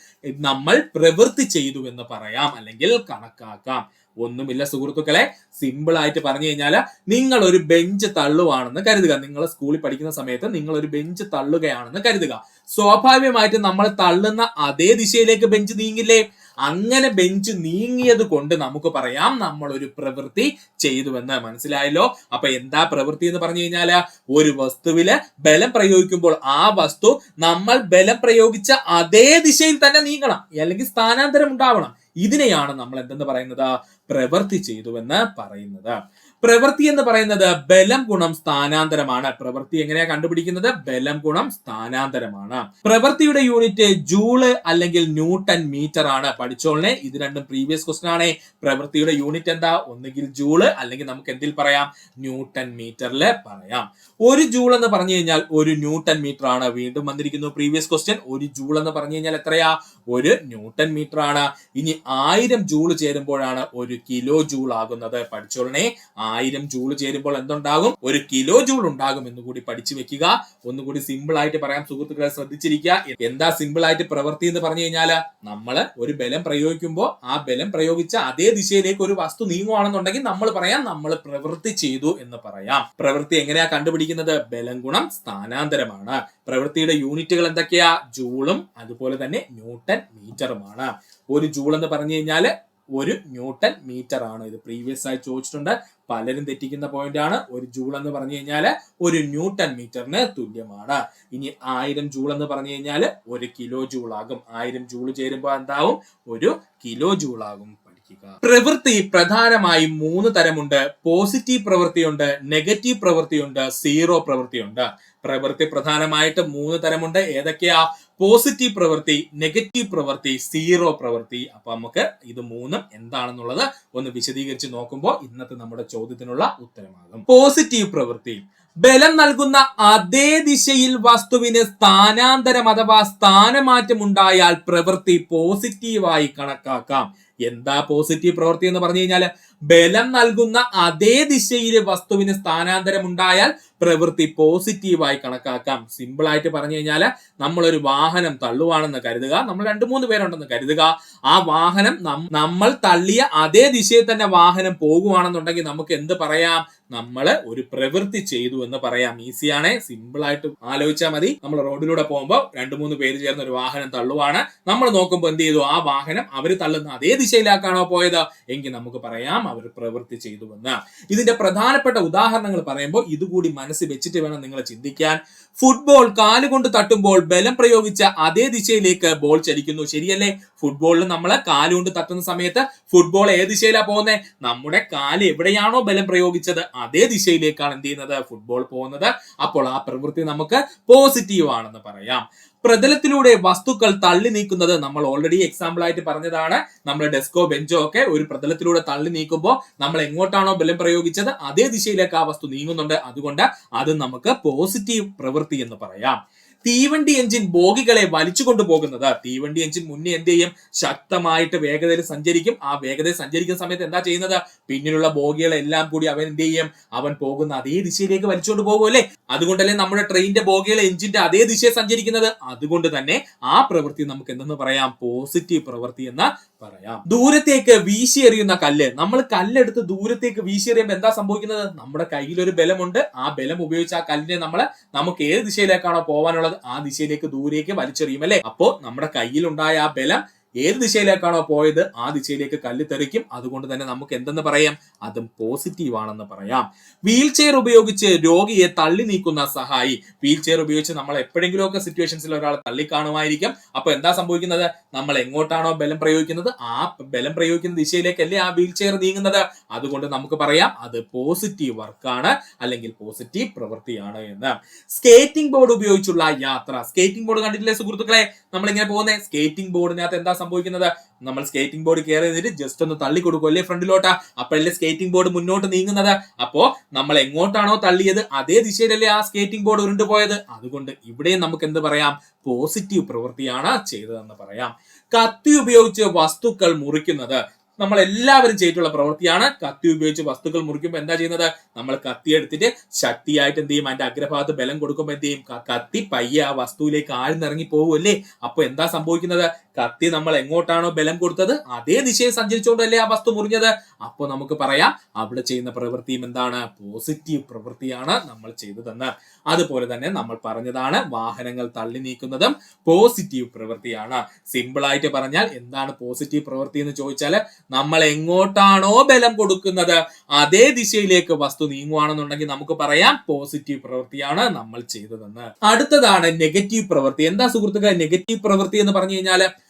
നമ്മൾ പ്രവൃത്തി ചെയ്തു എന്ന് പറയാം, അല്ലെങ്കിൽ കണക്കാക്കാം. ഒന്നുമില്ല സുഹൃത്തുക്കളെ, സിമ്പിൾ ആയിട്ട് പറഞ്ഞു കഴിഞ്ഞാൽ, നിങ്ങൾ ഒരു ബെഞ്ച് തള്ളുവാണെന്ന് കരുതുക. നിങ്ങൾ സ്കൂളിൽ പഠിക്കുന്ന സമയത്ത് നിങ്ങൾ ഒരു ബെഞ്ച് തള്ളുകയാണെന്ന് കരുതുക. സ്വാഭാവികമായിട്ട് നമ്മൾ തള്ളുന്ന അതേ ദിശയിലേക്ക് ബെഞ്ച് നീങ്ങില്ലേ? അങ്ങനെ ബെഞ്ച് നീങ്ങിയത് കൊണ്ട് നമുക്ക് പറയാം നമ്മൾ ഒരു പ്രവൃത്തി ചെയ്തുവെന്ന്. മനസ്സിലായല്ലോ? അപ്പൊ എന്താ പ്രവൃത്തി എന്ന് പറഞ്ഞു കഴിഞ്ഞാല്, ഒരു വസ്തുവില് ബലം പ്രയോഗിക്കുമ്പോൾ ആ വസ്തു നമ്മൾ ബലം പ്രയോഗിച്ച അതേ ദിശയിൽ തന്നെ നീങ്ങണം, അല്ലെങ്കിൽ സ്ഥാനാന്തരം ഉണ്ടാവണം. ഇതിനെയാണ് നമ്മൾ എന്തെന്ന് പറയുന്നത്? പ്രവൃത്തി ചെയ്തുവെന്ന് പറയുന്നത്. പ്രവൃത്തി എന്ന് പറയുന്നത് ബലം ഗുണം സ്ഥാനാന്തരമാണ്. പ്രവൃത്തി എങ്ങനെയാ കണ്ടുപിടിക്കുന്നത്? ബലം ഗുണം സ്ഥാനാന്തരമാണ്. പ്രവൃത്തിയുടെ യൂണിറ്റ് ജൂള് അല്ലെങ്കിൽ ന്യൂട്ടൺ മീറ്റർ ആണ്. പഠിച്ചോളനെ, ഇത് രണ്ടും പ്രീവിയസ് ക്വസ്റ്റൻ ആണ്. പ്രവൃത്തിയുടെ യൂണിറ്റ് എന്താ? ഒന്നുകിൽ ജൂള് അല്ലെങ്കിൽ നമുക്ക് എന്തിൽ പറയാം? ന്യൂട്ടൺ മീറ്ററിൽ പറയാം. ഒരു ജൂൾ എന്ന് പറഞ്ഞു കഴിഞ്ഞാൽ ഒരു ന്യൂട്ടൺ മീറ്റർ ആണ്. വീണ്ടും വന്നിരിക്കുന്നു പ്രീവിയസ് ക്വസ്റ്റ്യൻ. ഒരു ജൂൾ എന്ന് പറഞ്ഞു കഴിഞ്ഞാൽ എത്രയാ? ഒരു ന്യൂട്ടൺ മീറ്റർ ആണ്. ഇനി 1000 ജൂൾ ചേരുമ്പോഴാണ് ഒരു കിലോ ജൂൾ ആകുന്നത്. പഠിച്ചോളനെ, 1000 ജൂൾ ചേരുമ്പോൾ എന്തുണ്ടാകും? ഒരു കിലോ ജൂൾ ഉണ്ടാകും എന്ന് കൂടി പഠിച്ചു വെക്കുക. ഒന്നുകൂടി സിമ്പിൾ ആയിട്ട് പറയാം സുഹൃത്തുക്കളെ, ശ്രദ്ധിച്ചിരിക്കുക. എന്താ സിമ്പിൾ ആയിട്ട് പ്രവൃത്തി എന്ന് പറഞ്ഞു കഴിഞ്ഞാൽ, നമ്മൾ ഒരു ബലം പ്രയോഗിക്കുമ്പോൾ ആ ബലം പ്രയോഗിച്ച അതേ ദിശയിലേക്ക് ഒരു വസ്തു നീങ്ങുവാണെന്നുണ്ടെങ്കിൽ നമ്മൾ പറയാം നമ്മൾ പ്രവൃത്തി ചെയ്തു എന്ന് പറയാം. പ്രവൃത്തി എങ്ങനെയാ കണ്ടുപിടിക്കുന്നത്? ബലം ഗുണം സ്ഥാനാന്തരമാണ്. പ്രവൃത്തിയുടെ യൂണിറ്റുകൾ എന്തൊക്കെയാ? ജൂളും അതുപോലെ തന്നെ ന്യൂട്ടൺ മീറ്ററുമാണ്. ഒരു ജൂൾ എന്ന് പറഞ്ഞു കഴിഞ്ഞാൽ ഒരു ന്യൂട്ടൺ മീറ്റർ ആണ്. ഇത് പ്രീവിയസ് ആയി ചോദിച്ചിട്ടുണ്ട്, പലരും തെറ്റിക്കുന്ന പോയിന്റ് ആണ്. ഒരു ജൂൾ എന്ന് പറഞ്ഞു കഴിഞ്ഞാൽ ഒരു ന്യൂട്ടൺ മീറ്ററിന് തുല്യമാണ്. ഇനി 1000 ജൂൾ എന്ന് പറഞ്ഞു കഴിഞ്ഞാൽ ഒരു കിലോ ജൂൾ ആകും. 1000 ജൂൾ ചേരുമ്പോൾ എന്താവും? ഒരു കിലോ ജൂൾ ആകും. പ്രവൃത്തി പ്രധാനമായും 3 തരമുണ്ട്. പോസിറ്റീവ് പ്രവൃത്തിയുണ്ട്, നെഗറ്റീവ് പ്രവൃത്തിയുണ്ട്, സീറോ പ്രവൃത്തിയുണ്ട്. പ്രവൃത്തി പ്രധാനമായിട്ട് 3 തരമുണ്ട്. ഏതൊക്കെയാ? പോസിറ്റീവ് പ്രവൃത്തി, നെഗറ്റീവ് പ്രവൃത്തി, സീറോ പ്രവൃത്തി. അപ്പൊ നമുക്ക് ഇത് 3 എന്താണെന്നുള്ളത് ഒന്ന് വിശദീകരിച്ച് നോക്കുമ്പോൾ ഇന്നത്തെ നമ്മുടെ ചോദ്യത്തിനുള്ള ഉത്തരമാകും. പോസിറ്റീവ് പ്രവൃത്തി: ബലം നൽകുന്ന അതേ ദിശയിൽ വസ്തുവിന് സ്ഥാനാന്തരം അഥവാ സ്ഥാനമാറ്റം ഉണ്ടായാൽ പ്രവൃത്തി പോസിറ്റീവായി കണക്കാക്കാം. എന്താ പോസിറ്റീവ് പ്രവൃത്തി എന്ന് പറഞ്ഞു കഴിഞ്ഞാൽ, ബലം നൽകുന്ന അതേ ദിശയിൽ വസ്തുവിന് സ്ഥാനാന്തരം ഉണ്ടായാൽ പ്രവൃത്തി പോസിറ്റീവായി കണക്കാക്കാം. സിമ്പിൾ ആയിട്ട് പറഞ്ഞു കഴിഞ്ഞാൽ, നമ്മളൊരു വാഹനം തള്ളുവാണെന്ന് കരുതുക. നമ്മൾ 2-3 പേരുണ്ടെന്ന് കരുതുക. ആ വാഹനം നമ്മൾ തള്ളിയ അതേ ദിശയിൽ തന്നെ വാഹനം പോകുവാണെന്നുണ്ടെങ്കിൽ നമുക്ക് എന്ത് പറയാം? നമ്മൾ ഒരു പ്രവൃത്തി ചെയ്തു എന്ന് പറയാം. ഈസിയാണ്, സിമ്പിൾ ആയിട്ട് ആലോചിച്ചാൽ മതി. നമ്മൾ റോഡിലൂടെ പോകുമ്പോൾ 2-3 പേര് ചേർന്ന് ഒരു വാഹനം തള്ളുവാണ്. നമ്മൾ നോക്കുമ്പോൾ എന്ത് ചെയ്തു? ആ വാഹനം അവർ തള്ളുന്ന അതേ ദിശയിലേക്കാണോ പോയത് എങ്കിൽ നമുക്ക് പറയാം അവർ പ്രവൃത്തി ചെയ്തു എന്ന്. ഇതിന്റെ പ്രധാനപ്പെട്ട ഉദാഹരണങ്ങൾ പറയുമ്പോൾ ഇതുകൂടി മനസ്സിൽ വെച്ചിട്ട് വേണം നിങ്ങൾ ചിന്തിക്കാൻ. ഫുട്ബോൾ കാലുകൊണ്ട് തട്ടുമ്പോൾ ബലം പ്രയോഗിച്ച അതേ ദിശയിലേക്ക് ബോൾ ചലിക്കുന്നു. ശരിയല്ലേ? ഫുട്ബോളിൽ നമ്മൾ കാലുകൊണ്ട് തട്ടുന്ന സമയത്ത് ഫുട്ബോൾ ഏത് ദിശയിലാണ് പോകുന്നത്? നമ്മുടെ കാല് എവിടെയാണോ ബലം പ്രയോഗിച്ചത് അതേ ദിശയിലേക്കാണ് എന്ത് ചെയ്യുന്നത്? ഫുട്ബോൾ പോകുന്നത്. അപ്പോൾ ആ പ്രവൃത്തി നമുക്ക് പോസിറ്റീവ് ആണെന്ന് പറയാം. പ്രതലത്തിലൂടെ വസ്തുക്കൾ തള്ളി നീക്കുന്നത് നമ്മൾ ഓൾറെഡി എക്സാമ്പിൾ ആയിട്ട് പറഞ്ഞതാണ്. നമ്മുടെ ഡെസ്കോ ബെഞ്ചോ ഒക്കെ ഒരു പ്രതലത്തിലൂടെ തള്ളി നീക്കുമ്പോൾ നമ്മൾ എങ്ങോട്ടാണോ ബലം പ്രയോഗിച്ചത് അതേ ദിശയിലേക്ക് ആ വസ്തു നീങ്ങുന്നുണ്ട്. അതുകൊണ്ട് അത് നമുക്ക് പോസിറ്റീവ് പ്രവൃത്തി എന്ന് പറയാം. തീവണ്ടി എഞ്ചിൻ ബോഗികളെ വലിച്ചു കൊണ്ടുപോകുന്നത്. തീവണ്ടി എഞ്ചിൻ മുന്നേ എന്ത് ചെയ്യും? ശക്തമായിട്ട് വേഗതയിൽ സഞ്ചരിക്കും. ആ വേഗതയിൽ സഞ്ചരിക്കുന്ന സമയത്ത് എന്താ ചെയ്യുന്നത്? പിന്നിലുള്ള ബോഗികളെല്ലാം കൂടി അവൻ എന്ത് ചെയ്യും? അവൻ പോകുന്ന അതേ ദിശയിലേക്ക് വലിച്ചുകൊണ്ട് പോകുമല്ലേ? അതുകൊണ്ടല്ലേ നമ്മുടെ ട്രെയിനിന്റെ ബോഗികൾ എഞ്ചിന്റെ അതേ ദിശയിൽ സഞ്ചരിക്കുന്നത്. അതുകൊണ്ട് തന്നെ ആ പ്രവൃത്തി നമുക്ക് എന്തെന്ന് പറയാം? പോസിറ്റീവ് പ്രവൃത്തി എന്ന് പറയാം. ദൂരത്തേക്ക് വീശി എറിയുന്ന കല്ല്. നമ്മൾ കല്ലെടുത്ത് ദൂരത്തേക്ക് വീശി എറിയുമ്പോൾ എന്താ സംഭവിക്കുന്നത്? നമ്മുടെ കയ്യിൽ ഒരു ബലമുണ്ട്. ആ ബലം ഉപയോഗിച്ച് ആ കല്ലിനെ നമുക്ക് ഏത് ദിശയിലേക്കാണോ പോകാനുള്ളത് ആ ദിശയിലേക്ക് ദൂരേക്ക് വലിച്ചെറിയും അല്ലെ? അപ്പോ നമ്മുടെ കയ്യിലുണ്ടായ ആ ബലം ഏത് ദിശയിലേക്കാണോ പോയത് ആ ദിശയിലേക്ക് കല്ല് തെറിക്കും. അതുകൊണ്ട് തന്നെ നമുക്ക് എന്തെന്ന് പറയാം? അതും പോസിറ്റീവ് ആണെന്ന് പറയാം. വീൽ ചെയർ ഉപയോഗിച്ച് രോഗിയെ തള്ളി നീക്കുന്ന സഹായി. വീൽ ചെയർ ഉപയോഗിച്ച് നമ്മൾ എപ്പോഴെങ്കിലും ഒക്കെ സിറ്റുവേഷൻസിൽ ഒരാളെ തള്ളി കാണുമായിരിക്കും. അപ്പൊ എന്താ സംഭവിക്കുന്നത്? നമ്മൾ എങ്ങോട്ടാണോ ബലം പ്രയോഗിക്കുന്നത് ആ ബലം പ്രയോഗിക്കുന്ന ദിശയിലേക്കല്ലേ ആ വീൽ ചെയർ നീങ്ങുന്നത്. അതുകൊണ്ട് നമുക്ക് പറയാം അത് പോസിറ്റീവ് വർക്കാണ് അല്ലെങ്കിൽ പോസിറ്റീവ് പ്രവൃത്തിയാണ് എന്ന്. സ്കേറ്റിംഗ് ബോർഡ് ഉപയോഗിച്ചുള്ള യാത്ര. സ്കേറ്റിംഗ് ബോർഡ് കണ്ടിട്ടില്ലേ സുഹൃത്തുക്കളെ? നമ്മൾ ഇങ്ങനെ പോകുന്നത് സ്കേറ്റിംഗ് ബോർഡിനകത്ത് എന്താ സംഭവിക്കുന്നത്? നമ്മൾ സ്കേറ്റിംഗ് ബോർഡ് കയറി ചെയ്തിട്ട് ജസ്റ്റ് ഒന്ന് തള്ളി കൊടുക്കും അല്ലേ ഫ്രണ്ടിലോട്ടാ? അപ്പോഴല്ലേ സ്കേറ്റിംഗ് ബോർഡ് മുന്നോട്ട് നീങ്ങുന്നത്. അപ്പോ നമ്മൾ എങ്ങോട്ടാണോ തള്ളിയത് അതേ ദിശയിലല്ലേ ആ സ്കേറ്റിംഗ് ബോർഡ് ഉരുണ്ടുപോയത്. അതുകൊണ്ട് ഇവിടെയും നമുക്ക് എന്ത് പറയാം? പോസിറ്റീവ് പ്രവൃത്തിയാണ് ചെയ്തതെന്ന് പറയാം. കത്തി ഉപയോഗിച്ച് വസ്തുക്കൾ മുറിക്കുന്നത്. നമ്മൾ എല്ലാവരും ചെയ്തിട്ടുള്ള പ്രവൃത്തിയാണ്. കത്തി ഉപയോഗിച്ച് വസ്തുക്കൾ മുറിക്കുമ്പോൾ എന്താ ചെയ്യുന്നത്? നമ്മൾ കത്തി എടുത്തിട്ട് ശക്തിയായിട്ട് എന്ത് ചെയ്യും? അതിന്റെ അഗ്രഭാഗത്ത് ബലം കൊടുക്കുമ്പോൾ എന്ത് ചെയ്യും? കത്തി പയ്യെ ആ വസ്തുവിലേക്ക് ആഴ്ന്നിറങ്ങി പോകുമല്ലേ? അപ്പൊ എന്താ സംഭവിക്കുന്നത്? കത്തി നമ്മൾ എങ്ങോട്ടാണോ ബലം കൊടുത്തത് അതേ ദിശയിൽ സഞ്ചരിച്ചുകൊണ്ടല്ലേ ആ വസ്തു മുറിഞ്ഞത്. അപ്പോൾ നമുക്ക് പറയാം അവിടെ ചെയ്യുന്ന പ്രവൃത്തിയും എന്താണ്? പോസിറ്റീവ് പ്രവൃത്തിയാണ് നമ്മൾ ചെയ്തതെന്ന്. അതുപോലെ തന്നെ നമ്മൾ പറഞ്ഞതാണ് വാഹനങ്ങൾ തള്ളി നീക്കുന്നതും പോസിറ്റീവ് പ്രവൃത്തിയാണ്. സിമ്പിൾ ആയിട്ട് പറഞ്ഞാൽ എന്താണ് പോസിറ്റീവ് പ്രവൃത്തി എന്ന് ചോദിച്ചാൽ, നമ്മൾ എങ്ങോട്ടാണോ ബലം കൊടുക്കുന്നത് അതേ ദിശയിലേക്ക് വസ്തു നീങ്ങുവാണെന്നുണ്ടെങ്കിൽ നമുക്ക് പറയാം പോസിറ്റീവ് പ്രവൃത്തിയാണ് നമ്മൾ ചെയ്തതെന്ന്. അടുത്തതാണ് നെഗറ്റീവ് പ്രവൃത്തി. എന്താ സുഹൃത്തുക്കളെ നെഗറ്റീവ് പ്രവൃത്തി എന്ന് പറഞ്ഞു കഴിഞ്ഞാൽ,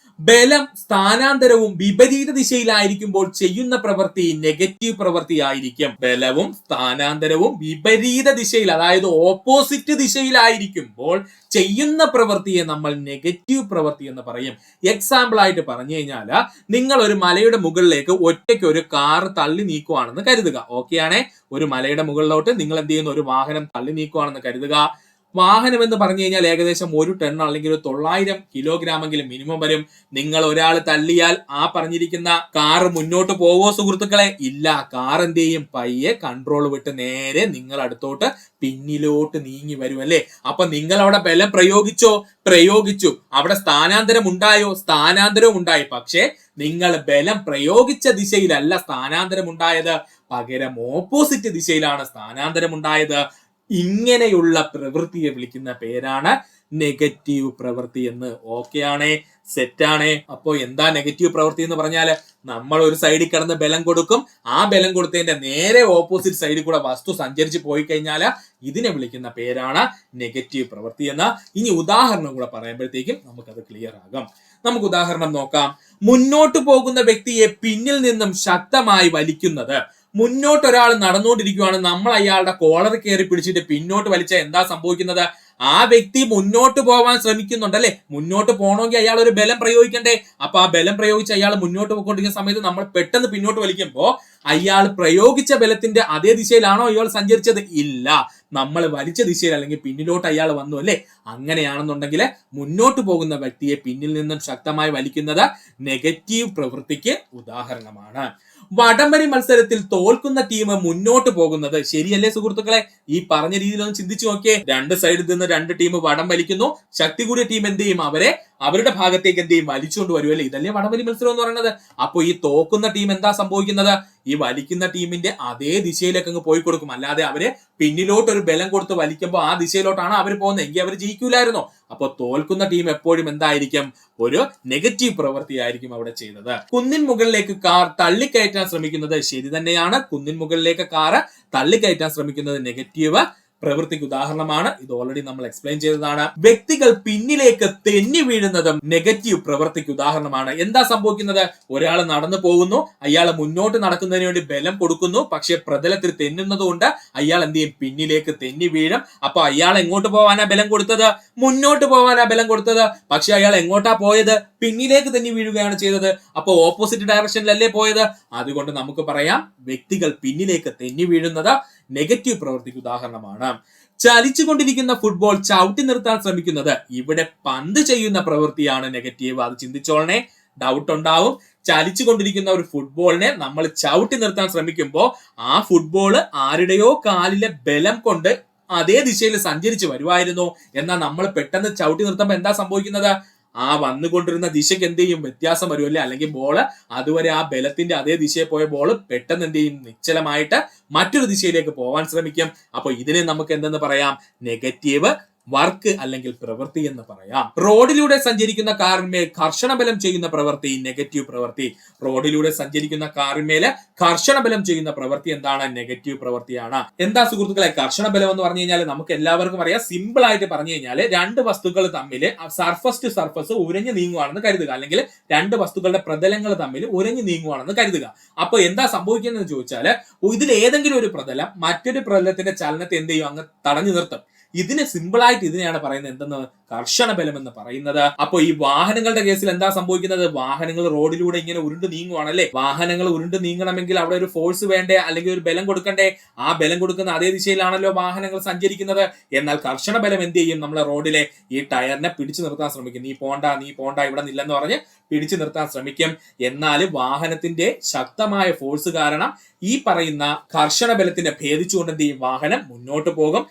ബലം സ്ഥാനാന്തരവും വിപരീത ദിശയിലായിരിക്കുമ്പോൾ ചെയ്യുന്ന പ്രവൃത്തി നെഗറ്റീവ് പ്രവൃത്തി ആയിരിക്കും. ബലവും സ്ഥാനാന്തരവും വിപരീത ദിശയിൽ, അതായത് ഓപ്പോസിറ്റ് ദിശയിലായിരിക്കുമ്പോൾ ചെയ്യുന്ന പ്രവൃത്തിയെ നമ്മൾ നെഗറ്റീവ് പ്രവൃത്തി എന്ന് പറയും. എക്സാമ്പിൾ ആയിട്ട് പറഞ്ഞു കഴിഞ്ഞാൽ, നിങ്ങൾ ഒരു മലയുടെ മുകളിലേക്ക് ഒറ്റയ്ക്ക് ഒരു കാർ തള്ളി നീക്കുവാണെന്ന് കരുതുക. ഓക്കെ ആണേ, ഒരു മലയുടെ മുകളിലോട്ട് നിങ്ങൾ എന്ത് ചെയ്യുന്നു, ഒരു വാഹനം തള്ളി നീക്കുവാണെന്ന് കരുതുക. വാഹനം എന്ന് പറഞ്ഞു കഴിഞ്ഞാൽ ഏകദേശം 1 ടൺ അല്ലെങ്കിൽ 900 കിലോഗ്രാമെങ്കിലും മിനിമം വരും. നിങ്ങൾ ഒരാൾ തള്ളിയാൽ ആ പറഞ്ഞിരിക്കുന്ന കാർ മുന്നോട്ട് പോവോ സുഹൃത്തുക്കളെ? ഇല്ല. കാർ എന്ത് ചെയ്യും? പയ്യെ കൺട്രോൾ വിട്ട് നേരെ നിങ്ങൾ അടുത്തോട്ട് പിന്നിലോട്ട് നീങ്ങി വരും അല്ലേ? അപ്പൊ നിങ്ങൾ അവിടെ ബലം പ്രയോഗിച്ചു. അവിടെ സ്ഥാനാന്തരം ഉണ്ടായോ? സ്ഥാനാന്തരവും ഉണ്ടായി. പക്ഷേ നിങ്ങൾ ബലം പ്രയോഗിച്ച ദിശയിലല്ല സ്ഥാനാന്തരം ഉണ്ടായത്, പകരം ഓപ്പോസിറ്റ് ദിശയിലാണ് സ്ഥാനാന്തരം ഉണ്ടായത്. ഇങ്ങനെയുള്ള പ്രവൃത്തിയെ വിളിക്കുന്ന പേരാണ് നെഗറ്റീവ് പ്രവൃത്തി എന്ന്. ഓക്കെ ആണേ, സെറ്റാണേ. അപ്പോ എന്താ നെഗറ്റീവ് പ്രവൃത്തി എന്ന് പറഞ്ഞാല്, നമ്മൾ ഒരു സൈഡിൽ കിടന്ന് ബലം കൊടുക്കും, ആ ബലം കൊടുത്തതിന്റെ നേരെ ഓപ്പോസിറ്റ് സൈഡിൽ കൂടെ വസ്തു സഞ്ചരിച്ച് പോയി കഴിഞ്ഞാൽ ഇതിനെ വിളിക്കുന്ന പേരാണ് നെഗറ്റീവ് പ്രവൃത്തി എന്ന്. ഇനി ഉദാഹരണം കൂടെ പറയുമ്പോഴത്തേക്കും നമുക്കത് ക്ലിയർ ആകും. നമുക്ക് ഉദാഹരണം നോക്കാം. മുന്നോട്ട് പോകുന്ന വ്യക്തിയെ പിന്നിൽ നിന്നും ശക്തമായി വലിക്കുന്നത്. മുന്നോട്ട് ഒരാൾ നടന്നുകൊണ്ടിരിക്കുകയാണ്, നമ്മൾ അയാളുടെ കോളർ കയറി പിടിച്ചിട്ട് പിന്നോട്ട് വലിച്ചാൽ എന്താ സംഭവിക്കുന്നത്? ആ വ്യക്തി മുന്നോട്ട് പോകാൻ ശ്രമിക്കുന്നുണ്ട് അല്ലെ? മുന്നോട്ട് പോകണമെങ്കിൽ അയാൾ ഒരു ബലം പ്രയോഗിക്കണ്ടേ? അപ്പൊ ആ ബലം പ്രയോഗിച്ച് അയാൾ മുന്നോട്ട് പോയിക്കൊണ്ടിരിക്കുന്ന സമയത്ത് നമ്മൾ പെട്ടെന്ന് പിന്നോട്ട് വലിക്കുമ്പോൾ അയാൾ പ്രയോഗിച്ച ബലത്തിന്റെ അതേ ദിശയിലാണോ അയാൾ സഞ്ചരിച്ചത്? ഇല്ല, നമ്മൾ വലിച്ച ദിശയിൽ അല്ലെങ്കിൽ പിന്നിലോട്ട് അയാൾ വന്നു അല്ലെ? അങ്ങനെയാണെന്നുണ്ടെങ്കിൽ മുന്നോട്ട് പോകുന്ന വ്യക്തിയെ പിന്നിൽ നിന്നും ശക്തമായി വലിക്കുന്നത് നെഗറ്റീവ് പ്രവൃത്തിക്ക് ഉദാഹരണമാണ്. വടംവലി മത്സരത്തിൽ തോൽക്കുന്ന ടീം മുന്നോട്ട് പോകുന്നത് ശരിയല്ലേ സുഹൃത്തുക്കളെ? ഈ പറഞ്ഞ രീതിയിൽ ഒന്ന് ചിന്തിച്ചു നോക്കിയേ. രണ്ട് സൈഡിൽ നിന്ന് 2 ടീം വടം വലിക്കുന്നു. ശക്തി കൂടിയ ടീം എന്ത് ചെയ്യും? അവരുടെ ഭാഗത്തേക്ക് എന്ത് ചെയ്യും? വലിച്ചുകൊണ്ട് വരുമല്ലേ? ഇതല്ലേ വടംവലി മത്സരം എന്ന് പറയുന്നത്. അപ്പൊ ഈ തോക്കുന്ന ടീം എന്താ സംഭവിക്കുന്നത്? ഈ വലിക്കുന്ന ടീമിന്റെ അതേ ദിശയിലേക്ക് അങ്ങ് പോയി കൊടുക്കും. അല്ലാതെ അവര് പിന്നിലോട്ട് ഒരു ബലം കൊടുത്ത് വലിക്കുമ്പോൾ ആ ദിശയിലോട്ടാണ് അവർ പോകുന്നത്, എങ്കിൽ അവർ ജയിക്കൂലായിരുന്നോ? അപ്പൊ തോൽക്കുന്ന ടീം എപ്പോഴും എന്തായിരിക്കും? ഒരു നെഗറ്റീവ് പ്രവൃത്തി ആയിരിക്കും അവിടെ ചെയ്തത്. കുന്നിൻ മുകളിലേക്ക് കാർ തള്ളിക്കയറ്റാൻ ശ്രമിക്കുന്നത് ശരി തന്നെയാണ്. കുന്നിൻ മുകളിലേക്ക് കാർ തള്ളിക്കയറ്റാൻ ശ്രമിക്കുന്നത് നെഗറ്റീവ് പ്രവൃത്തിക്ക് ഉദാഹരണമാണ്. ഇത് ഓൾറെഡി നമ്മൾ എക്സ്പ്ലെയിൻ ചെയ്തതാണ്. വ്യക്തികൾ പിന്നിലേക്ക് തെന്നി വീഴുന്നതും നെഗറ്റീവ് പ്രവൃത്തിക്ക് ഉദാഹരണമാണ്. എന്താ സംഭവിക്കുന്നത്? ഒരാൾ നടന്നു പോകുന്നു, അയാൾ മുന്നോട്ട് നടക്കുന്നതിന് വേണ്ടി ബലം കൊടുക്കുന്നു, പക്ഷെ പ്രതലത്തിൽ തെന്നുന്നത് കൊണ്ട് അയാൾ എന്ത് ചെയ്യും? പിന്നിലേക്ക് തെന്നി വീഴും. അപ്പൊ അയാൾ എങ്ങോട്ട് പോകാനാ ബലം കൊടുത്തത്? മുന്നോട്ട് പോകാനാ ബലം കൊടുത്തത്. പക്ഷെ അയാൾ എങ്ങോട്ടാ പോയത്? പിന്നിലേക്ക് തെന്നി വീഴുകയാണ് ചെയ്തത്. അപ്പൊ ഓപ്പോസിറ്റ് ഡയറക്ഷനിലല്ലേ പോയത്? അതുകൊണ്ട് നമുക്ക് പറയാം, വ്യക്തികൾ പിന്നിലേക്ക് തെന്നി വീഴുന്നത് നെഗറ്റീവ് പ്രവൃത്തിക്ക് ഉദാഹരണമാണ്. ചലിച്ചുകൊണ്ടിരിക്കുന്ന ഫുട്ബോൾ ചവിട്ടി നിർത്താൻ ശ്രമിക്കുന്നത്. ഇവിടെ പന്ത് ചെയ്യുന്ന പ്രവൃത്തിയാണ് നെഗറ്റീവ്. അത് ചിന്തിച്ചോളണേ, ഡൗട്ട് ഉണ്ടാവും. ചലിച്ചുകൊണ്ടിരിക്കുന്ന ഒരു ഫുട്ബോളിനെ നമ്മൾ ചവിട്ടി നിർത്താൻ ശ്രമിക്കുമ്പോൾ ആ ഫുട്ബോൾ ആരുടെയോ കാലിലെ ബലം കൊണ്ട് അതേ ദിശയിൽ സഞ്ചരിച്ച് വരുമായിരുന്നു. എന്നാൽ നമ്മൾ പെട്ടെന്ന് ചവിട്ടി നിർത്തുമ്പോൾ എന്താ സംഭവിക്കുന്നത്? ആ വന്നുകൊണ്ടിരുന്ന ദിശയ്ക്ക് എന്ത് ചെയ്യും? വ്യത്യാസം വരുമല്ലേ? അല്ലെങ്കിൽ ബോള് അതുവരെ ആ ബലത്തിന്റെ അതേ ദിശയിൽ പോയ ബോള് പെട്ടെന്ന് എന്ത് ചെയ്യും? നിശ്ചലമായിട്ട് മറ്റൊരു ദിശയിലേക്ക് പോകാൻ ശ്രമിക്കും. അപ്പൊ ഇതിനെ നമുക്ക് എന്തെന്ന് പറയാം? നെഗറ്റീവ് വർക്ക് അല്ലെങ്കിൽ പ്രവൃത്തി എന്ന് പറയാം. റോഡിലൂടെ സഞ്ചരിക്കുന്ന കാറിന്മേൽ ഘർഷണ ബലം ചെയ്യുന്ന പ്രവൃത്തി നെഗറ്റീവ് പ്രവൃത്തി. റോഡിലൂടെ സഞ്ചരിക്കുന്ന കാറിന്മേൽ ഘർഷണ ബലം ചെയ്യുന്ന പ്രവൃത്തി എന്താണ്? നെഗറ്റീവ് പ്രവൃത്തിയാണ്. എന്താ സുഹൃത്തുക്കളെ ഘർഷണ ബലം എന്ന് പറഞ്ഞു കഴിഞ്ഞാൽ നമുക്ക് എല്ലാവർക്കും അറിയാം. സിമ്പിൾ ആയിട്ട് പറഞ്ഞു കഴിഞ്ഞാൽ 2 വസ്തുക്കൾ തമ്മിൽ സർഫസ് ടു സർഫസ് ഉരഞ്ഞു നീങ്ങുവാണെന്ന് കരുതുക, അല്ലെങ്കിൽ 2 വസ്തുക്കളുടെ പ്രതലങ്ങൾ തമ്മിൽ ഉരഞ്ഞു നീങ്ങുവാണെന്ന് കരുതുക. അപ്പൊ എന്താ സംഭവിക്കുന്നത് ചോദിച്ചാൽ, ഇതിൽ ഏതെങ്കിലും ഒരു പ്രതലം മറ്റൊരു പ്രതലത്തിന്റെ ചലനത്തെ എന്ത് ചെയ്യും? അങ്ങ് തടഞ്ഞു നിർത്തും. ഇതിന് സിമ്പിൾ ആയിട്ട് ഇതിനെയാണ് പറയുന്നത് എന്തെന്ന്? കർഷണ ബലം എന്ന് പറയുന്നത്. അപ്പൊ ഈ വാഹനങ്ങളുടെ കേസിൽ എന്താ സംഭവിക്കുന്നത്? വാഹനങ്ങൾ റോഡിലൂടെ ഇങ്ങനെ ഉരുണ്ട് നീങ്ങുവാണല്ലേ? വാഹനങ്ങൾ ഉരുണ്ട് നീങ്ങണമെങ്കിൽ അവിടെ ഒരു ഫോഴ്സ് വേണ്ടേ? അല്ലെങ്കിൽ ഒരു ബലം കൊടുക്കണ്ടേ? ആ ബലം കൊടുക്കുന്ന അതേ ദിശയിലാണല്ലോ വാഹനങ്ങൾ സഞ്ചരിക്കുന്നത്. എന്നാൽ കർഷണ ബലം എന്ത് ചെയ്യും? നമ്മളെ റോഡിലെ ഈ ടയറിനെ പിടിച്ചു നിർത്താൻ ശ്രമിക്കും. നീ പോണ്ട ഇവിടെ നില്ലെന്ന് പറഞ്ഞ് പിടിച്ചു നിർത്താൻ ശ്രമിക്കും. എന്നാൽ വാഹനത്തിന്റെ ശക്തമായ ഫോഴ്സ് കാരണം ഈ പറയുന്ന കർഷണ ബലത്തിനെ ഭേദിച്ചുകൊണ്ട് എന്ത് ചെയ്യും? വാഹനം മുന്നോട്ട് പോകും.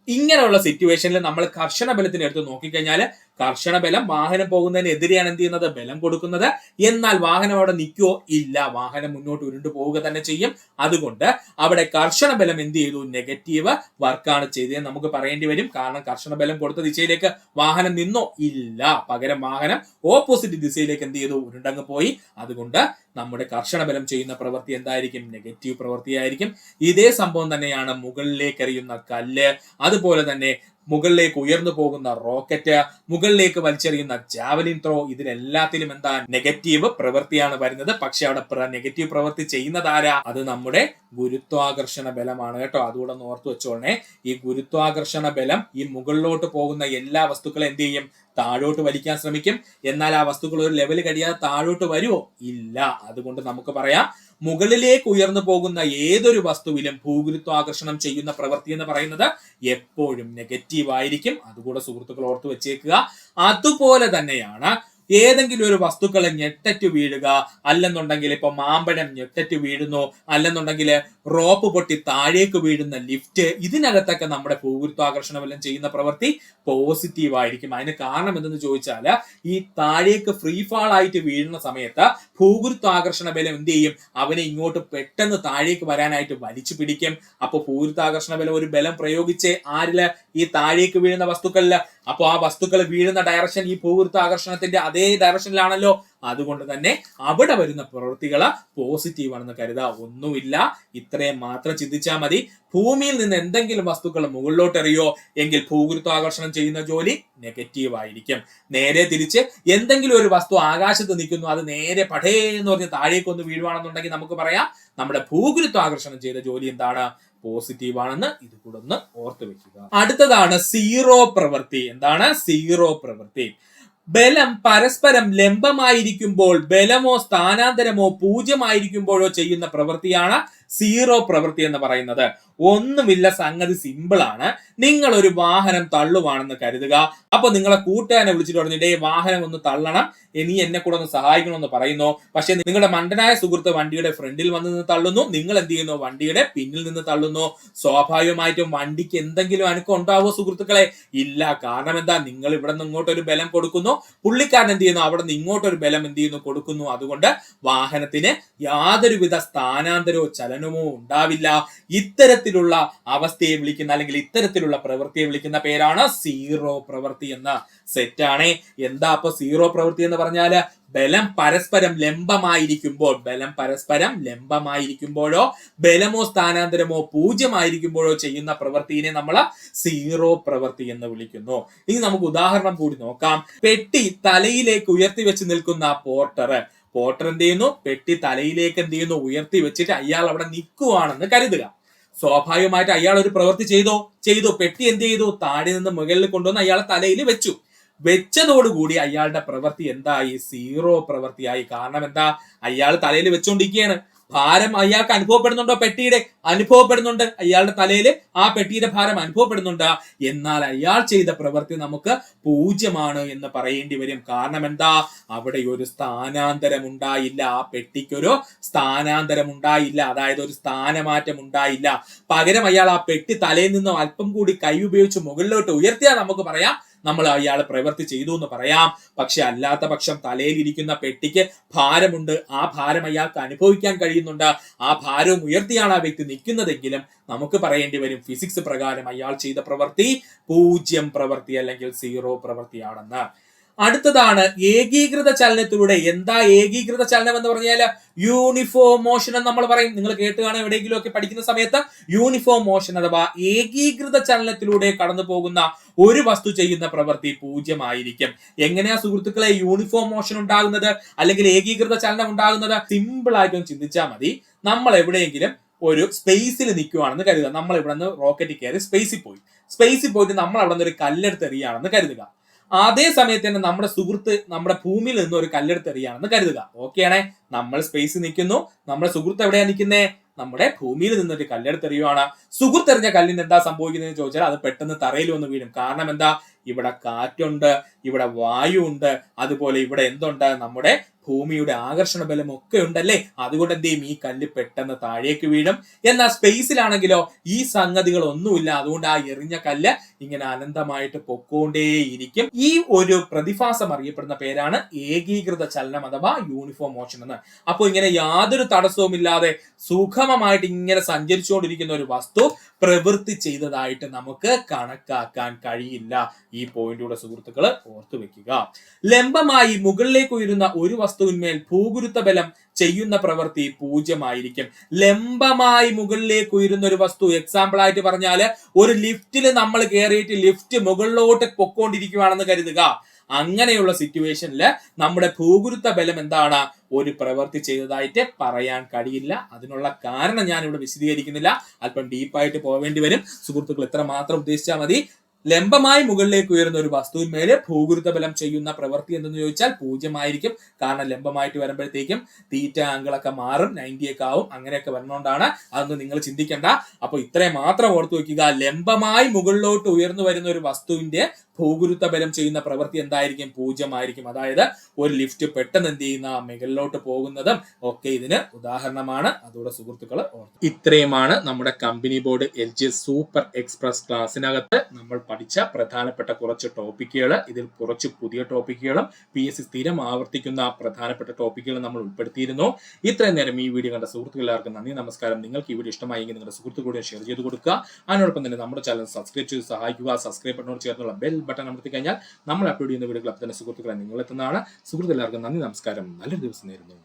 ഇങ്ങനെയുള്ള സിറ്റുവേഷനിൽ നമ്മൾ കർഷണ ബലത്തിന് എടുത്ത് നോക്കിക്കഴിഞ്ഞാൽ കർഷണ ബലം വാഹനം പോകുന്നതിനെതിരെയാണ് എന്ത് ചെയ്യുന്നത്? ബലം കൊടുക്കുന്നത്. എന്നാൽ വാഹനം അവിടെ നിൽക്കുവോ? ഇല്ല, വാഹനം മുന്നോട്ട് ഉരുണ്ടു പോവുക തന്നെ ചെയ്യും. അതുകൊണ്ട് അവിടെ കർഷണ ബലം എന്ത് ചെയ്തു? നെഗറ്റീവ് വർക്കാണ് ചെയ്തത് നമുക്ക് പറയേണ്ടി വരും. കാരണം കർഷണ ബലം കൊടുത്ത ദിശയിലേക്ക് വാഹനം നിന്നോ? ഇല്ല, പകരം വാഹനം ഓപ്പോസിറ്റ് ദിശയിലേക്ക് എന്ത് ചെയ്തു? ഉരുണ്ടങ്ങ് പോയി. അതുകൊണ്ട് നമ്മുടെ കർഷണ ബലം ചെയ്യുന്ന പ്രവൃത്തി എന്തായിരിക്കും? നെഗറ്റീവ് പ്രവൃത്തിയായിരിക്കും. ഇതേ സംഭവം തന്നെയാണ് മുകളിലേക്ക് എറിയുന്ന കല്ല്, അതുപോലെ തന്നെ മുകളിലേക്ക് ഉയർന്നു പോകുന്ന റോക്കറ്റ്, മുകളിലേക്ക് വലിച്ചെറിയുന്ന ജാവലിൻ ത്രോ, ഇതിലെല്ലാത്തിലും എന്താ നെഗറ്റീവ് പ്രവൃത്തിയാണ് വരുന്നത്. പക്ഷെ അവിടെ നെഗറ്റീവ് പ്രവൃത്തി ചെയ്യുന്നതാരാ? അത് നമ്മുടെ ഗുരുത്വാകർഷണ ബലമാണ് കേട്ടോ. അതുകൂടെ ഒന്ന് ഓർത്തു വെച്ചോളണേ. ഈ ഗുരുത്വാകർഷണ ബലം ഈ മുകളിലോട്ട് പോകുന്ന എല്ലാ വസ്തുക്കളും എന്ത് ചെയ്യും? താഴോട്ട് വലിക്കാൻ ശ്രമിക്കും. എന്നാൽ ആ വസ്തുക്കൾ ഒരു ലെവൽ കഴിയാതെ താഴോട്ട് വരുമോ? ഇല്ല. അതുകൊണ്ട് നമുക്ക് പറയാം, മുകളിലേക്ക് ഉയർന്നു പോകുന്ന ഏതൊരു വസ്തുവിലും ഭൂഗുരുത്വാകർഷണം ചെയ്യുന്ന പ്രവൃത്തി എന്ന് പറയുന്നത് എപ്പോഴും നെഗറ്റീവ് ആയിരിക്കും. അതുകൂടെ സുഹൃത്തുക്കൾ ഓർത്തു വെച്ചേക്കുക. അതുപോലെ തന്നെയാണ് ഏതെങ്കിലും ഒരു വസ്തുക്കളെ ഞെട്ടറ്റ് വീഴുക, അല്ലെന്നുണ്ടെങ്കിൽ ഇപ്പൊ മാമ്പഴം ഞെട്ടറ്റ് വീഴുന്നു, അല്ലെന്നുണ്ടെങ്കിൽ റോപ്പ് പൊട്ടി താഴേക്ക് വീഴുന്ന ലിഫ്റ്റ്, ഇതിനകത്തൊക്കെ നമ്മുടെ ഭൂഗുരുത്വാകർഷണ ബലം ചെയ്യുന്ന പ്രവൃത്തി പോസിറ്റീവ് ആയിരിക്കും. അതിന് കാരണം എന്തെന്ന് ചോദിച്ചാൽ, ഈ താഴേക്ക് ഫ്രീ ഫാൾ ആയിട്ട് വീഴുന്ന സമയത്ത് ഭൂഗുരുത്വാകർഷണ ബലം എന്ത് ചെയ്യും? അവനെ ഇങ്ങോട്ട് പെട്ടെന്ന് താഴേക്ക് വരാനായിട്ട് വലിച്ചു പിടിക്കും. അപ്പൊ ഭൂഗുരുത്വാകർഷണ ബലം ഒരു ബലം പ്രയോഗിച്ച് ആരില്? ഈ താഴേക്ക് വീഴുന്ന വസ്തുക്കളില്. അപ്പൊ ആ വസ്തുക്കൾ വീഴുന്ന ഡയറക്ഷൻ ഈ ഭൂഗുരുത്വാകർഷണത്തിന്റെ അതേ ഡയറക്ഷനിലാണല്ലോ. അതുകൊണ്ട് തന്നെ അവിടെ വരുന്ന പ്രവൃത്തികൾ പോസിറ്റീവ് ആണെന്ന് കരുതാ. ഒന്നുമില്ല, ഇത്രയും മാത്രം ചിന്തിച്ചാൽ മതി. ഭൂമിയിൽ നിന്ന് എന്തെങ്കിലും വസ്തുക്കൾ മുകളിലോട്ട് എറിയോ എങ്കിൽ ഭൂഗുരുത്വാകർഷണം ചെയ്യുന്ന ജോലി നെഗറ്റീവ് ആയിരിക്കും. നേരെ തിരിച്ച് എന്തെങ്കിലും ഒരു വസ്തു ആകാശത്ത് നിൽക്കുന്നു, അത് നേരെ പടേ എന്ന് പറഞ്ഞ് താഴേക്ക് ഒന്ന് വീഴുവാണെന്നുണ്ടെങ്കിൽ നമുക്ക് പറയാം നമ്മുടെ ഭൂഗുരുത്വാകർഷണം ചെയ്ത ജോലി എന്താണ്? പോസിറ്റീവ് ആണെന്ന്. ഇത് കൂടെ ഒന്ന് ഓർത്ത് വെക്കുക. അടുത്തതാണ് സീറോ പ്രവൃത്തി. എന്താണ് സീറോ പ്രവൃത്തി? ബലം പരസ്പരം ലംബമായിരിക്കുമ്പോൾ, ബലമോ സ്ഥാനാന്തരമോ പൂജ്യമായിരിക്കുമ്പോഴോ ചെയ്യുന്ന പ്രവൃത്തിയാണ് സീറോ പ്രവൃത്തി എന്ന് പറയുന്നത്. ഒന്നുമില്ല, സംഗതി സിമ്പിൾ ആണ്. നിങ്ങൾ ഒരു വാഹനം തള്ളുവാണെന്ന് കരുതുക. അപ്പൊ നിങ്ങളെ കൂട്ടുകാരനെ വിളിച്ചിട്ട് പറഞ്ഞിട്ട് വാഹനം ഒന്ന് തള്ളണം, നീ എന്നെ കൂടെ ഒന്ന് സഹായിക്കണമെന്ന് പറയുന്നു. പക്ഷെ നിങ്ങളുടെ മണ്ടനായ സുഹൃത്ത് വണ്ടിയുടെ ഫ്രണ്ടിൽ വന്ന് നിന്ന് തള്ളുന്നു, നിങ്ങൾ എന്ത് ചെയ്യുന്നു? വണ്ടിയുടെ പിന്നിൽ നിന്ന് തള്ളുന്നു. സ്വാഭാവികമായിട്ടും വണ്ടിക്ക് എന്തെങ്കിലും അനക്കം ഉണ്ടാവോ സുഹൃത്തുക്കളെ? ഇല്ല. കാരണം എന്താ? നിങ്ങൾ ഇവിടെ നിന്ന് ഇങ്ങോട്ടൊരു ബലം കൊടുക്കുന്നു, പുള്ളിക്കാരൻ എന്ത് ചെയ്യുന്നു? അവിടെ നിന്ന് ഇങ്ങോട്ടൊരു ബലം എന്ത് ചെയ്യുന്നു? കൊടുക്കുന്നു. അതുകൊണ്ട് വാഹനത്തിന് യാതൊരുവിധ സ്ഥാനാന്തരമോ ചലനമോ ഉണ്ടാവില്ല. ഇത്തരത്തിലുള്ള അവസ്ഥയെ വിളിക്കുന്ന, അല്ലെങ്കിൽ ഇത്തരത്തിലുള്ള പ്രവൃത്തിയെ വിളിക്കുന്ന പേരാണ് സീറോ പ്രവൃത്തി എന്ന. സെറ്റാണേ. എന്താ അപ്പൊ സീറോ പ്രവൃത്തി എന്ന് പറഞ്ഞാല്? ബലം പരസ്പരം ലംബമായിരിക്കുമ്പോൾ, ബലം പരസ്പരം ലംബമായിരിക്കുമ്പോഴോ ബലമോ സ്ഥാനാന്തരമോ പൂജ്യമായിരിക്കുമ്പോഴോ ചെയ്യുന്ന പ്രവൃത്തിനെ നമ്മൾ സീറോ പ്രവൃത്തി എന്ന് വിളിക്കുന്നു. ഇനി നമുക്ക് ഉദാഹരണം കൂടി നോക്കാം. പെട്ടി തലയിലേക്ക് ഉയർത്തി വെച്ച് നിൽക്കുന്ന പോർട്ടർ എന്ത് ചെയ്യുന്നു? പെട്ടി തലയിലേക്ക് എന്ത് ചെയ്യുന്നു? ഉയർത്തി വെച്ചിട്ട് അയാൾ അവിടെ നിൽക്കുവാണെന്ന് കരുതുക. സ്വാഭാവികമായിട്ട് അയാൾ ഒരു പ്രവൃത്തി ചെയ്തു. പെട്ടി എന്ത് ചെയ്തു? താഴെ നിന്ന് മുകളിൽ കൊണ്ടുവന്ന് അയാളെ തലയിൽ വെച്ചതോടുകൂടി അയാളുടെ പ്രവൃത്തി എന്തായി? സീറോ പ്രവൃത്തിയായി. കാരണം എന്താ? അയാൾ തലയിൽ വെച്ചുകൊണ്ടിരിക്കുകയാണ്. ഭാരം അയാൾക്ക് അനുഭവപ്പെടുന്നുണ്ടോ? പെട്ടിയുടെ അനുഭവപ്പെടുന്നുണ്ട്. അയാളുടെ തലയിൽ ആ പെട്ടിയുടെ ഭാരം അനുഭവപ്പെടുന്നുണ്ട്. എന്നാൽ അയാൾ ചെയ്ത പ്രവൃത്തി നമുക്ക് പൂജ്യമാണ് എന്ന് പറയേണ്ടി വരും. കാരണം എന്താ? അവിടെ ഒരു സ്ഥാനാന്തരം ഉണ്ടായില്ല. ആ പെട്ടിക്കൊരു സ്ഥാനാന്തരം ഉണ്ടായില്ല. അതായത് ഒരു സ്ഥാനമാറ്റം ഉണ്ടായില്ല. പകരം അയാൾ ആ പെട്ടി തലയിൽ നിന്ന് അല്പം കൂടി കൈ ഉപയോഗിച്ച് മുകളിലോട്ട് ഉയർത്തിയാൽ നമുക്ക് പറയാം നമ്മൾ അയാൾ പ്രവൃത്തി ചെയ്തു എന്ന് പറയാം. പക്ഷെ അല്ലാത്ത പക്ഷം തലയിലിരിക്കുന്ന പെട്ടിക്ക് ഭാരമുണ്ട്. ആ ഭാരം അയാൾക്ക് അനുഭവിക്കാൻ കഴിയുന്നുണ്ട്. ആ ഭാരവും ഉയർത്തിയാണ് ആ വ്യക്തി നിൽക്കുന്നതെങ്കിലും നമുക്ക് പറയേണ്ടി വരും ഫിസിക്സ് പ്രകാരം അയാൾ ചെയ്ത പ്രവൃത്തി പൂജ്യം പ്രവൃത്തി അല്ലെങ്കിൽ സീറോ പ്രവൃത്തിയാണെന്ന്. അടുത്തതാണ് ഏകീകൃത ചലനത്തിലൂടെ. എന്താ ഏകീകൃത ചലനം എന്ന് പറഞ്ഞാൽ? യൂണിഫോം മോഷൻ എന്ന് നമ്മൾ പറയും. നിങ്ങൾ കേട്ടുകാണോ എവിടെയെങ്കിലും ഒക്കെ പഠിക്കുന്ന സമയത്ത്? യൂണിഫോം മോഷൻ അഥവാ ഏകീകൃത ചലനത്തിലൂടെ കടന്നു പോകുന്ന ഒരു വസ്തു ചെയ്യുന്ന പ്രവൃത്തി പൂജ്യമായിരിക്കും. എങ്ങനെയാ സുഹൃത്തുക്കളെ യൂണിഫോം മോഷൻ ഉണ്ടാകുന്നത് അല്ലെങ്കിൽ ഏകീകൃത ചലനം ഉണ്ടാകുന്നത്? സിമ്പിൾ ആയിട്ടൊന്ന് ചിന്തിച്ചാൽ മതി. നമ്മൾ എവിടെയെങ്കിലും ഒരു സ്പേസിൽ നിൽക്കുവാണെന്ന് കരുതുക. നമ്മൾ ഇവിടെ നിന്ന് റോക്കറ്റിൽ കയറി സ്പേസിൽ പോയിട്ട് നമ്മൾ അവിടെ നിന്ന് ഒരു കല്ലെടുത്ത് എറിയാണെന്ന് കരുതുക. അതേ സമയത്ത് തന്നെ നമ്മുടെ സുഹൃത്ത് നമ്മുടെ ഭൂമിയിൽ നിന്ന് ഒരു കല്ലെടുത്ത് എറിയാണെന്ന് കരുതുക. ഓക്കെ ആണേ? നമ്മൾ സ്പേസിൽ നിൽക്കുന്നു, നമ്മുടെ സുഹൃത്ത് എവിടെയാ നിൽക്കുന്നേ? നമ്മുടെ ഭൂമിയിൽ നിന്നൊരു കല്ലെടുത്തെറിയുവാണ്. സുഹൃത്തെറിഞ്ഞ കല്ലിന് എന്താ സംഭവിക്കുന്നതെന്ന് ചോദിച്ചാൽ അത് പെട്ടെന്ന് തറയിൽ വന്ന് വീഴും. കാരണം എന്താ? ഇവിടെ കാറ്റുണ്ട്, ഇവിടെ വായു ഉണ്ട്, അതുപോലെ ഇവിടെ എന്തുണ്ട്? നമ്മുടെ ഭൂമിയുടെ ആകർഷണ ബലം ഒക്കെ ഉണ്ടല്ലേ. അതുകൊണ്ട് എന്ത് ചെയ്യും? ഈ കല്ല് പെട്ടെന്ന് താഴേക്ക് വീഴും. എന്നാൽ സ്പേസിലാണെങ്കിലോ ഈ സംഗതികൾ ഒന്നുമില്ല. അതുകൊണ്ട് ആ എറിഞ്ഞ കല്ല് ഇങ്ങനെ അനന്തമായിട്ട് പൊക്കോണ്ടേയിരിക്കും. ഈ ഒരു പ്രതിഭാസം അറിയപ്പെടുന്ന പേരാണ് ഏകീകൃത ചലനം അഥവാ യൂണിഫോം മോഷൻ എന്ന്. അപ്പൊ ഇങ്ങനെ യാതൊരു തടസ്സവുമില്ലാതെ സുഗമമായിട്ട് ഇങ്ങനെ സഞ്ചരിച്ചുകൊണ്ടിരിക്കുന്ന ഒരു വസ്തു പ്രവൃത്തി ചെയ്തതായിട്ട് നമുക്ക് കണക്കാക്കാൻ കഴിയില്ല. ഈ പോയിന്റിലൂടെ സുഹൃത്തുക്കള് ഓർത്തു വെക്കുക. ലംബമായി മുകളിലേക്ക് ഉയരുന്ന ഒരു വസ്തു വസ്തുവിന്മേൽ ഭൂഗുരുത്വ ബലം ചെയ്യുന്ന പ്രവൃത്തി 0 ആയിരിക്കും. ലംബമായി മുകളിലേക്ക് ഉയരുന്ന ഒരു വസ്തു, എക്സാമ്പിൾ ആയിട്ട് പറഞ്ഞാല് ഒരു ലിഫ്റ്റിൽ നമ്മൾ കയറിയിട്ട് ലിഫ്റ്റ് മുകളിലോട്ട് പൊക്കോണ്ടിരിക്കുകയാണെന്ന് കരുതുക. അങ്ങനെയുള്ള സിറ്റുവേഷനിൽ നമ്മുടെ ഭൂഗുരുത്വ ബലം എന്താണ്, ഒരു പ്രവൃത്തി ചെയ്തതായിട്ട് പറയാൻ കഴിയില്ല. അതിനുള്ള കാരണം ഞാൻ ഇവിടെ വിശദീകരിക്കുന്നില്ല, അല്പം ഡീപ്പായിട്ട് പോവേണ്ടി വരും. സുഹൃത്തുക്കൾ ഇത്ര മാത്രം ഉദ്ദേശിച്ചാൽ മതി. ലംബമായി മുകളിലേക്ക് ഉയരുന്ന ഒരു വസ്തുവിന്മേൽ ഭൂഗുരുത്വ ബലം ചെയ്യുന്ന പ്രവൃത്തി എന്തെന്ന് ചോദിച്ചാൽ 0 ആയിരിക്കും. കാരണം ലംബമായിട്ട് വരുമ്പോഴത്തേക്കും തീറ്റ ആംഗിളൊക്കെ മാറും, 90 ഒക്കെ ആവും. അങ്ങനെയൊക്കെ വരുന്നോണ്ടാണ്, അതൊന്നും നിങ്ങൾ ചിന്തിക്കേണ്ട. അപ്പൊ ഇത്രയും മാത്രം ഓർത്തു വെക്കുക. ലംബമായി മുകളിലോട്ട് ഉയർന്നു വരുന്ന ഒരു വസ്തുവിന്റെ ഭൂഗുരുത്വ ബലം ചെയ്യുന്ന പ്രവൃത്തി എന്തായിരിക്കും, 0 ആയിരിക്കും. അതായത് ഒരു ലിഫ്റ്റ് പെട്ടെന്ന് എന്ത് ചെയ്യുന്ന മുകളിലോട്ട് പോകുന്നതും ഒക്കെ ഇതിന് ഉദാഹരണമാണ്. അതോടെ സുഹൃത്തുക്കൾ ഓർത്തു. ഇത്രയുമാണ് നമ്മുടെ company board LGS super express ക്ലാസ്സിനകത്ത് നമ്മൾ പഠിച്ച പ്രധാനപ്പെട്ട കുറച്ച് ടോപ്പിക്കുകൾ. ഇതിൽ കുറച്ച് പുതിയ ടോപ്പിക്കുകളും PSC സ്ഥിരം ആവർത്തിക്കുന്ന പ്രധാനപ്പെട്ട ടോപ്പിക്കുകളും നമ്മൾ ഉൾപ്പെടുത്തിയിരുന്നു. ഇത്രയും നേരം ഈ വീഡിയോ കണ്ട സുഹൃത്തുക്കൾ എല്ലാവർക്കും നന്ദി, നമസ്കാരം. നിങ്ങൾക്ക് ഈ വീഡിയോ ഇഷ്ടമായെങ്കിൽ നിങ്ങളുടെ സുഹൃത്തുക്കളോട് ഷെയർ ചെയ്ത് കൊടുക്കുക. അതിനോടൊപ്പം തന്നെ നമ്മുടെ ചാനൽ സബ്സ്ക്രൈബ് ചെയ്ത് സഹായിക്കുക. സബ്സ്ക്രൈബ് ബട്ടണോട് ചേർന്നുള്ള ബെൽ ബട്ടൺ അമർത്തി കഴിഞ്ഞാൽ നമ്മൾ അപ്ലോഡ് ചെയ്യുന്ന വീഡിയോകൾ അപ്പോൾ തന്നെ സുഹൃത്തുക്കളെ നിങ്ങൾ എത്തുന്നതാണ്. സുഹൃത്തുക്കൾ എല്ലാവർക്കും നന്ദി, നമസ്കാരം. നല്ലൊരു ദിവസം നേരുന്നു.